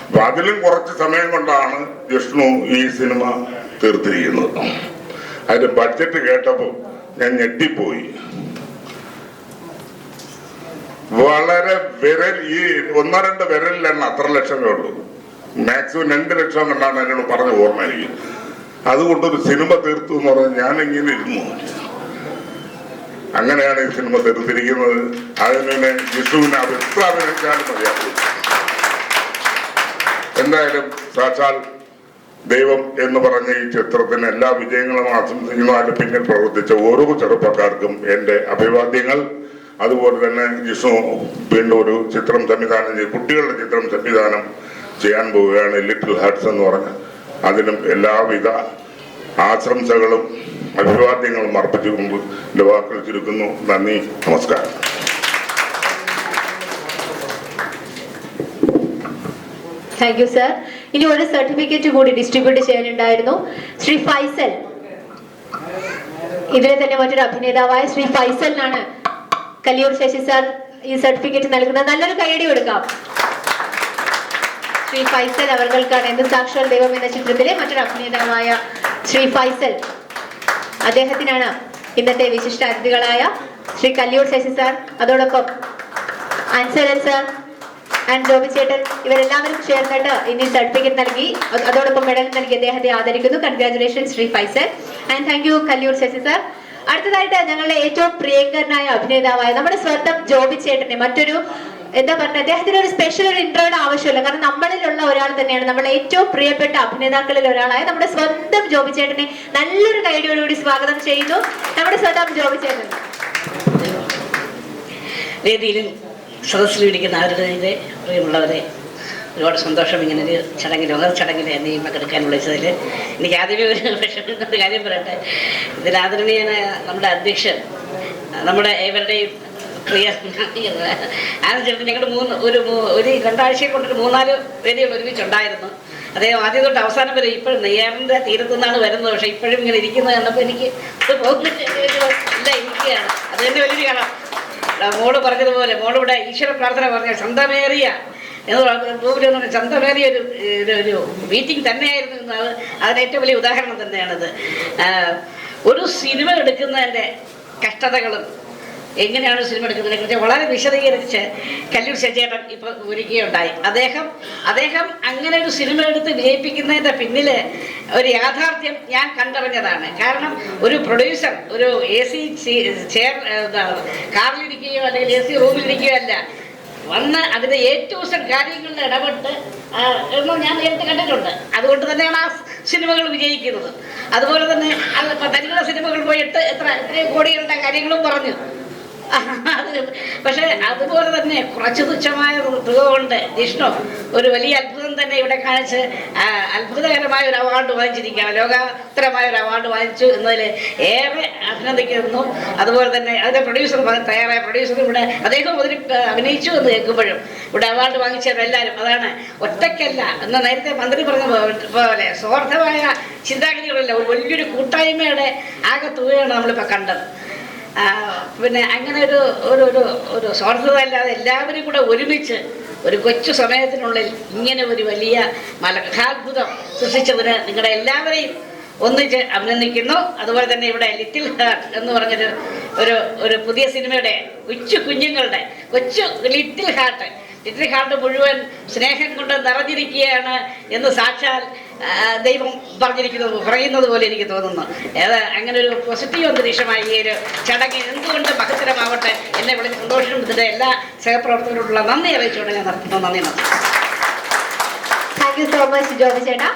അപ്പൊ അതിലും കുറച്ച് സമയം കൊണ്ടാണ് വിഷ്ണു ഈ സിനിമ തീർത്തിരിക്കുന്നത്. അതിന്റെ ബഡ്ജറ്റ് കേട്ടപ്പോൾ ഞാൻ ഞെട്ടിപ്പോയി. വളരെ ഈ 1-2 വിരലിലാണ് അത്ര ലക്ഷമേ ഉള്ളൂ. മാക്സിമം 2 ലക്ഷം കണ്ടാണ് എന്നോട് പറഞ്ഞ ഓർമ്മ എനിക്ക്. അതുകൊണ്ടൊരു സിനിമ തീർത്തു എന്ന് പറഞ്ഞാൽ ഞാൻ ഇങ്ങനെ ഇരുന്നു. അങ്ങനെയാണ് ഈ സിനിമ തീർത്തിരിക്കുന്നത്. അതിനെ വിഷുവിനെ അത് എത്ര അഭിനയിച്ചാലും മതിയാകും. എന്തായാലും സാക്ഷാൽ ദൈവം എന്ന് പറഞ്ഞ ഈ ചിത്രത്തിന് എല്ലാ വിജയങ്ങളും ആശംസിക്കുന്നു. അതിന് പിന്നിൽ പ്രവർത്തിച്ച ഓരോ ചെറുപ്പക്കാർക്കും എന്റെ അഭിവാദ്യങ്ങൾ. അതുപോലെ തന്നെ വിഷ്ണു വീണ്ടും ഒരു ചിത്രം സംവിധാനം ചെയ്ത് കുട്ടികളുടെ ചിത്രം സംവിധാനം ചെയ്യാൻ പോവുകയാണ്, ലിറ്റിൽ ഹാർട്സ് എന്ന് പറഞ്ഞ്. അതിനും എല്ലാവിധ ആശംസകളും അഭിവാദ്യങ്ങളും അർപ്പിച്ചുകൊണ്ട് എന്റെ വാക്കുകൾ ചുരുക്കുന്നു. നന്ദി, നമസ്കാരം. Thank you sir. ഇനി ഒരു സർട്ടിഫിക്കറ്റ് കൂടി ഡിസ്ട്രിബ്യൂട്ട് ചെയ്യാനുണ്ടായിരുന്നു. ശ്രീ ഫൈസൽ, ഇതിലെ തന്നെ മറ്റൊരു അഭിനേതാവായ ശ്രീ ഫൈസലിനാണ് കലിയൂർ ശശി സാർ ഈ സർട്ടിഫിക്കറ്റ് നൽകുന്നത്. നല്ലൊരു കൈയടി കൊടുക്കാം. ശ്രീ ഫൈസൽ അവർക്കാണ് എന്ത് സാക്ഷാൽ ദൈവം എന്ന ചിത്രത്തിലെ മറ്റൊരു അഭിനേതാവായ ശ്രീ ഫൈസൽ, അദ്ദേഹത്തിനാണ് ഇന്നത്തെ വിശിഷ്ട അതിഥികളായ ശ്രീ കലിയൂർ ശശി സാർ, അതോടൊപ്പം അൻസരൻ സാർ ആൻഡ് ജോബി ചേട്ടൻ, ഇവരെല്ലാവരും ചേർന്നിട്ട് ഇനി സർട്ടിഫിക്കറ്റ് നൽകി അതോടൊപ്പം മെഡൽ നൽകി അദ്ദേഹത്തെ ആദരിക്കുന്നു. Congratulation Shri Faisal and thank you Kalliyoor Sasi sir. അടുത്തതായിട്ട് ഞങ്ങളുടെ ഏറ്റവും പ്രിയങ്കരനായ അഭിനേതാവായ നമ്മുടെ സ്വന്തം ജോബി ചേട്ടനെ മറ്റൊരു എന്താ പറഞ്ഞ അദ്ദേഹത്തിന് ഒരു സ്പെഷ്യൽ ഒരു ഇൻട്രോയുടെ ആവശ്യമില്ല. കാരണം നമ്മളിലുള്ള ഒരാൾ തന്നെയാണ്, നമ്മുടെ ഏറ്റവും പ്രിയപ്പെട്ട അഭിനേതാക്കളിൽ ഒരാളായ നമ്മുടെ സ്വന്തം ജോബി ചേട്ടനെ നല്ലൊരു കൈയോടുകൂടി സ്വാഗതം ചെയ്യുന്നു. നമ്മുടെ സ്വന്തം ജോബി ചേട്ടൻ വേദിയിലും സദസ്സിലിരിക്കുന്ന അവരുടെ പ്രിയമുള്ളവരെ, ഒരുപാട് സന്തോഷം ഇങ്ങനെ ഒരു ചടങ്ങിൽ ചടങ്ങിൽ എന്നെ പങ്കെടുക്കാൻ വിളിച്ചതിൽ. എനിക്ക് ആദ്യമേ ഒരു വിഷമം കാര്യം പറയട്ടെ. ഇതിൽ ആദരണീയനായ നമ്മുടെ അധ്യക്ഷൻ, നമ്മുടെ ഇവരുടെയും പ്രിയ ആനന്ദ ഞങ്ങൾ ഒരു 2 ആഴ്ചയെ കൊണ്ടൊരു 3-4 വേദികൾ ഒരുമിച്ചുണ്ടായിരുന്നു. അദ്ദേഹം ആദ്യം തൊട്ട് അവസാനം വരെ ഇപ്പോഴും നെയ്യാറിൻ്റെ തീരത്തു നിന്നാണ് വരുന്നത്. പക്ഷേ ഇപ്പോഴും ഇങ്ങനെ ഇരിക്കുന്നത് കണ്ടപ്പോൾ എനിക്ക് ഇല്ല ഇരിക്കുകയാണ്. അത് തന്നെ വലിയൊരു കാണാം. മോള് പറഞ്ഞതുപോലെ മോളിവിടെ ഈശ്വര പ്രാർത്ഥന പറഞ്ഞ ചന്തമേറിയ എന്ന് പറഞ്ഞ ചന്തമേറിയ ഒരു മീറ്റിംഗ് തന്നെയായിരുന്നു എന്നത് അതിന് ഏറ്റവും വലിയ ഉദാഹരണം തന്നെയാണിത്. ഒരു സിനിമ എടുക്കുന്നതിൻ്റെ കഷ്ടതകളും എങ്ങനെയാണ് സിനിമ എടുക്കുന്നതിനെ കുറിച്ച് വളരെ വിശദീകരിച്ച് കല്ലൂർ ശശിയേട്ടൻ ഇപ്പോൾ ഒരുക്കുകയുണ്ടായി. അദ്ദേഹം അങ്ങനെ ഒരു സിനിമ എടുത്ത് വിജയിപ്പിക്കുന്നതിൻ്റെ പിന്നിൽ ഒരു യാഥാർത്ഥ്യം ഞാൻ കണ്ടറിഞ്ഞതാണ്. കാരണം ഒരു പ്രൊഡ്യൂസർ ഒരു AC ചെയർ കാറിലിരിക്കുകയോ അല്ലെങ്കിൽ AC റൂമിലിരിക്കുകയോ അല്ല, വന്ന് അതിൻ്റെ ഏറ്റവും കാര്യങ്ങളിൽ ഇടപെട്ട് എന്നും ഞാൻ നേരിട്ട് കണ്ടിട്ടുണ്ട്. അതുകൊണ്ട് തന്നെയാണ് ആ സിനിമകൾ വിജയിക്കുന്നത്. അതുപോലെ തന്നെ തനിയുടെ സിനിമകൾ പോയിട്ട് എത്രയോ കോടികളുടെ കാര്യങ്ങളും പറഞ്ഞു. പക്ഷെ അതുപോലെ തന്നെ കുറച്ച് തുച്ഛമായ തുക കൊണ്ട് ജിഷ്ണു ഒരു വലിയ അത്ഭുതം തന്നെ ഇവിടെ കാണിച്ച് അത്ഭുതകരമായ ഒരു അവാർഡ് വാങ്ങിച്ചിരിക്കുകയാണ്. ലോകോത്തരമായ ഒരു അവാർഡ് വാങ്ങിച്ചു എന്നതിൽ ഏറെ അഭിനന്ദിക്കുന്നു. അതുപോലെ തന്നെ അതിൻ്റെ പ്രൊഡ്യൂസർ, തയ്യാറായ പ്രൊഡ്യൂസർ ഇവിടെ അദ്ദേഹം അഭിനയിച്ചു എന്ന് കേൾക്കുമ്പോഴും ഇവിടെ അവാർഡ് വാങ്ങിച്ചവരെല്ലാവരും അതാണ്, ഒറ്റയ്ക്കല്ല എന്ന് നേരത്തെ മന്ത്രി പറഞ്ഞ പോലെ സ്വാർത്ഥമായ ചിന്താഗതികളല്ല, ഒരു വലിയൊരു കൂട്ടായ്മയുടെ ആകെ തുകയാണ് നമ്മളിപ്പോൾ കണ്ടത്. പിന്നെ അങ്ങനെ ഒരു സ്വാർത്ഥത അല്ലാതെ എല്ലാവരും കൂടെ ഒരുമിച്ച് ഒരു കൊച്ചു സമയത്തിനുള്ളിൽ ഇങ്ങനെ ഒരു വലിയ മലഹാത്ഭുതം സൃഷ്ടിച്ചതിന് നിങ്ങളുടെ എല്ലാവരെയും ഒന്നിച്ച് അഭിനന്ദിക്കുന്നു. അതുപോലെ തന്നെ ഇവിടെ ലിറ്റിൽ ഹാർട്ട് എന്ന് പറഞ്ഞൊരു ഒരു പുതിയ സിനിമയുടെ കുഞ്ഞുങ്ങളുടെ ലിറ്റിൽ ഹാർട്ട് മുഴുവൻ സ്നേഹം കൊണ്ട് നിറഞ്ഞിരിക്കുകയാണ് എന്ന് സാക്ഷാൽ ദൈവം പറയുന്നത് പോലെ എനിക്ക് തോന്നുന്നു. അങ്ങനെ ഒരു പോസിറ്റീവ് അന്തരീക്ഷമായി ഈ ഒരു ചടങ്ങ് എന്തുകൊണ്ട് മഹത്തരമാവട്ടെ എന്നെ വിളിച്ച് സന്തോഷിക്കുന്നതിൻ്റെ എല്ലാ സഹപ്രവർത്തകരോടുള്ള നന്ദി അറിയിച്ചുകൊണ്ട് ഞാൻ നടത്തുന്നു. നന്ദി. Thank you so much Joby ചേട്ടാ.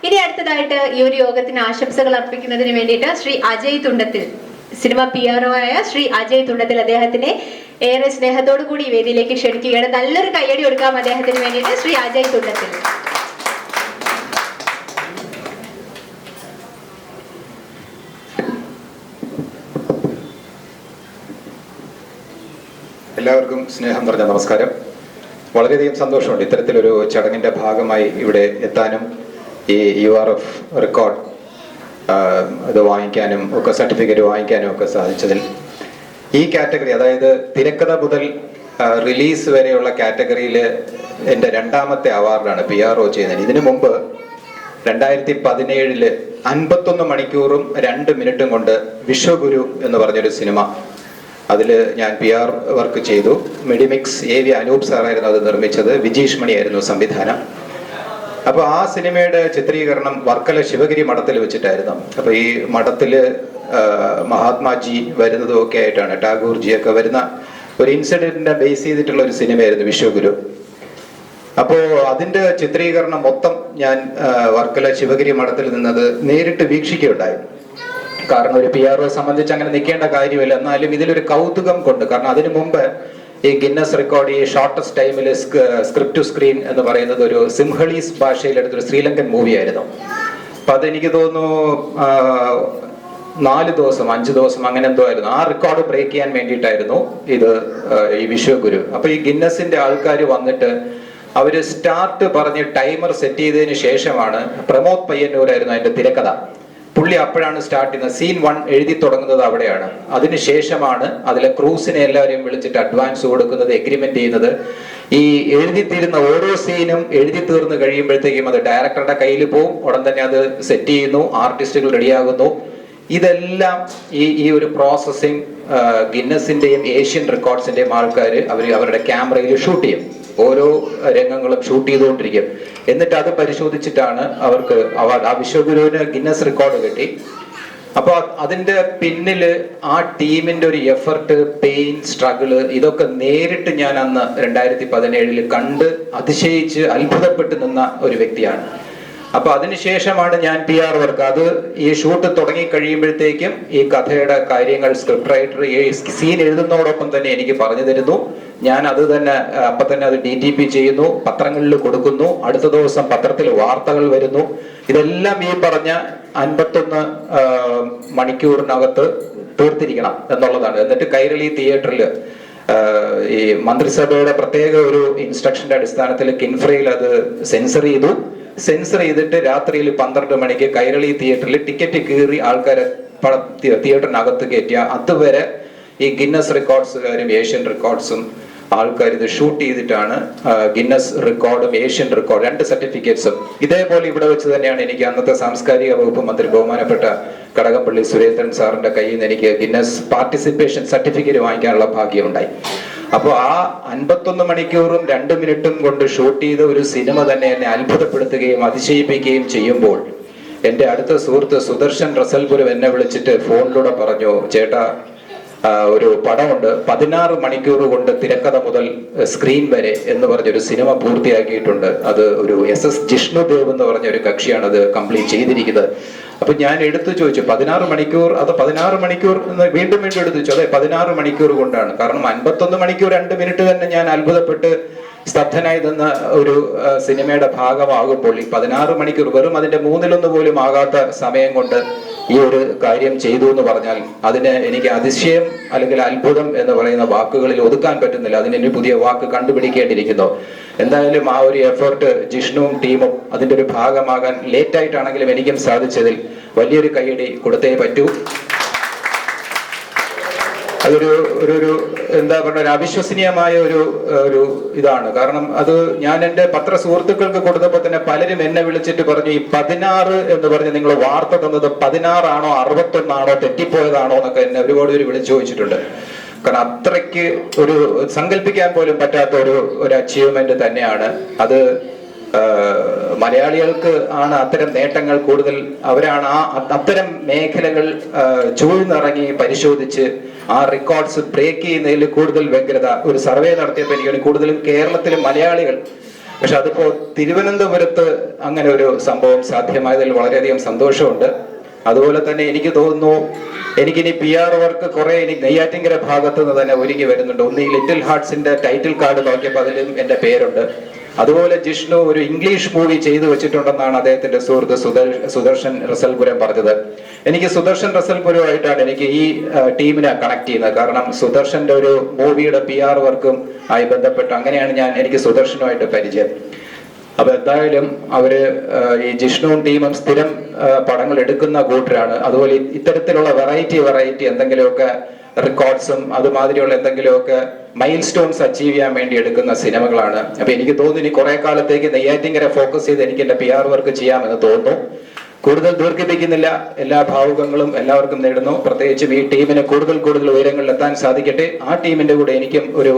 ഇനി അടുത്തതായിട്ട് ഈ ഒരു യോഗത്തിന് ആശംസകൾ അർപ്പിക്കുന്നതിന് വേണ്ടിയിട്ട് ശ്രീ അജയ് തുണ്ടത്തിൽ, സിനിമ PRO ആയ ശ്രീ അജയ് തുണ്ടത്തിൽ, അദ്ദേഹത്തിനെ ഏറെ സ്നേഹത്തോടു കൂടി ഈ വേദിയിലേക്ക് ക്ഷണിക്കുകയാണ്. നല്ലൊരു കയ്യടി കൊടുക്കാം അദ്ദേഹത്തിന് വേണ്ടിയിട്ട്. ശ്രീ അജയ് തുണ്ടത്തിൽ. എല്ലാവർക്കും സ്നേഹം നിറഞ്ഞ നമസ്കാരം. വളരെയധികം സന്തോഷമുണ്ട് ഇത്തരത്തിലൊരു ചടങ്ങിൻ്റെ ഭാഗമായി ഇവിടെ എത്താനും ഈ URF റെക്കോർഡ് ഇത് വാങ്ങിക്കാനും ഒക്കെ, സർട്ടിഫിക്കറ്റ് വാങ്ങിക്കാനും ഒക്കെ സാധിച്ചതിൽ. ഈ കാറ്റഗറി, അതായത് തിരക്കഥ മുതൽ റിലീസ് വരെയുള്ള കാറ്റഗറിയിൽ എൻ്റെ രണ്ടാമത്തെ അവാർഡാണ് PRO ചെയ്യുന്നത്. ഇതിനു മുമ്പ് 2017 51 മണിക്കൂറും 2 മിനിറ്റും കൊണ്ട് വിശ്വഗുരു എന്ന് പറഞ്ഞൊരു സിനിമ, അതിൽ ഞാൻ PR വർക്ക് ചെയ്തു. മെഡിമിക്സ് AV അനൂപ് സാറായിരുന്നു അത് നിർമ്മിച്ചത്, വിജീഷ് മണിയായിരുന്നു സംവിധാനം. അപ്പോൾ ആ സിനിമയുടെ ചിത്രീകരണം വർക്കല ശിവഗിരി മഠത്തിൽ വെച്ചിട്ടായിരുന്നു. അപ്പോൾ ഈ മഠത്തിൽ മഹാത്മാജി വരുന്നതും ഒക്കെ ആയിട്ടാണ്, ടാഗോർജിയൊക്കെ വരുന്ന ഒരു ഇൻസിഡന്റിനെ ബേസ് ചെയ്തിട്ടുള്ള ഒരു സിനിമയായിരുന്നു വിശ്വഗുരു. അപ്പോൾ അതിൻ്റെ ചിത്രീകരണം മൊത്തം ഞാൻ വർക്കല ശിവഗിരി മഠത്തിൽ നിന്നത് നേരിട്ട് വീക്ഷിക്കുകയുണ്ടായി. കാരണം ഒരു PRO സംബന്ധിച്ച് അങ്ങനെ നിൽക്കേണ്ട കാര്യമില്ല, എന്നാലും ഇതിലൊരു കൗതുകം കൊണ്ട്. കാരണം അതിനു മുമ്പ് ഈ ഗിന്നസ് റെക്കോർഡ്, ഈ ഷോർട്ടസ്റ്റ് ടൈമിൽ സ്ക്രിപ്റ്റ് ടു സ്ക്രീൻ എന്ന് പറയുന്നത് ഒരു സിംഹളീസ് ഭാഷയിൽ എടുത്തൊരു ശ്രീലങ്കൻ മൂവിയായിരുന്നു. അപ്പം അതെനിക്ക് തോന്നുന്നു 4 ദിവസം 5 ദിവസം അങ്ങനെ എന്തോ ആയിരുന്നു. ആ റെക്കോർഡ് ബ്രേക്ക് ചെയ്യാൻ വേണ്ടിയിട്ടായിരുന്നു ഇത് ഈ വിശ്വഗുരു. അപ്പോൾ ഈ ഗിന്നസിന്റെ ആൾക്കാർ വന്നിട്ട് അവര് സ്റ്റാർട്ട് പറഞ്ഞ് ടൈമർ സെറ്റ് ചെയ്തതിന് ശേഷമാണ്, പ്രമോദ് പയ്യന്നൂരായിരുന്നു അതിന്റെ തിരക്കഥ, പുള്ളി അപ്പോഴാണ് സ്റ്റാർട്ട് ചെയ്യുന്നത്. സീൻ 1 എഴുതി തുടങ്ങുന്നത് അവിടെയാണ്. അതിനുശേഷമാണ് അതിലെ ക്രൂസിനെ എല്ലാവരെയും വിളിച്ചിട്ട് അഡ്വാൻസ് കൊടുക്കുന്നത്, എഗ്രിമെന്റ് ചെയ്യുന്നത്. ഈ എഴുതി തീരുന്ന ഓരോ സീനും എഴുതി തീർന്ന് കഴിയുമ്പോഴത്തേക്കും അത് ഡയറക്ടറുടെ കയ്യിൽ പോവും. ഉടൻ തന്നെ അത് സെറ്റ് ചെയ്യുന്നു, ആർട്ടിസ്റ്റുകൾ റെഡിയാകുന്നു. ഇതെല്ലാം ഈ ഒരു പ്രോസസ്സിങ് ഗിന്നസിന്റെയും ഏഷ്യൻ റെക്കോർഡ്സിന്റെയും ആൾക്കാർ അവരുടെ ക്യാമറയിൽ ഷൂട്ട് ചെയ്യും. ഓരോ രംഗങ്ങളും ഷൂട്ട് ചെയ്തുകൊണ്ടിരിക്കും. എന്നിട്ട് അത് പരിശോധിച്ചിട്ടാണ് അവർക്ക് ആ വിശ്വഗുരുവിന് ഗിന്നസ് റെക്കോർഡ് കിട്ടി. അപ്പൊ അതിന്റെ പിന്നില് ആ ടീമിന്റെ ഒരു എഫർട്ട്, പെയിൻ, സ്ട്രഗിള്, ഇതൊക്കെ നേരിട്ട് ഞാൻ അന്ന് 2017 കണ്ട് അതിശയിച്ച് അത്ഭുതപ്പെട്ട് നിന്ന ഒരു വ്യക്തിയാണ്. അപ്പൊ അതിനുശേഷമാണ് ഞാൻ PR വർക്ക്. അത് ഈ ഷൂട്ട് തുടങ്ങി കഴിയുമ്പോഴത്തേക്കും ഈ കഥയുടെ കാര്യങ്ങൾ സ്ക്രിപ്റ്റ് റൈറ്റർ ഈ സീൻ എഴുതുന്നതോടൊപ്പം തന്നെ എനിക്ക് പറഞ്ഞു തരുന്നു. ഞാൻ അത് തന്നെ അപ്പൊ തന്നെ അത് DTP ചെയ്യുന്നു, പത്രങ്ങളിൽ കൊടുക്കുന്നു. അടുത്ത ദിവസം പത്രത്തിൽ വാർത്തകൾ വരുന്നു. ഇതെല്ലാം ഈ പറഞ്ഞ 51 മണിക്കൂറിനകത്ത് തീർത്തിരിക്കണം എന്നുള്ളതാണ്. എന്നിട്ട് കൈരളി തിയേറ്ററിൽ ഈ മന്ത്രിസഭയുടെ പ്രത്യേക ഒരു ഇൻസ്ട്രക്ഷന്റെ അടിസ്ഥാനത്തിൽ കിൻഫ്രയിൽ അത് സെൻസർ ചെയ്തിട്ട് രാത്രിയിൽ 12 മണിക്ക് കൈരളി തിയേറ്ററിൽ ടിക്കറ്റ് കീറി ആൾക്കാരെ തിയേറ്ററിനകത്ത് കയറ്റിയ അതുവരെ ഈ ഗിന്നസ് റെക്കോർഡ്സുകാരും ഏഷ്യൻ റെക്കോർഡ്സും ആൾക്കാർ ഇത് ഷൂട്ട് ചെയ്തിട്ടാണ് ഗിന്നസ് റെക്കോർഡും ഏഷ്യൻ റെക്കോർഡ് 2 സർട്ടിഫിക്കറ്റ്സും ഇതേപോലെ ഇവിടെ വെച്ച് തന്നെയാണ് എനിക്ക് അന്നത്തെ സാംസ്കാരിക വകുപ്പ് മന്ത്രി ബഹുമാനപ്പെട്ട കടകംപള്ളി സുരേന്ദ്രൻ സാറിന്റെ കയ്യിൽ നിന്ന് എനിക്ക് ഗിന്നസ് പാർട്ടിസിപ്പേഷൻ സർട്ടിഫിക്കറ്റ് വാങ്ങിക്കാനുള്ള ഭാഗ്യമുണ്ടായി. അപ്പോൾ ആ 51 മണിക്കൂറും 2 മിനിറ്റും കൊണ്ട് ഷൂട്ട് ചെയ്ത ഒരു സിനിമ തന്നെ എന്നെ അത്ഭുതപ്പെടുത്തുകയും അതിശയിപ്പിക്കുകയും ചെയ്യുമ്പോൾ എൻ്റെ അടുത്ത സുഹൃത്ത് സുദർശൻ റസൽപുരം എന്നെ വിളിച്ചിട്ട് ഫോണിലൂടെ പറഞ്ഞു, ചേട്ടാ ഒരു പടമുണ്ട് 16 മണിക്കൂർ കൊണ്ട് തിരക്കഥ മുതൽ സ്ക്രീൻ വരെ എന്ന് പറഞ്ഞൊരു സിനിമ പൂർത്തിയാക്കിയിട്ടുണ്ട്. അത് ഒരു SS ജിഷ്ണുദേവ് എന്ന് പറഞ്ഞ ഒരു കക്ഷിയാണ് അത് കംപ്ലീറ്റ് ചെയ്തിരിക്കുന്നത്. അപ്പൊ ഞാൻ എടുത്തു ചോദിച്ചു 16 മണിക്കൂർ, അത് 16 മണിക്കൂർ എന്ന് വീണ്ടും എടുത്തു ചോദിച്ചു. അതെ, 16 മണിക്കൂർ കൊണ്ടാണ്. കാരണം 51 മണിക്കൂർ 2 മിനിറ്റ് തന്നെ ഞാൻ അത്ഭുതപ്പെട്ട് സ്തബ്ധനായി നിന്ന ഒരു സിനിമയുടെ ഭാഗമാകുമ്പോൾ ഈ 16 മണിക്കൂർ വെറും അതിന്റെ 1/3 പോലും ആകാത്ത സമയം കൊണ്ട് ഈ ഒരു കാര്യം ചെയ്തു എന്ന് പറഞ്ഞാൽ അതിന് എനിക്ക് അതിശയം അല്ലെങ്കിൽ അത്ഭുതം എന്ന് പറയുന്ന വാക്കുകളിൽ ഒതുക്കാൻ പറ്റുന്നില്ല. അതിന് പുതിയ വാക്ക് കണ്ടുപിടിക്കേണ്ടിയിരിക്കുന്നു. എന്തായാലും ആ ഒരു എഫേർട്ട് ജിഷ്ണുവും ടീമും അതിന്റെ ഒരു ഭാഗമാകാൻ ലേറ്റ് ആയിട്ടാണെങ്കിലും എനിക്കും സാധിച്ചതിൽ വലിയൊരു കൈയടി കൊടുത്തേ പറ്റൂ. അതൊരു ഒരു എന്താ പറയുക, ഒരു അവിശ്വസനീയമായ ഒരു ഇതാണ്. കാരണം അത് ഞാൻ എൻ്റെ പത്ര സുഹൃത്തുക്കൾക്ക് കൊടുത്തപ്പോൾ തന്നെ പലരും എന്നെ വിളിച്ചിട്ട് പറഞ്ഞു, ഈ 16 എന്ന് പറഞ്ഞ് നിങ്ങൾ വാർത്ത തന്നത് 16 ആണോ 61 ആണോ തെറ്റിപ്പോയതാണോ എന്നൊക്കെ എന്നെ ഒരുപാട് പേര് വിളിച്ചു ചോദിച്ചിട്ടുണ്ട്. കാരണം അത്രയ്ക്ക് ഒരു സങ്കല്പിക്കാൻ പോലും പറ്റാത്ത ഒരു അച്ചീവ്മെന്റ് തന്നെയാണ് അത്. മലയാളികൾക്ക് ആണ് അത്തരം നേട്ടങ്ങൾ കൂടുതൽ. അവരാണ് അത്തരം മേഖലകൾ ചൂഴ്ന്നിറങ്ങി പരിശോധിച്ച് ആ റെക്കോർഡ്സ് ബ്രേക്ക് ചെയ്യുന്നതിൽ കൂടുതൽ വ്യഗ്രത. ഒരു സർവേ നടത്തിയപ്പോൾ എനിക്ക് കൂടുതലും കേരളത്തിലെ മലയാളികൾ, പക്ഷെ അതിപ്പോ തിരുവനന്തപുരത്ത് അങ്ങനെ ഒരു സംഭവം സാധ്യമായതിൽ വളരെയധികം സന്തോഷമുണ്ട്. അതുപോലെ തന്നെ എനിക്ക് തോന്നുന്നു എനിക്കിനി PR വർക്ക് കുറെ എനിക്ക് നെയ്യാറ്റിങ്കര ഭാഗത്ത് നിന്ന് തന്നെ ഒരുങ്ങി വരുന്നുണ്ട്. ഒന്ന് ഈ ലിറ്റിൽ ഹാർട്സിന്റെ ടൈറ്റിൽ കാർഡ് നോക്കിയപ്പോൾ അതിലും എൻ്റെ പേരുണ്ട്. അതുപോലെ ജിഷ്ണു ഒരു ഇംഗ്ലീഷ് മൂവി ചെയ്തു വെച്ചിട്ടുണ്ടെന്നാണ് അദ്ദേഹത്തിന്റെ സുഹൃത്ത് സുദർശൻ റസൽപുരം പറഞ്ഞത്. എനിക്ക് സുദർശൻ റസൽപുരമായിട്ടാണ് എനിക്ക് ഈ ടീമിനെ കണക്ട് ചെയ്യുന്നത്. കാരണം സുദർശന്റെ ഒരു മൂവിയുടെ PR വർക്കും ആയി ബന്ധപ്പെട്ട് അങ്ങനെയാണ് എനിക്ക് സുദർശനുമായിട്ട് പരിചയം. അപ്പൊ എന്തായാലും അവര് ഈ ജിഷ്ണുവും ടീമും സ്ഥിരം പടങ്ങൾ എടുക്കുന്ന കൂട്ടരാണ്. അതുപോലെ ഇത്തരത്തിലുള്ള വെറൈറ്റി എന്തെങ്കിലുമൊക്കെ റെക്കോർഡ്സും അതുമാതിരിയുള്ള എന്തെങ്കിലുമൊക്കെ മൈൽ സ്റ്റോൺസ് അച്ചീവ് ചെയ്യാൻ വേണ്ടി എടുക്കുന്ന സിനിമകളാണ്. അപ്പൊ എനിക്ക് തോന്നുന്നു ഇനി കുറെ കാലത്തേക്ക് നെയ്യാറ്റിങ്കര ഫോക്കസ് ചെയ്ത് എനിക്ക് എന്റെ PR വർക്ക് ചെയ്യാമെന്ന് തോന്നുന്നു. കൂടുതൽ ദീർഘിപ്പിക്കുന്നില്ല. എല്ലാ ഭാവുകങ്ങളും എല്ലാവർക്കും നേടുന്നു. പ്രത്യേകിച്ചും ഈ ടീമിന് കൂടുതൽ ഉയരങ്ങളിൽ എത്താൻ സാധിക്കട്ടെ. ആ ടീമിന്റെ കൂടെ എനിക്കും ഒരു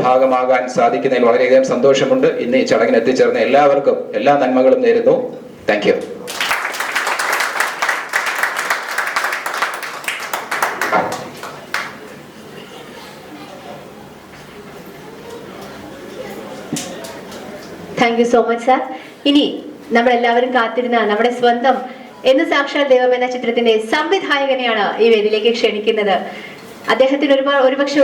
ഭാഗമാകാൻ സാധിക്കുന്നതിൽ വളരെയധികം സന്തോഷമുണ്ട്. ഇന്ന് ഈ ചടങ്ങിന് എത്തിച്ചേർന്ന എല്ലാവർക്കും എല്ലാ നന്മകളും നേരുന്നു. Thank you. Thank you so much sir. ഇനി നമ്മളെല്ലാവരും കാത്തിരുന്ന നമ്മുടെ സ്വന്തം എന്ന് സാക്ഷാൽ ദൈവം എന്ന ചിത്രത്തിന്റെ സംവിധായകനെയാണ് ഈ വേദിയിലേക്ക് ക്ഷണിക്കുന്നത്. അദ്ദേഹത്തിന്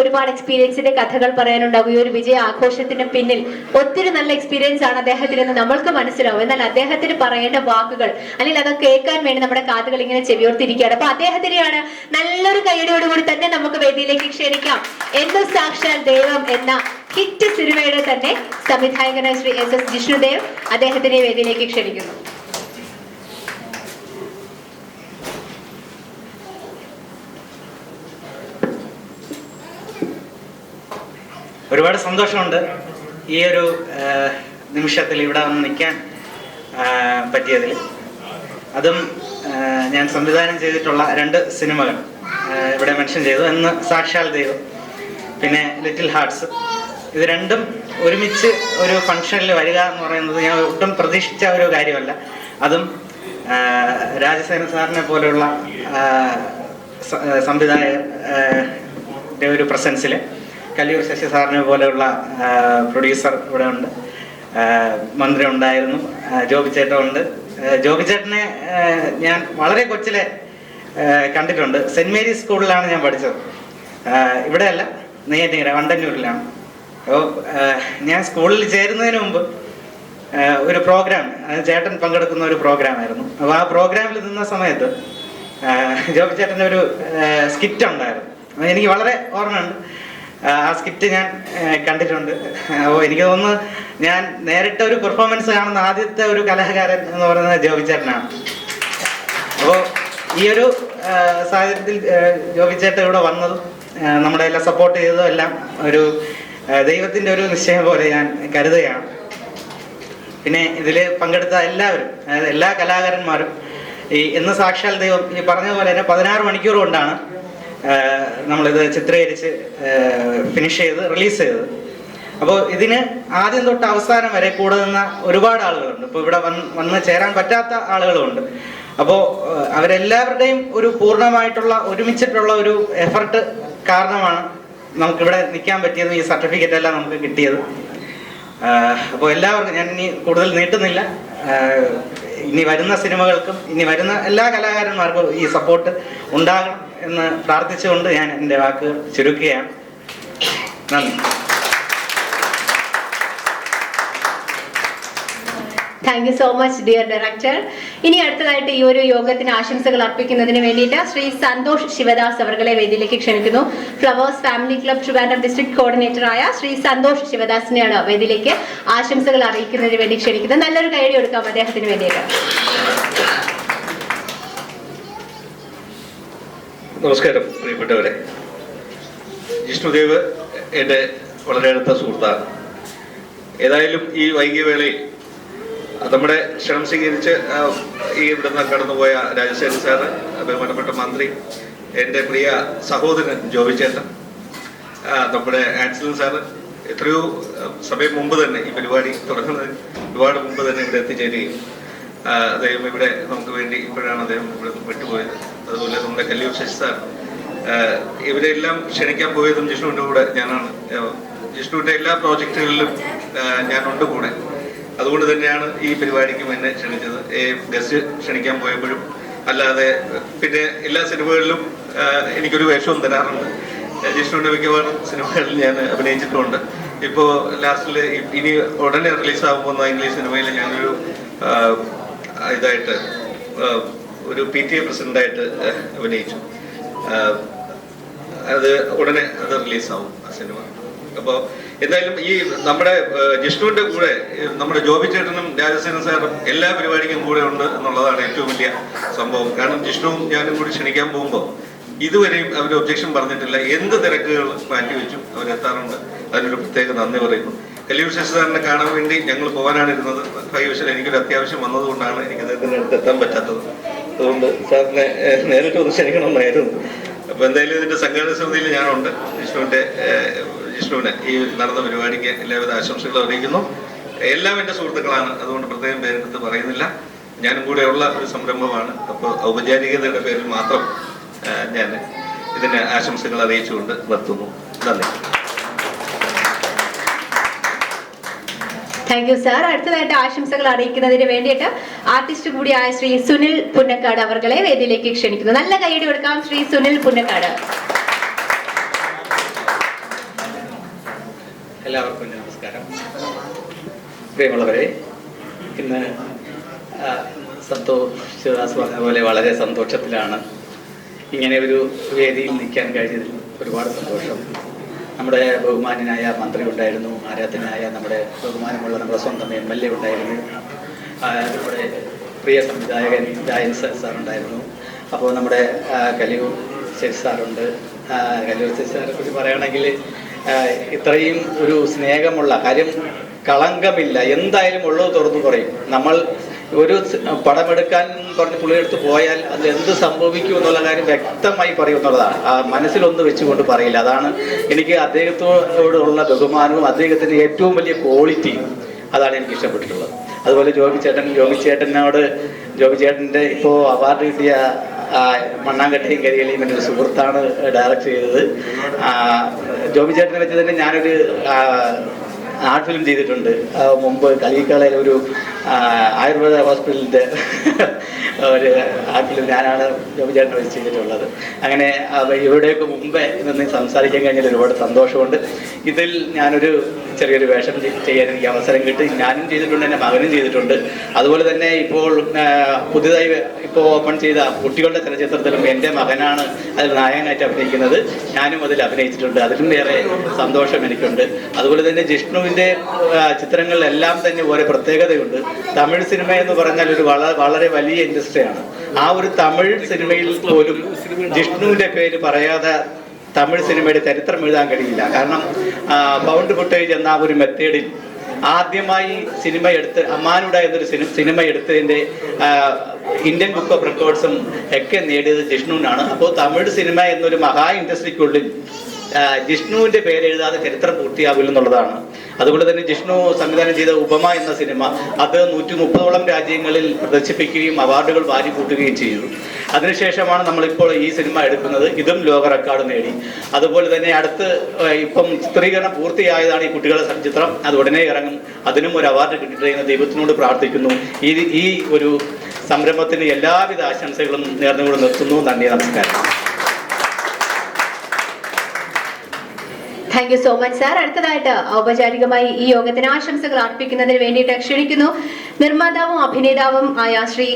ഒരുപാട് എക്സ്പീരിയൻസിന്റെ കഥകൾ പറയാനുണ്ടാകും. ഈ ഒരു വിജയ ആഘോഷത്തിന് പിന്നിൽ ഒത്തിരി നല്ല എക്സ്പീരിയൻസ് ആണ് അദ്ദേഹത്തിന് നമ്മൾക്ക് മനസ്സിലാവും. എന്നാൽ അദ്ദേഹത്തിന് പറയേണ്ട വാക്കുകൾ അല്ലെങ്കിൽ അത് കേൾക്കാൻ വേണ്ടി നമ്മുടെ കാതുകൾ ഇങ്ങനെ ചെവിയോർത്തിരിക്കുകയാണ്. അപ്പൊ അദ്ദേഹത്തിനെയാണ് നല്ലൊരു കൈയടിയോടുകൂടി തന്നെ നമുക്ക് വേദിയിലേക്ക് ക്ഷണിക്കാം. എന്ന് സാക്ഷാൽ ദൈവം എന്ന ഹിറ്റ് സിനിമയുടെ തന്നെ സംവിധായകനായ ശ്രീ SS ജിഷ്ണുദേവ് അദ്ദേഹത്തിനെ വേദിയിലേക്ക് ക്ഷണിക്കുന്നു. ഒരുപാട് സന്തോഷമുണ്ട് ഈ ഒരു നിമിഷത്തിൽ ഇവിടെ വന്ന് നിൽക്കാൻ പറ്റിയതിൽ. അതും ഞാൻ സംവിധാനം ചെയ്തിട്ടുള്ള 2 സിനിമകൾ ഇവിടെ മെൻഷൻ ചെയ്തു. എന്ന് സാക്ഷാൽ ദൈവം, പിന്നെ ലിറ്റിൽ ഹാർട്സ്. ഇത് രണ്ടും ഒരുമിച്ച് ഒരു ഫംഗ്ഷനിൽ വരിക എന്ന് പറയുന്നത് ഞാൻ ഒട്ടും പ്രതീക്ഷിച്ച ഒരു കാര്യമല്ല. അതും രാജസേന സാറിനെ പോലെയുള്ള സംവിധായകന്റെ ഒരു പ്രസൻസിൽ, കല്ലിയൂർ ശശി സാറിനെ പോലെയുള്ള പ്രൊഡ്യൂസർ ഇവിടെ ഉണ്ട്, മന്ത്രി ഉണ്ടായിരുന്നു, ജോബി ചേട്ടനുണ്ട്. ജോബി ചേട്ടനെ ഞാൻ വളരെ കൊച്ചിലെ കണ്ടിട്ടുണ്ട്. സെന്റ് മേരീസ് സ്കൂളിലാണ് ഞാൻ പഠിച്ചത്. ഇവിടെയല്ല, നെയ്യാറ്റിങ്കര വണ്ടന്നൂരിലാണ്. അപ്പോൾ ഞാൻ സ്കൂളിൽ ചേരുന്നതിന് മുമ്പ് ഒരു പ്രോഗ്രാം, ചേട്ടൻ പങ്കെടുക്കുന്ന ഒരു പ്രോഗ്രാമായിരുന്നു. അപ്പോൾ ആ പ്രോഗ്രാമിൽ നിന്ന സമയത്ത് ജോബി ചേട്ടൻ്റെ ഒരു സ്കിറ്റ് ഉണ്ടായിരുന്നു. എനിക്ക് വളരെ ഓർമ്മയുണ്ട്. ആ സ്കിറ്റ് ഞാൻ കണ്ടിട്ടുണ്ട്. അപ്പോൾ എനിക്ക് തോന്നുന്നു ഞാൻ നേരിട്ട ഒരു പെർഫോമൻസ് കാണുന്ന ആദ്യത്തെ ഒരു കലാകാരൻ എന്ന് പറയുന്നത് ജോബി ചേട്ടനാണ്. അപ്പോൾ ഈ ഒരു സാഹചര്യത്തിൽ ജോബി ചേട്ടൻ ഇവിടെ വന്നതും നമ്മുടെ എല്ലാം സപ്പോർട്ട് ചെയ്തതും എല്ലാം ഒരു ദൈവത്തിൻ്റെ ഒരു നിശ്ചയം പോലെ ഞാൻ കരുതുകയാണ്. പിന്നെ ഇതിൽ പങ്കെടുത്ത എല്ലാവരും, അതായത് എല്ലാ കലാകാരന്മാരും എന്ന് സാക്ഷാൽ ദൈവം ഈ പറഞ്ഞതുപോലെ തന്നെ 16 മണിക്കൂർ കൊണ്ടാണ് നമ്മളിത് ചിത്രീകരിച്ച് ഫിനിഷ് ചെയ്ത് റിലീസ് ചെയ്തത്. അപ്പോൾ ഇതിന് ആദ്യം തൊട്ട് അവസാനം വരെ കൂടെ നിന്ന ഒരുപാട് ആളുകളുണ്ട്. ഇപ്പോൾ ഇവിടെ വന്ന് ചേരാൻ പറ്റാത്ത ആളുകളുമുണ്ട്. അപ്പോൾ അവരെല്ലാവരുടെയും ഒരു പൂർണ്ണമായിട്ടുള്ള ഒരുമിച്ചിട്ടുള്ള ഒരു എഫർട്ട് കാരണമാണ് നമുക്കിവിടെ നിൽക്കാൻ പറ്റിയതും ഈ സർട്ടിഫിക്കറ്റ് എല്ലാം നമുക്ക് കിട്ടിയത്. അപ്പോൾ എല്ലാവർക്കും ഞാൻ ഇനി കൂടുതൽ നീട്ടുന്നില്ല. ഇനി വരുന്ന സിനിമകൾക്കും ഇനി വരുന്ന എല്ലാ കലാകാരന്മാർക്കും ഈ സപ്പോർട്ട് ഉണ്ടാകണം എന്ന് പ്രാർത്ഥിച്ചുകൊണ്ട് ഞാൻ എൻ്റെ വാക്കുകൾ ചുരുക്കുകയാണ്. നന്ദി. Thank you so much dear director. ഇനി അടുത്തതായിട്ട് ഈ ഒരു യോഗത്തിന് ആശംസകൾ അർപ്പിക്കുന്നതിന് വേണ്ടിയിട്ട് ശ്രീ സന്തോഷ് ശിവദാസ് അവർകളെ വേദിയിലേക്ക് ക്ഷണിക്കുന്നു. Flowers family club Trivandrum district കോർഡിനേറ്ററായ ശ്രീ സന്തോഷ് ശിവദാസിനെയാണ് വേദിയിലേക്ക് ആശംസകൾ അറിയിക്കുന്നതിന് വേണ്ടി ക്ഷണിക്കുന്നത്. നല്ലൊരു കൈയടി കൊടുക്കാം അദ്ദേഹത്തിന് വേണ്ടിയിട്ട്. നമസ്കാരം പ്രിയപ്പെട്ടവരെ. ജിഷ്ണുദേവ് എൻ്റെ വളരെ അടുത്ത സുഹൃത്താണ്. ഏതായാലും ഈ വൈകിയ വേളയിൽ നമ്മുടെ ക്ഷണം സ്വീകരിച്ച് ഈ ഇവിടുന്ന് കടന്നുപോയ രാജശേഖരൻ സാറ്, ബഹുമാനപ്പെട്ട മന്ത്രി, എൻ്റെ പ്രിയ സഹോദരൻ ജോബി ചേട്ടൻ, നമ്മുടെ ആൻസലൻ സാറ് എത്രയോ സമയം മുമ്പ് തന്നെ ഈ പരിപാടി തുടങ്ങുന്നതിന് ഒരുപാട് മുമ്പ് തന്നെ ഇവിടെ എത്തിച്ചേരുകയും അദ്ദേഹം ഇവിടെ നമുക്ക് വേണ്ടി ഇപ്പോഴാണ് അദ്ദേഹം ഇവിടെ വിട്ടുപോയത്. അതുപോലെ നമ്മുടെ കല്ലൂർ ശശി സാർ, ഇവരെല്ലാം ക്ഷണിക്കാൻ പോയതും ജിഷ്ണുവിൻ്റെ കൂടെ ഞാനാണ്. ജിഷ്ണുവിൻ്റെ എല്ലാ പ്രോജക്റ്റുകളിലും ഞാനുണ്ട് കൂടെ. അതുകൊണ്ട് തന്നെയാണ് ഈ പരിപാടിക്കും എന്നെ ക്ഷണിച്ചത്. ഗസ്റ്റ് ക്ഷണിക്കാൻ പോയപ്പോഴും അല്ലാതെ പിന്നെ എല്ലാ സിനിമകളിലും എനിക്കൊരു വേഷവും തരാറുണ്ട്. ജിഷ്ണുവിൻ്റെ മിക്കവാറും സിനിമകളിൽ ഞാൻ അഭിനയിച്ചിട്ടുമുണ്ട്. ഇപ്പോൾ ലാസ്റ്റിൽ ഇനി ഉടനെ റിലീസാകാൻ പോകുന്ന ഇംഗ്ലീഷ് സിനിമയിൽ ഞാനൊരു ഇതായിട്ട് ഒരു PTA പ്രസിഡൻ്റായിട്ട് അഭിനയിച്ചു. അത് ഉടനെ അത് റിലീസാവും ആ സിനിമ. അപ്പോൾ എന്തായാലും ഈ നമ്മുടെ ജിഷ്ണുവിൻ്റെ കൂടെ നമ്മുടെ ജോബി ചേട്ടനും രാജസേനൻ സാറും എല്ലാ പരിപാടിക്കും കൂടെ ഉണ്ട് എന്നുള്ളതാണ് ഏറ്റവും വലിയ സംഭവം. കാരണം ജിഷ്ണുവും ഞാനും കൂടി ക്ഷണിക്കാൻ പോകുമ്പോൾ ഇതുവരെയും അവർ ഒബ്ജക്ഷൻ പറഞ്ഞിട്ടില്ല. എന്ത് തിരക്കുകൾ മാറ്റിവെച്ചും അവരെത്താറുണ്ട്. അതിനൊരു പ്രത്യേക നന്ദി പറയുന്നു. കല്ലൂർ ശശി സാറിനെ കാണാൻ വേണ്ടി ഞങ്ങൾ പോകാനാണ് ഇരുന്നത്. ഭാഗ്യവശാൽ എനിക്കൊരു അത്യാവശ്യം വന്നതുകൊണ്ടാണ് എനിക്ക് അദ്ദേഹത്തിൻ്റെ അടുത്ത് എത്താൻ പറ്റാത്തത്. അതുകൊണ്ട് സാറിനെ നേരിട്ട് ഒന്ന് ക്ഷണിക്കണമെന്നായിരുന്നു. അപ്പോൾ എന്തായാലും ഇതിൻ്റെ സംഘാടന സമിതിയിൽ ഞാനുണ്ട്. ജിഷ്ണുവിന് ഈ നടന്ന പരിപാടിക്ക് എല്ലാവിധ ആശംസകളും അറിയിക്കുന്നു. എല്ലാം എൻ്റെ സുഹൃത്തുക്കളാണ്. അതുകൊണ്ട് പ്രത്യേകം പേരെടുത്ത് പറയുന്നില്ല. ഞാനും കൂടെയുള്ള ഒരു സംരംഭമാണ്. അപ്പോൾ ഔപചാരികതയുടെ പേരിൽ മാത്രം ഞാൻ ഇതിന് ആശംസകൾ അറിയിച്ചുകൊണ്ട് നിർത്തുന്നു. നന്ദി. Thank you sir. അടുത്തതായിട്ട് ആശംസകൾ അറിയിക്കുന്നതിന് വേണ്ടിയിട്ട് ആർട്ടിസ്റ്റ് കൂടിയായ ശ്രീ സുനിൽ പുന്നക്കാട് അവർകളെ വേദിയിലേക്ക് ക്ഷണിക്കുന്നു. നല്ല കൈയടി കൊടുക്കാം ശ്രീ സുനിൽ പുന്നക്കാട്. എല്ലാവർക്കും നമസ്കാരം. പ്രിയമുള്ളവരെ, ഇന്ന് സന്തോഷ് ശിവദാസ് പറഞ്ഞ പോലെ വളരെ സന്തോഷത്തിലാണ്. ഇങ്ങനെ ഒരു വേദിയിൽ നിൽക്കാൻ കഴിഞ്ഞതിൽ ഒരുപാട് സന്തോഷം. നമ്മുടെ ബഹുമാന്യനായ മന്ത്രി ഉണ്ടായിരുന്നു, ആരാധനായ നമ്മുടെ ബഹുമാനമുള്ള നമ്മുടെ സ്വന്തം MLA ഉണ്ടായിരുന്നു, നമ്മുടെ പ്രിയ സംവിധായകൻ രാജൻ സാർ ഉണ്ടായിരുന്നു. അപ്പോൾ നമ്മുടെ കല്ലൂർ ശശി സാറുണ്ട്. കല്ലൂർ ശശി സാറിനെ കുറിച്ച് പറയുകയാണെങ്കിൽ ഇത്രയും ഒരു സ്നേഹമുള്ള കാര്യം, കളങ്കമില്ല, എന്തായാലും ഉള്ളത് തുറന്നു പറയും. നമ്മൾ ഒരു പടമെടുക്കാൻ പറഞ്ഞ് പുള്ളിയെടുത്ത് പോയാൽ അത് എന്ത് സംഭവിക്കും എന്നുള്ള കാര്യം വ്യക്തമായി പറയും എന്നുള്ളതാണ്. ആ മനസ്സിലൊന്ന് വെച്ചുകൊണ്ട് പറയില്ല. അതാണ് എനിക്ക് അദ്ദേഹത്തോടുള്ള ബഹുമാനവും അദ്ദേഹത്തിൻ്റെ ഏറ്റവും വലിയ ക്വാളിറ്റിയും. അതാണ് എനിക്ക് ഇഷ്ടപ്പെട്ടിട്ടുള്ളത്. അതുപോലെ ജോബി ചേട്ടൻ്റെ ഇപ്പോൾ അവാർഡ് കിട്ടിയ മണ്ണാങ്കട്ടയും കരിയലയും എൻ്റെ ഒരു സുഹൃത്താണ് ഡയറക്റ്റ് ചെയ്തത്. ജോബി ചേട്ടനെ വെച്ച് തന്നെ ഞാനൊരു ആർട്ട് ഫിലിം ചെയ്തിട്ടുണ്ട് മുമ്പ്. കളിയിക്കാളയിൽ ഒരു ആയുർവേദ ഹോസ്പിറ്റലിൻ്റെ ഒരു ആർട്ട് ഫിലിം ഞാനാണ് ജോബി ചേട്ടനെ വെച്ച് ചെയ്തിട്ടുള്ളത്. അങ്ങനെ ഇവിടെയൊക്കെ മുമ്പേ നിന്ന് സംസാരിക്കാൻ കഴിഞ്ഞാൽ ഒരുപാട് സന്തോഷമുണ്ട്. ഇതിൽ ഞാനൊരു ചെറിയൊരു വേഷം ചെയ്യാൻ എനിക്ക് അവസരം കിട്ടി. ഞാനും ചെയ്തിട്ടുണ്ട്, എൻ്റെ മകനും ചെയ്തിട്ടുണ്ട്. അതുപോലെ തന്നെ ഇപ്പോൾ പുതിയതായി ഇപ്പോൾ ഓപ്പൺ ചെയ്ത കുട്ടികളുടെ ചലച്ചിത്രത്തിലും എൻ്റെ മകനാണ് അതിൽ നായകനായിട്ട് അഭിനയിക്കുന്നത്. ഞാനും അതിൽ അഭിനയിച്ചിട്ടുണ്ട്. അതിലും വേറെ സന്തോഷം എനിക്കുണ്ട്. അതുപോലെ തന്നെ ജിഷ്ണുവിൻ്റെ ചിത്രങ്ങളിലെല്ലാം തന്നെ ഓരോ പ്രത്യേകതയുണ്ട്. തമിഴ് സിനിമ എന്ന് പറഞ്ഞാൽ ഒരു വളരെ വലിയ ഇൻഡസ്ട്രിയാണ്. ആ ഒരു തമിഴ് സിനിമയിൽ പോലും ജിഷ്ണുവിൻ്റെ പേര് പറയാതെ തമിഴ് സിനിമയുടെ ചരിത്രം എഴുതാൻ കഴിയില്ല. കാരണം ബൗണ്ട് ഫുട്ടേജ് എന്ന ഒരു മെത്തേഡിൽ ആദ്യമായി സിനിമ എടുത്ത് അമ്മാനുട എന്നൊരു സിനിമ എടുത്തതിൻ്റെ ഇന്ത്യൻ ബുക്ക് ഓഫ് റെക്കോർഡ്സും ഒക്കെ നേടിയത് ജിഷ്ണുവിനാണ്. അപ്പോൾ തമിഴ് സിനിമ എന്നൊരു മഹാ ഇൻഡസ്ട്രിക്കുള്ളിൽ ജിഷ്ണുവിൻ്റെ പേരെഴുതാതെ ചരിത്രം പൂർത്തിയാവില്ലെന്നുള്ളതാണ്. അതുകൊണ്ട് തന്നെ ജിഷ്ണു സംവിധാനം ചെയ്ത ഉപമ എന്ന സിനിമ അത് 130ഓളം രാജ്യങ്ങളിൽ പ്രദർശിപ്പിക്കുകയും അവാർഡുകൾ വാരിക്കൂട്ടുകയും ചെയ്തു. അതിനുശേഷമാണ് നമ്മളിപ്പോൾ ഈ സിനിമ എടുക്കുന്നത്. ഇതും ലോക റെക്കോർഡ് നേടി. അതുപോലെ തന്നെ അടുത്ത് ഇപ്പം ചിത്രീകരണം പൂർത്തിയായതാണ് ഈ കുട്ടികളുടെ ചിത്രം. അത് ഉടനെ ഇറങ്ങും. അതിനും ഒരു അവാർഡ് കിട്ടിയിട്ട് എന്ന് ദൈവത്തിനോട് പ്രാർത്ഥിക്കുന്നു. ഈ ഒരു സംരംഭത്തിന് എല്ലാവിധ ആശംസകളും നേർന്നുകൊണ്ട് നിർത്തുന്നു. നന്ദി, നമസ്കാരം. Thank you so much sir. അടുത്തതായിട്ട് ഔപചാരികമായി ഈ യോഗത്തിന് ആശംസകൾ അർപ്പിക്കുന്നതിന് വേണ്ടിയിട്ട് ക്ഷണിക്കുന്നു നിർമ്മാതാവും അഭിനേതാവും ആയ ശ്രീ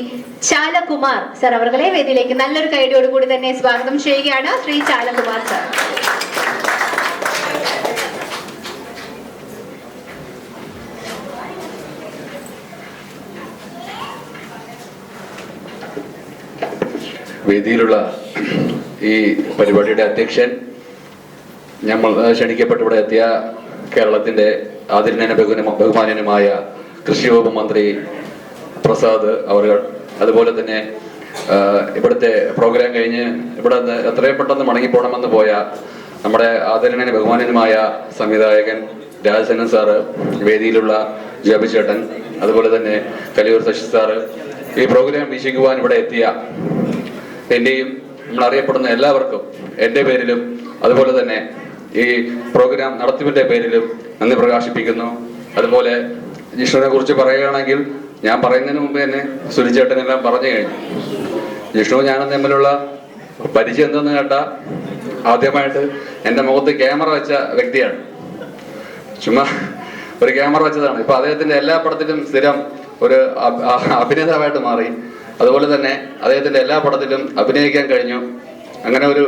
ചാലകുമാർ സർ അവർകളെ വേദിയിലേക്ക് നല്ലൊരു കൈയോടുകൂടി തന്നെ സ്വാഗതം ചെയ്യുകയാണ്. ശ്രീ ചാലകുമാർ സർ. വേദിയിലുള്ള ഈ പരിപാടിയുടെ അധ്യക്ഷൻ, നമ്മൾ ക്ഷണിക്കപ്പെട്ട് ഇവിടെ എത്തിയ കേരളത്തിന്റെ ആദരണീയ ബഹുമാന്യനുമായ കൃഷി വകുപ്പ് മന്ത്രി പ്രസാദ് അവർ, അതുപോലെ തന്നെ ഇവിടുത്തെ പ്രോഗ്രാം കഴിഞ്ഞ് ഇവിടെ നിന്ന് എത്രയും പെട്ടെന്ന് മടങ്ങിപ്പോണമെന്ന് പോയ നമ്മുടെ ആദരണീയ ബഹുമാന്യനുമായ സംവിധായകൻ രാജസേനൻ സാറ്, വേദിയിലുള്ള ജോബി ചേട്ടൻ, അതുപോലെ തന്നെ കലിയൂർ ശശി സാറ്, ഈ പ്രോഗ്രാം വീക്ഷിക്കുവാൻ ഇവിടെ എത്തിയ എൻ്റെയും നമ്മളറിയപ്പെടുന്ന എല്ലാവർക്കും എൻ്റെ പേരിലും അതുപോലെ തന്നെ ഈ പ്രോഗ്രാം നടത്തിപ്പിന്റെ പേരിലും നന്ദി പ്രകാശിപ്പിക്കുന്നു. അതുപോലെ ജിഷ്ണുവിനെ കുറിച്ച് പറയുകയാണെങ്കിൽ ഞാൻ പറയുന്നതിന് മുമ്പ് തന്നെ സുനിച്ചേട്ടനെല്ലാം പറഞ്ഞു കഴിഞ്ഞു. ജിഷ്ണു ഞാനും തമ്മിലുള്ള പരിചയം എന്തെന്ന് കേട്ടാ ആദ്യമായിട്ട് എൻ്റെ മുഖത്ത് ക്യാമറ വെച്ച വ്യക്തിയാണ്. ചുമ്മാ ഒരു ക്യാമറ വെച്ചതാണ്. ഇപ്പൊ അദ്ദേഹത്തിന്റെ എല്ലാ പടത്തിലും സ്ഥിരം ഒരു അഭിനേതാവായിട്ട് മാറി. അതുപോലെ തന്നെ അദ്ദേഹത്തിന്റെ എല്ലാ പടത്തിലും അഭിനയിക്കാൻ കഴിഞ്ഞു. അങ്ങനെ ഒരു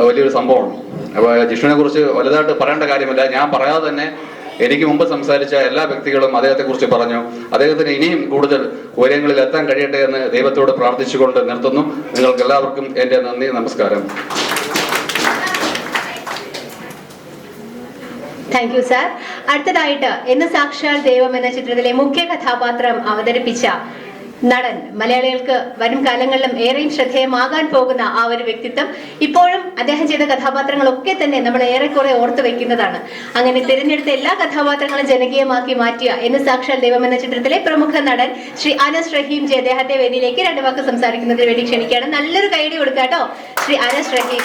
വലിയൊരു സംഭവമാണ്. അപ്പോൾ ജിഷ്ണുവിനെ കുറിച്ച് വലുതായിട്ട് പറയേണ്ട കാര്യമില്ല. ഞാൻ പറയാതെ തന്നെ എനിക്ക് മുമ്പ് സംസാരിച്ച എല്ലാ വ്യക്തികളും അദ്ദേഹത്തെ കുറിച്ച് പറഞ്ഞു. അദ്ദേഹത്തിന് ഇനിയും കൂടുതൽ ഉയരങ്ങളിൽ എത്താൻ കഴിയട്ടെ എന്ന് ദൈവത്തോട് പ്രാർത്ഥിച്ചുകൊണ്ട് നിർത്തുന്നു. നിങ്ങൾക്ക് എല്ലാവർക്കും എൻ്റെ നന്ദി, നമസ്കാരം. Thank you sir. അടുത്തതായിട്ട് ഇന്ന് സാക്ഷാൽ ദൈവം എന്ന ചിത്രത്തിലെ മുഖ്യ കഥാപാത്രം അവതരിപ്പിച്ച നടൻ, മലയാളികൾക്ക് വരും കാലങ്ങളിലും ഏറെയും ശ്രദ്ധേയമാകാൻ പോകുന്ന ആ ഒരു വ്യക്തിത്വം, ഇപ്പോഴും അദ്ദേഹം ചെയ്ത കഥാപാത്രങ്ങളൊക്കെ തന്നെ നമ്മൾ ഏറെക്കുറെ ഓർത്തു വെക്കുന്നതാണ്. അങ്ങനെ തിരഞ്ഞെടുത്ത എല്ലാ കഥാപാത്രങ്ങളും ജനകീയമാക്കി മാറ്റിയ എന്ന് സാക്ഷാൽ ദൈവം എന്ന ചിത്രത്തിലെ പ്രമുഖ നടൻ ശ്രീ അനസ് റഹീം ജി അദ്ദേഹത്തെ വേദിയിലേക്ക് രണ്ട് വാക്ക് സംസാരിക്കുന്നതിന് വേണ്ടി ക്ഷണിക്കുകയാണ്. നല്ലൊരു കൈയടി കൊടുക്കാട്ടോ ശ്രീ അനസ് റഹീം.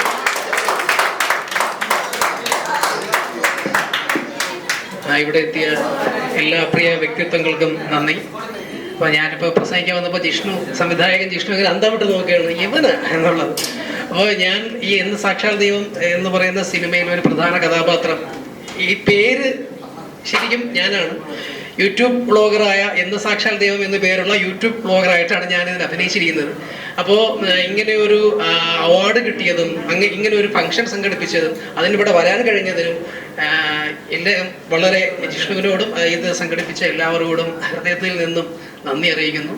ഇവിടെ എത്തിയ എല്ലാ പ്രിയ വ്യക്തിത്വങ്ങൾക്കും നന്ദി. അപ്പോൾ ഞാനിപ്പോൾ പ്രസംഗിക്കാൻ വന്നപ്പോൾ സംവിധായകൻ ജിഷ്ണു ഇങ്ങനെ അന്തമിട്ട് നോക്കുകയാണ് ഇവന് എന്നുള്ളത്. അപ്പോൾ ഞാൻ ഈ എന്ന് സാക്ഷാൽ ദൈവം എന്ന് പറയുന്ന സിനിമയിൽ ഒരു പ്രധാന കഥാപാത്രം, ഈ പേര് ശരിക്കും ഞാനാണ്. യൂട്യൂബ് ബ്ലോഗറായ എന്ന് സാക്ഷാൽ ദൈവം എന്ന് പേരുള്ള യൂട്യൂബ് ബ്ലോഗറായിട്ടാണ് ഞാനിതിൽ അഭിനയിച്ചിരിക്കുന്നത്. അപ്പോൾ ഇങ്ങനെ ഒരു അവാർഡ് കിട്ടിയതും ഇങ്ങനെ ഒരു ഫംഗ്ഷൻ സംഘടിപ്പിച്ചതും അതിനിവിടെ വരാൻ കഴിഞ്ഞതിനും എല്ലാം വളരെ ജിഷ്ണുവിനോടും ഇത് സംഘടിപ്പിച്ച എല്ലാവരോടും ഹൃദയത്തിൽ നിന്നും നന്ദി അറിയിക്കുന്നു.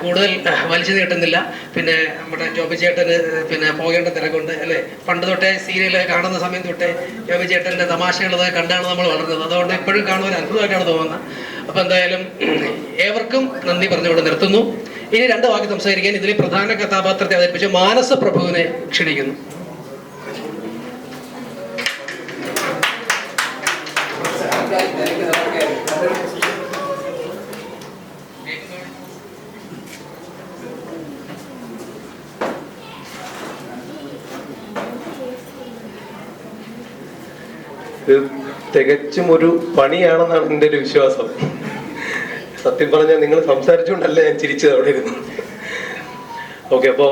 കൂടുതൽ വലിച്ചു നീട്ടുന്നില്ല. പിന്നെ നമ്മുടെ ജോബി ചേട്ടന് പിന്നെ പോകേണ്ട തിരക്കുണ്ട് അല്ലേ. പണ്ട് തൊട്ടേ സീരിയൽ കാണുന്ന സമയം തൊട്ടേ ജോബി ചേട്ടൻ്റെ തമാശകളൊക്കെ കണ്ടാണ് നമ്മൾ വളർന്നത്. അതുകൊണ്ട് എപ്പോഴും കാണുവാൻ അത്ഭുതമായിട്ടാണ് തോന്നുന്നത്. അപ്പോൾ എന്തായാലും ഏവർക്കും നന്ദി പറഞ്ഞുകൊണ്ട് നിർത്തുന്നു. ഇനി രണ്ട് വാക്ക് സംസാരിക്കാൻ ഇതിലെ പ്രധാന കഥാപാത്രത്തെ അവതരിപ്പിച്ച മാനസ പ്രഭുവിനെ ക്ഷണിക്കുന്നു. ഇത് തികച്ചും ഒരു പണിയാണെന്നാണ് എൻ്റെ ഒരു വിശ്വാസം. സത്യം പറഞ്ഞാൽ നിങ്ങൾ സംസാരിച്ചുകൊണ്ടല്ല ഞാൻ ചിരിച്ചത് അവിടെ ഇരുന്നു. ഓക്കെ, അപ്പോൾ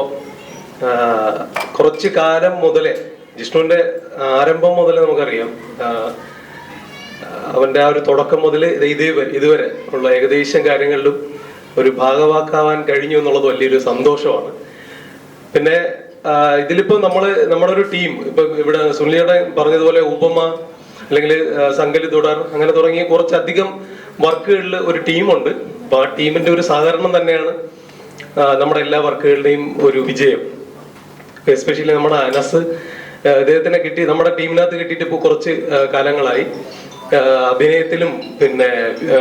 കുറച്ച് കാലം മുതലേ ജിഷ്ണുവിൻ്റെ ആരംഭം മുതലേ നമുക്കറിയാം. അവൻ്റെ ആ ഒരു തുടക്കം മുതൽ ഇതുവരെ ഉള്ള ഏകദേശം കാര്യങ്ങളിലും ഒരു ഭാഗവാക്കാവാൻ കഴിഞ്ഞു എന്നുള്ളത് വലിയൊരു സന്തോഷമാണ്. പിന്നെ ഇതിലിപ്പോ നമ്മുടെ ഒരു ടീം, ഇപ്പൊ ഇവിടെ സുനിലിയുടെ പറഞ്ഞതുപോലെ ഉപമ അല്ലെങ്കിൽ സംഗലി തുടർ അങ്ങനെ തുടങ്ങിയ കുറച്ചധികം വർക്കുകളിൽ ഒരു ടീമുണ്ട്. അപ്പൊ ആ ടീമിന്റെ ഒരു സഹകരണം തന്നെയാണ് നമ്മുടെ എല്ലാ വർക്കുകളുടെയും ഒരു വിജയം. എസ്പെഷ്യലി നമ്മുടെ അനസ് ഇദ്ദേഹത്തിനെ കിട്ടി, നമ്മുടെ ടീമിനകത്ത് കിട്ടിയിട്ട് ഇപ്പോൾ കുറച്ച് കാലങ്ങളായി. അഭിനയത്തിലും പിന്നെ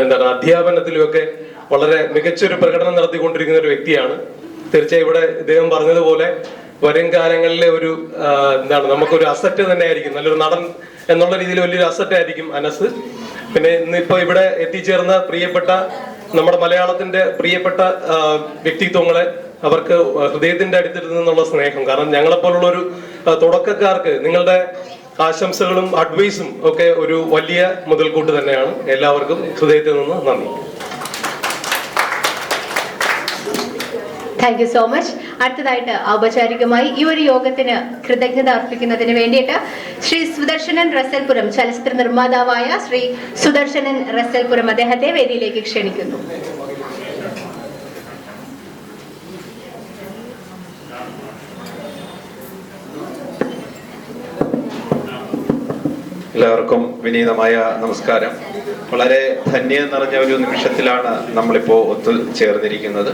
എന്താണ് അധ്യാപനത്തിലും ഒക്കെ വളരെ മികച്ചൊരു പ്രകടനം നടത്തിക്കൊണ്ടിരിക്കുന്ന ഒരു വ്യക്തിയാണ്. തീർച്ചയായും ഇവിടെ ഇദ്ദേഹം പറഞ്ഞതുപോലെ വരും കാലങ്ങളിലെ ഒരു എന്താണ് നമുക്കൊരു അസറ്റ് തന്നെ ആയിരിക്കും, നല്ലൊരു നടൻ എന്നുള്ള രീതിയിൽ വലിയൊരു അസറ്റ് ആയിരിക്കും അനസ്. പിന്നെ ഇന്നിപ്പോ ഇവിടെ എത്തിച്ചേർന്ന പ്രിയപ്പെട്ട നമ്മുടെ മലയാളത്തിന്റെ പ്രിയപ്പെട്ട വ്യക്തിത്വങ്ങളെ അവർക്ക് ഹൃദയത്തിന്റെ അടുത്തിരുന്ന് നിന്നുള്ള സ്നേഹം, കാരണം ഞങ്ങളെപ്പോലുള്ള ഒരു തുടക്കക്കാർക്ക് നിങ്ങളുടെ ആശംസകളും അഡ്വൈസും ഒക്കെ ഒരു വലിയ മുതൽക്കൂട്ട് തന്നെയാണ്. എല്ലാവർക്കും ഹൃദയത്തിൽ നിന്ന് നന്ദി. Thank you so much. അടുത്തതായിട്ട് ഔപചാരികമായി ഈ ഒരു യോഗത്തിന് കൃതജ്ഞത അർപ്പിക്കുന്നതിന് വേണ്ടിയിട്ട് ശ്രീ സുദർശനൻ റസൽപുരം, ചലച്ചിത്ര നിർമ്മാതാവായ ശ്രീ സുദർശനൻ റസൽപുരം, അദ്ദേഹത്തെ വേദിയിലേക്ക് ക്ഷണിക്കുന്നു. എല്ലാവർക്കും വിനീതമായ നമസ്കാരം. വളരെ ധന്യം നിറഞ്ഞ ഒരു നിമിഷത്തിലാണ് നമ്മളിപ്പോൾ ഒത്തുചേർന്നിരിക്കുന്നത്.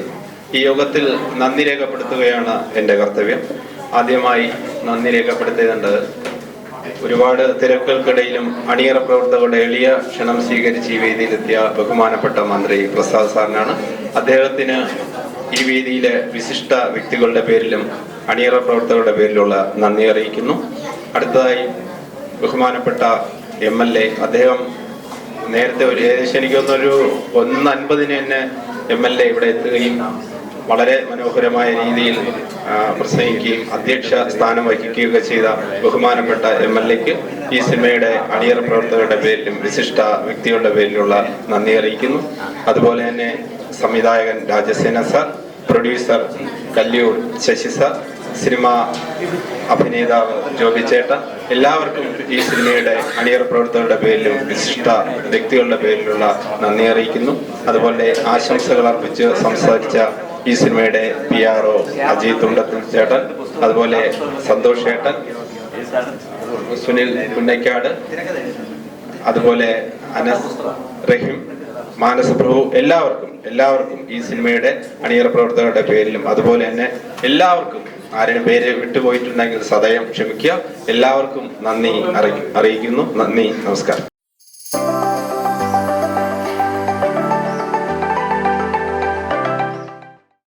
ഈ യോഗത്തിൽ നന്ദി രേഖപ്പെടുത്തുകയാണ് എൻ്റെ കർത്തവ്യം. ആദ്യമായി നന്ദി രേഖപ്പെടുത്തേണ്ടത് ഒരുപാട് തിരക്കുകൾക്കിടയിലും അണിയറ പ്രവർത്തകരുടെ എളിയ ക്ഷണം സ്വീകരിച്ച് ഈ വേദിയിലെത്തിയ ബഹുമാനപ്പെട്ട മന്ത്രി പ്രസാദ് സാറിനാണ്. അദ്ദേഹത്തിന് ഈ വേദിയിലെ വിശിഷ്ട വ്യക്തികളുടെ പേരിലും അണിയറ പ്രവർത്തകരുടെ പേരിലുള്ള നന്ദി അറിയിക്കുന്നു. അടുത്തതായി ബഹുമാനപ്പെട്ട MLA, അദ്ദേഹം നേരത്തെ ഒരു ഏകദേശം എനിക്കൊന്നൊരു 1:50 തന്നെ MLA ഇവിടെ എത്തുകയും വളരെ മനോഹരമായ രീതിയിൽ പ്രസംഗിക്കുകയും അധ്യക്ഷ സ്ഥാനം വഹിക്കുകയൊക്കെ ചെയ്ത ബഹുമാനപ്പെട്ട MLAക്ക് ഈ സിനിമയുടെ അണിയറ പ്രവർത്തകരുടെ പേരിലും വിശിഷ്ട വ്യക്തികളുടെ പേരിലുള്ള നന്ദി അറിയിക്കുന്നു. അതുപോലെ തന്നെ സംവിധായകൻ Rajasena sir, producer Kalliyoor Sasi sir, cinema അഭിനേതാവ് ജോബി ചേട്ടൻ, എല്ലാവർക്കും ഈ സിനിമയുടെ അണിയറ പ്രവർത്തകരുടെ പേരിലും വിശിഷ്ട വ്യക്തികളുടെ പേരിലുള്ള നന്ദി അറിയിക്കുന്നു. അതുപോലെ ആശംസകൾ അർപ്പിച്ച് സംസാരിച്ച ഈ സിനിമയുടെ PRO അജയ് തുണ്ടത്തിൽ ചേട്ടൻ, അതുപോലെ സന്തോഷ് ചേട്ടൻ, സുനിൽ പുന്നക്കാട്, അതുപോലെ അനസ്, റഹീം, മാനസ് പ്രഭു, എല്ലാവർക്കും ഈ സിനിമയുടെ അണിയറ പ്രവർത്തകരുടെ പേരിലും അതുപോലെ തന്നെ എല്ലാവർക്കും, ആരുടെ പേര് വിട്ടുപോയിട്ടുണ്ടെങ്കിൽ സദയം ക്ഷമിക്കുക, എല്ലാവർക്കും നന്ദി അറിയിക്കുന്നു. നന്ദി, നമസ്കാരം.